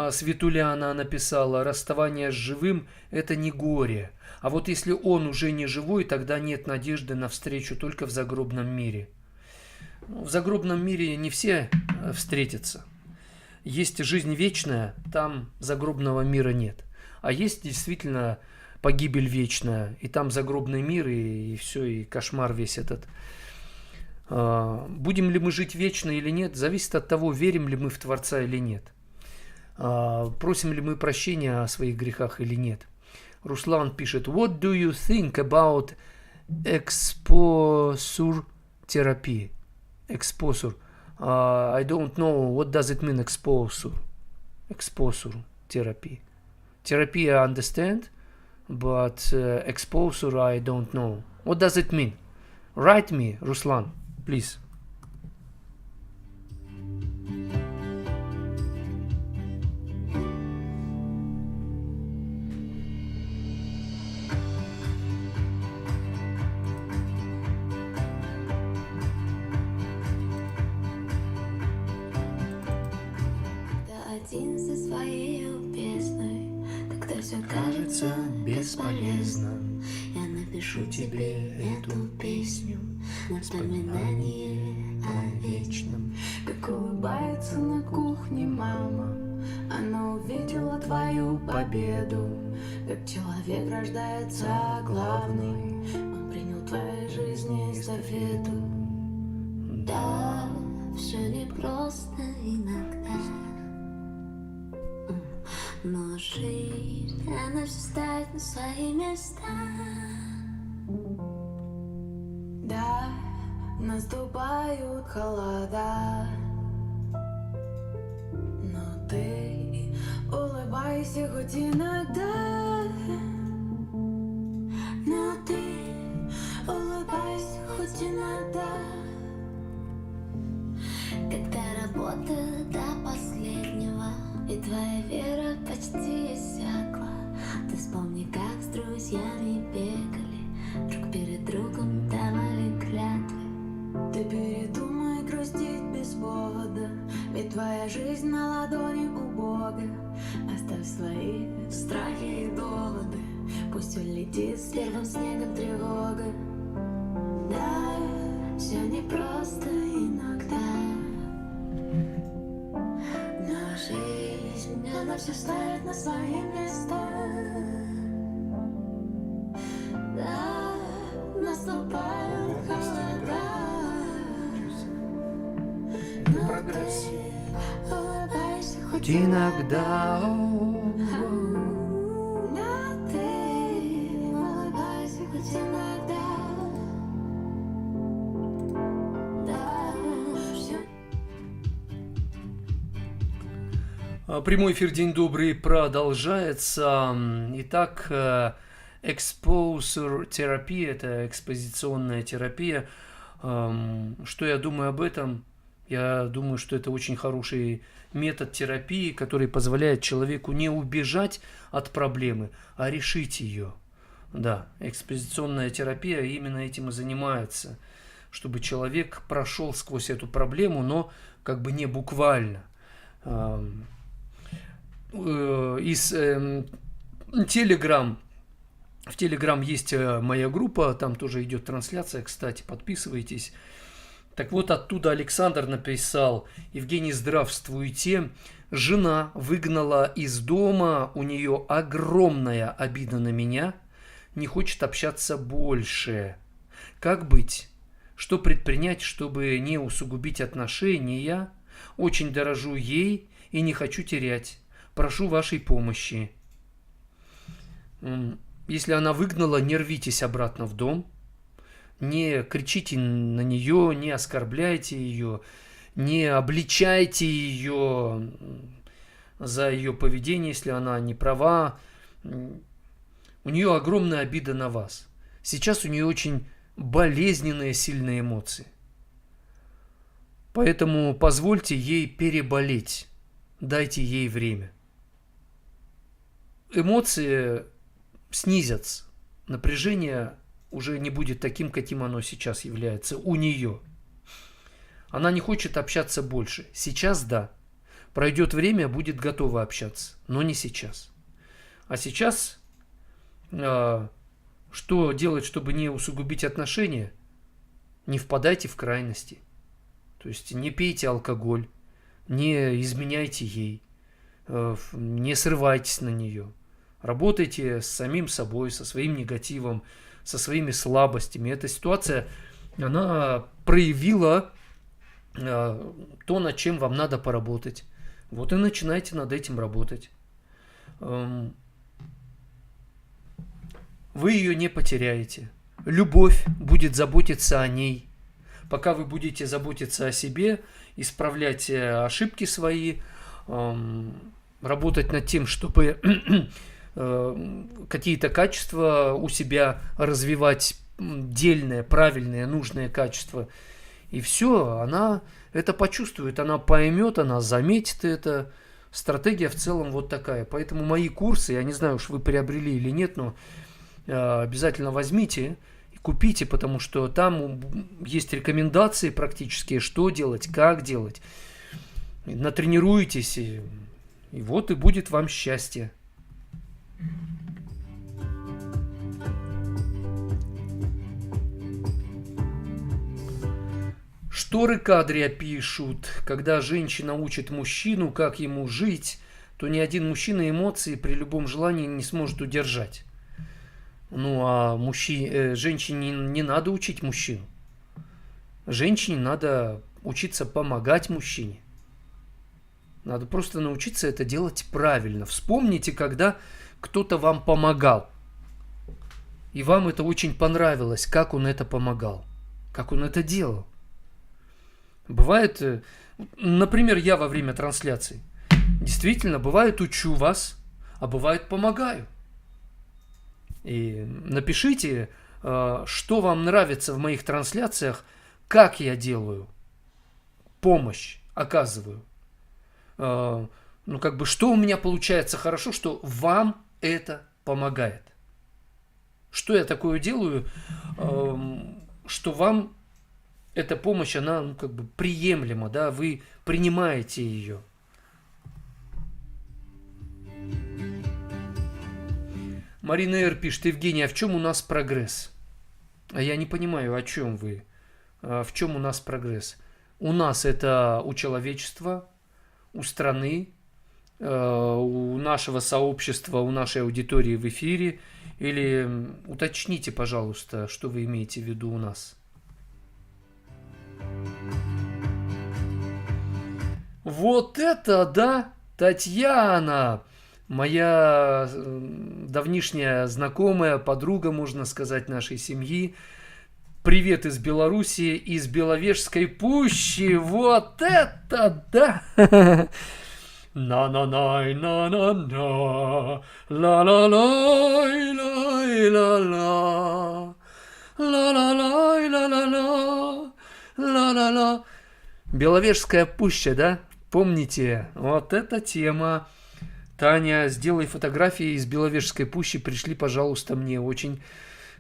S1: Светуляна написала, расставание с живым – это не горе. А вот если он уже не живой, тогда нет надежды на встречу только в загробном мире. В загробном мире не все встретятся. Есть жизнь вечная, там загробного мира нет. А есть действительно погибель вечная, и там загробный мир, и все, и кошмар весь этот. Будем ли мы жить вечно или нет, зависит от того, верим ли мы в Творца или нет. Просим ли мы прощения о своих грехах или нет. Руслан пишет, what do you think about exposure therapy? Exposure. I don't know what does it mean, exposure. Exposure therapy. Therapy I understand, but exposure I don't know. What does it mean? Write me, Ruslan, please.
S2: Один со своей песней, когда все кажется
S1: бесполезным.
S2: я напишу тебе эту песню, напоминание о вечном. Как улыбается на кухне мама, она увидела твою победу. Как человек рождается главный, он принял в твоей жизни эстафету. Да, все непросто иногда, но жизнь, она все ставит на свои места. Да, наступают холода, но ты улыбайся хоть иногда. Но ты улыбайся хоть иногда. Когда работа до последнего, и твоя вера почти иссякла, ты вспомни, как с друзьями бегали, друг перед другом давали клятвы. Ты передумай грустить без повода, ведь твоя жизнь на ладони у Бога. Оставь свои страхи и доводы, пусть улетит с первым снегом тревога. Да, все непросто иногда, но жизнь, она все ставит на свои места. Да, наступают холода, но ты улыбайся хоть
S1: Иногда.
S2: но ты улыбайся хоть иногда. Да, все.
S1: Прямой эфир «День добрый» продолжается. Итак, exposure терапия, это экспозиционная терапия. Что я думаю об этом? Я думаю, что это очень хороший метод терапии, который позволяет человеку не убежать от проблемы, а решить ее. Да, экспозиционная терапия именно этим и занимается, чтобы человек прошел сквозь эту проблему, но как бы не буквально. Из Telegram. В Telegram есть моя группа, там тоже идет трансляция, кстати, подписывайтесь. Так вот, оттуда Александр написал: Евгений, здравствуйте. Жена выгнала из дома, у нее огромная обида на меня, не хочет общаться больше. Как быть? Что предпринять, чтобы не усугубить отношения? Очень дорожу ей и не хочу терять. Прошу вашей помощи. Если она выгнала, не рвитесь обратно в дом. Не кричите на нее, не оскорбляйте ее, не обличайте ее за ее поведение, если она не права. У нее огромная обида на вас. Сейчас у нее очень болезненные, сильные эмоции. Поэтому позвольте ей переболеть. Дайте ей время. Эмоции снизятся. Напряжение уже не будет таким, каким оно сейчас является у нее. Она не хочет общаться больше. Сейчас да. Пройдет время, будет готова общаться. Но не сейчас. А сейчас что делать, чтобы не усугубить отношения? Не впадайте в крайности. То есть не пейте алкоголь, не изменяйте ей, не срывайтесь на нее. Работайте с самим собой, со своим негативом, со своими слабостями. Эта ситуация, она проявила то, над чем вам надо поработать. Вот и начинайте над этим работать. вы ее не потеряете. Любовь будет заботиться о ней. Пока вы будете заботиться о себе, исправлять ошибки свои, работать над тем, чтобы какие-то качества у себя развивать, дельные, правильные, нужные качества. И все, она это почувствует, она поймет, она заметит это. Стратегия в целом вот такая. Поэтому мои курсы, я не знаю, уж вы приобрели или нет, но обязательно возьмите и купите, потому что там есть рекомендации практические, что делать, как делать. Натренируйтесь, и вот и будет вам счастье. Шторы Кадрия пишут, когда женщина учит мужчину, как ему жить, то ни один мужчина эмоции при любом желании не сможет удержать. Ну а женщине не надо учить мужчину. Женщине надо учиться помогать мужчине. Надо просто научиться это делать правильно. Вспомните, когда кто-то вам помогал. И вам это очень понравилось, как он это помогал, как он это делал. Бывает, например, я во время трансляции. Действительно, бывает, учу вас, а бывает, помогаю. И напишите, что вам нравится в моих трансляциях, как я делаю, помощь оказываю. Что у меня получается хорошо, что вам это помогает. Что я такое делаю, что вам эта помощь, она приемлема, да, вы принимаете ее. Марина Р. пишет: Евгений, а в чем у нас прогресс? А я не понимаю, о чем вы. В чем у нас прогресс? У нас это у человечества, у страны, у нашего сообщества, у нашей аудитории в эфире. Или уточните, пожалуйста, что вы имеете в виду у нас. Вот это да, Татьяна, моя давнишняя знакомая, подруга, можно сказать, нашей семьи. Привет из Белоруссии, из Беловежской пущи. Вот это да! На-на-най, на-на-на, ла-ла-лай, лай-ла-ла, ла-ла-лай, ла-ла-ла, ла-ла-ла. Беловежская пуща, да? Помните? Вот эта тема. Таня, сделай фотографии из Беловежской пущи, пришли, пожалуйста, мне. Очень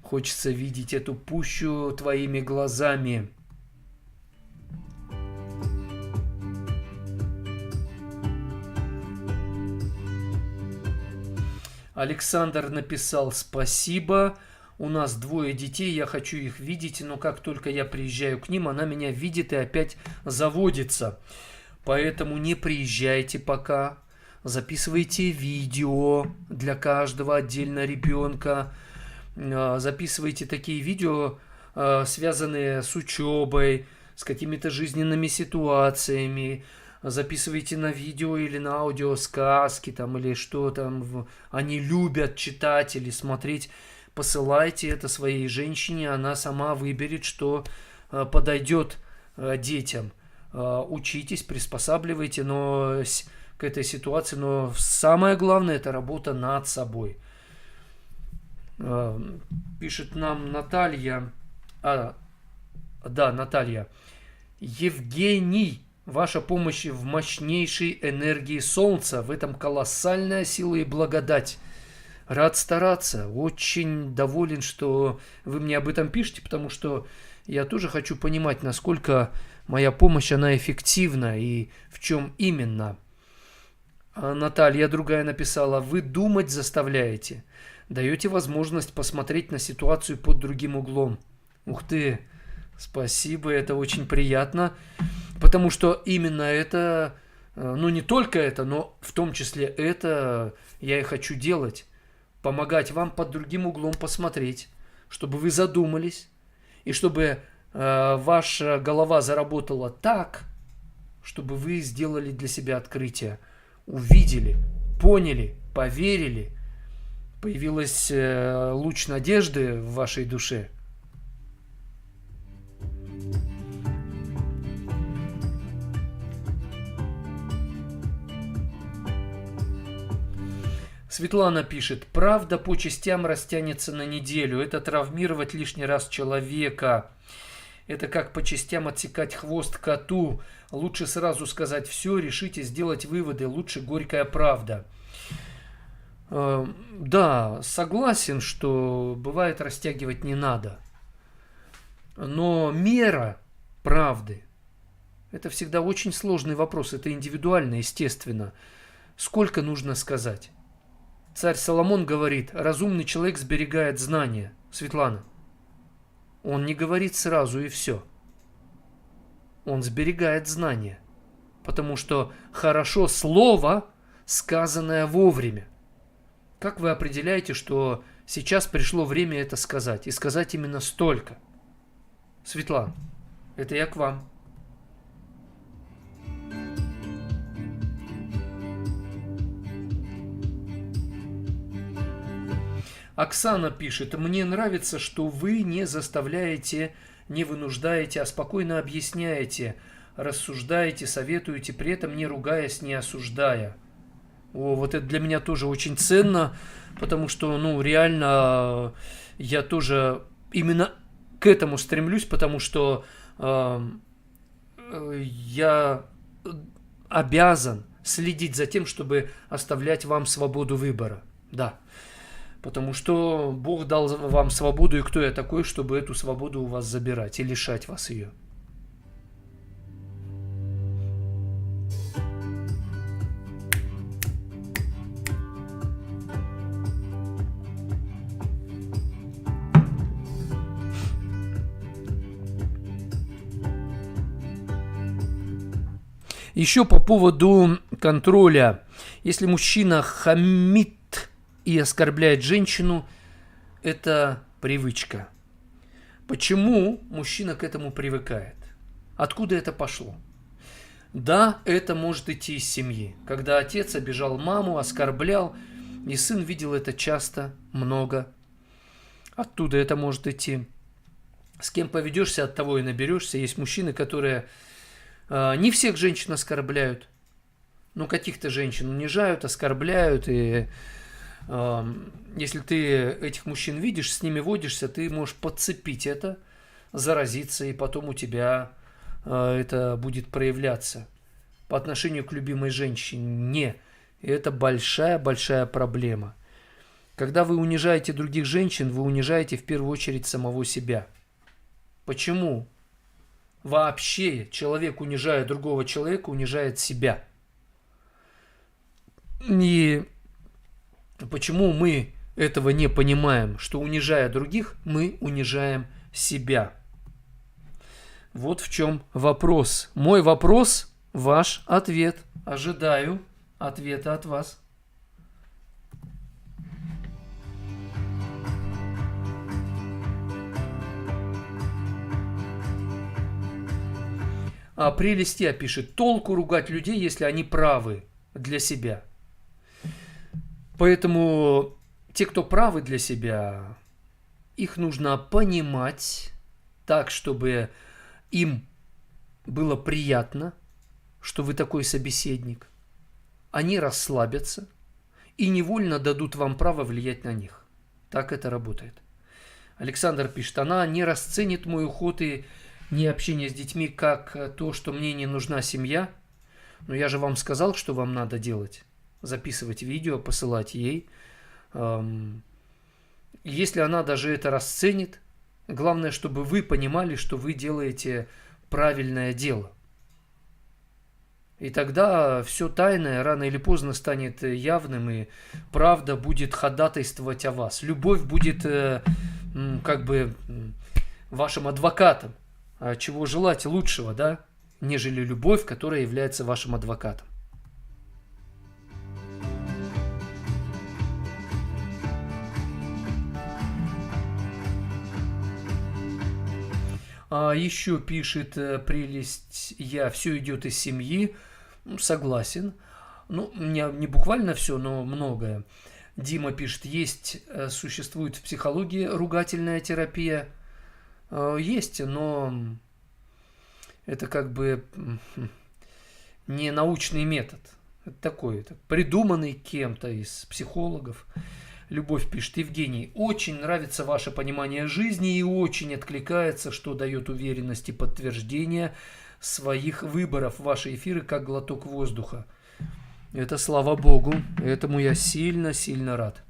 S1: хочется видеть эту пущу твоими глазами. Александр написал: спасибо. У нас 2 детей, я хочу их видеть, но как только я приезжаю к ним, она меня видит и опять заводится. Поэтому не приезжайте пока. Записывайте видео для каждого отдельно ребенка. Записывайте такие видео, связанные с учебой, с какими-то жизненными ситуациями. Записывайте на видео или на аудио сказки там, или что там они любят читать или смотреть. Посылайте это своей женщине, она сама выберет, что подойдет детям. Учитесь, приспосабливайте к этой ситуации, но самое главное — это работа над собой. Пишет нам Наталья. Наталья. Евгений, ваша помощь в мощнейшей энергии Солнца. В этом колоссальная сила и благодать. Рад стараться. Очень доволен, что вы мне об этом пишете, потому что я тоже хочу понимать, насколько моя помощь, она эффективна и в чем именно. Наталья другая написала: вы думать заставляете. Даете возможность посмотреть на ситуацию под другим углом. Ух ты, спасибо, это очень приятно. Потому что именно это, не только это, но в том числе это я и хочу делать. Помогать вам под другим углом посмотреть, чтобы вы задумались, и чтобы ваша голова заработала так, чтобы вы сделали для себя открытие, увидели, поняли, поверили, Появилась луч надежды в вашей душе. Светлана пишет: правда по частям растянется на неделю. Это травмировать лишний раз человека. Это как по частям отсекать хвост коту. Лучше сразу сказать все, решить и сделать выводы. Лучше горькая правда. Да, согласен, что бывает растягивать не надо. Но мера правды – это всегда очень сложный вопрос. Это индивидуально, естественно. Сколько нужно сказать? Царь Соломон говорит: разумный человек сберегает знания. Светлана, он не говорит сразу и все. Он сберегает знания. Потому что хорошо слово, сказанное вовремя. Как вы определяете, что сейчас пришло время это сказать? И сказать именно столько? Светлана, это я к вам. Оксана пишет: мне нравится, что вы не заставляете, не вынуждаете, а спокойно объясняете, рассуждаете, советуете, при этом не ругаясь, не осуждая. О, вот это для меня тоже очень ценно, потому что, реально я тоже именно к этому стремлюсь, потому что я обязан следить за тем, чтобы оставлять вам свободу выбора. Да. Потому что Бог дал вам свободу, и кто я такой, чтобы эту свободу у вас забирать и лишать вас ее? Еще по поводу контроля. Если мужчина хамит и оскорбляет женщину, это привычка. Почему мужчина к этому привыкает? Откуда это пошло? Да, это может идти из семьи. Когда отец обижал маму, оскорблял, и сын видел это часто, много. Оттуда это может идти. С кем поведешься, от того и наберешься. Есть мужчины, которые не всех женщин оскорбляют, но каких-то женщин унижают, оскорбляют. И если ты этих мужчин видишь, с ними водишься, ты можешь подцепить это, заразиться, и потом у тебя это будет проявляться по отношению к любимой женщине. И это большая-большая проблема. Когда вы унижаете других женщин, вы унижаете в первую очередь самого себя. Почему? Вообще человек, унижая другого человека, унижает себя. И почему мы этого не понимаем, что унижая других, мы унижаем себя? Вот в чем вопрос. Мой вопрос, ваш ответ. Ожидаю ответа от вас. А Прелестия пишет: толку ругать людей, если они правы для себя. Поэтому те, кто правы для себя, их нужно понимать так, чтобы им было приятно, что вы такой собеседник. Они расслабятся и невольно дадут вам право влиять на них. Так это работает. Александр пишет: она не расценит мой уход и не общение с детьми как то, что мне не нужна семья. Но я же вам сказал, что вам надо делать. Записывать видео, посылать ей. Если она даже это расценит, главное, чтобы вы понимали, что вы делаете правильное дело. И тогда все тайное рано или поздно станет явным, и правда будет ходатайствовать о вас. Любовь будет вашим адвокатом. А чего желать лучшего, да, нежели любовь, которая является вашим адвокатом. А еще пишет Прелесть: все идет из семьи. Согласен. Не буквально все, но многое. Дима пишет, существует в психологии ругательная терапия. Есть, но это как бы не научный метод. Это такой, придуманный кем-то из психологов. Любовь пишет, Евгений, очень нравится ваше понимание жизни и очень откликается, что дает уверенность и подтверждение своих выборов. Ваши эфиры как глоток воздуха. Это слава Богу, этому я сильно-сильно рад.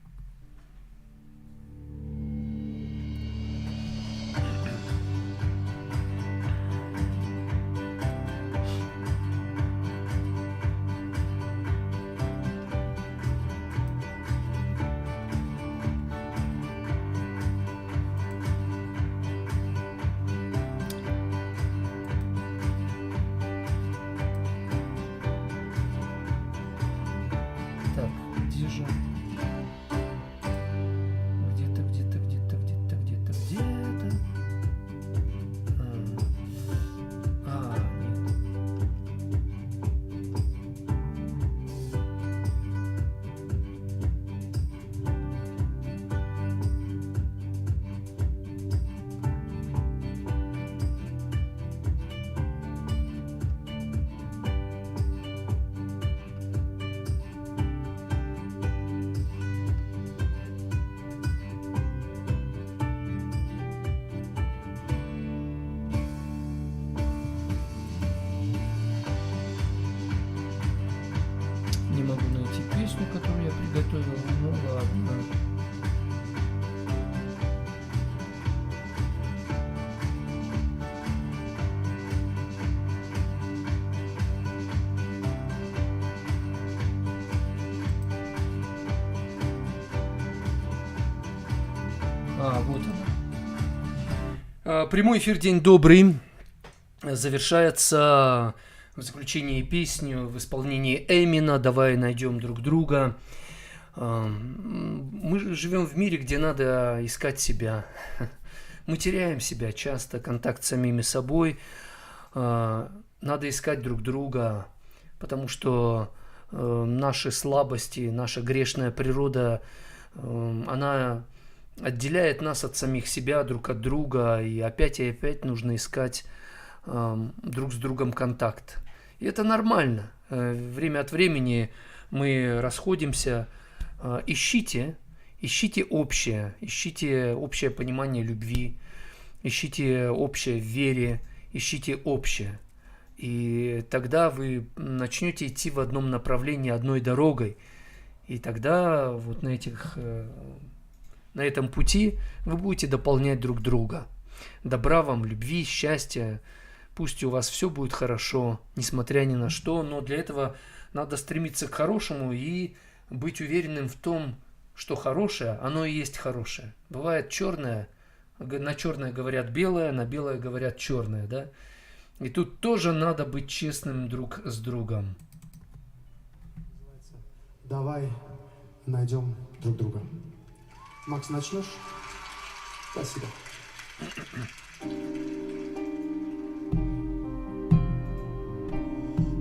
S1: Не могу найти песню, которую я приготовил, ну ладно. Вот она. Прямой эфир «День добрый» завершается в заключении песню в исполнении Эмина «Давай найдем друг друга». Мы живем в мире, где надо искать себя. Мы теряем себя часто, контакт с самими собой. Надо искать друг друга, потому что наши слабости, наша грешная природа, она отделяет нас от самих себя, друг от друга, и опять нужно искать друг с другом контакт. И это нормально. Время от времени мы расходимся. Ищите общее, ищите общее понимание любви, ищите общее в вере, ищите общее. И тогда вы начнете идти в одном направлении, одной дорогой. И тогда вот на этом пути вы будете дополнять друг друга. Добра вам, любви, счастья. Пусть у вас все будет хорошо, несмотря ни на что, но для этого надо стремиться к хорошему и быть уверенным в том, что хорошее, оно и есть хорошее. Бывает черное, на черное говорят белое, на белое говорят черное, да? И тут тоже надо быть честным друг с другом.
S9: Давай найдем друг друга. Макс, начнешь? Спасибо.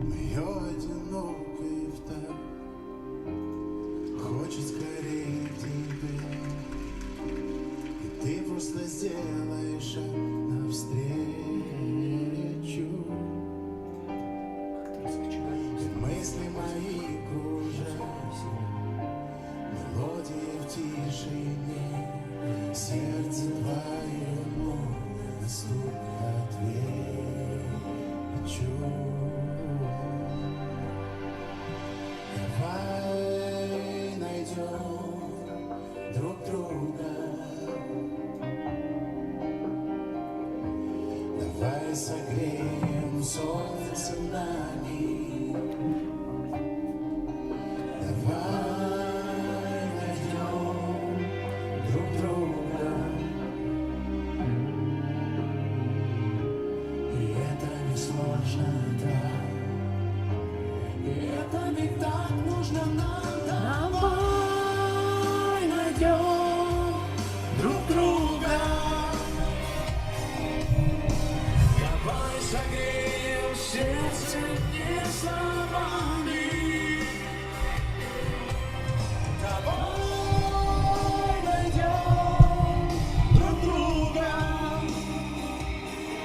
S10: Моё одинокое вдаль хочет скорее к тебе, и ты просто сделаешь шаг навстречу. Мысли мои кружат, мелодии в тишине, сердце твоему стук отвечу. Давай найдем друг друга, давай согреем солнце нами, давай найдем друг друга. И это не сложно, да. И это не так нужно нам. Давай найдем друг друга. Давай согреем сердце не слова.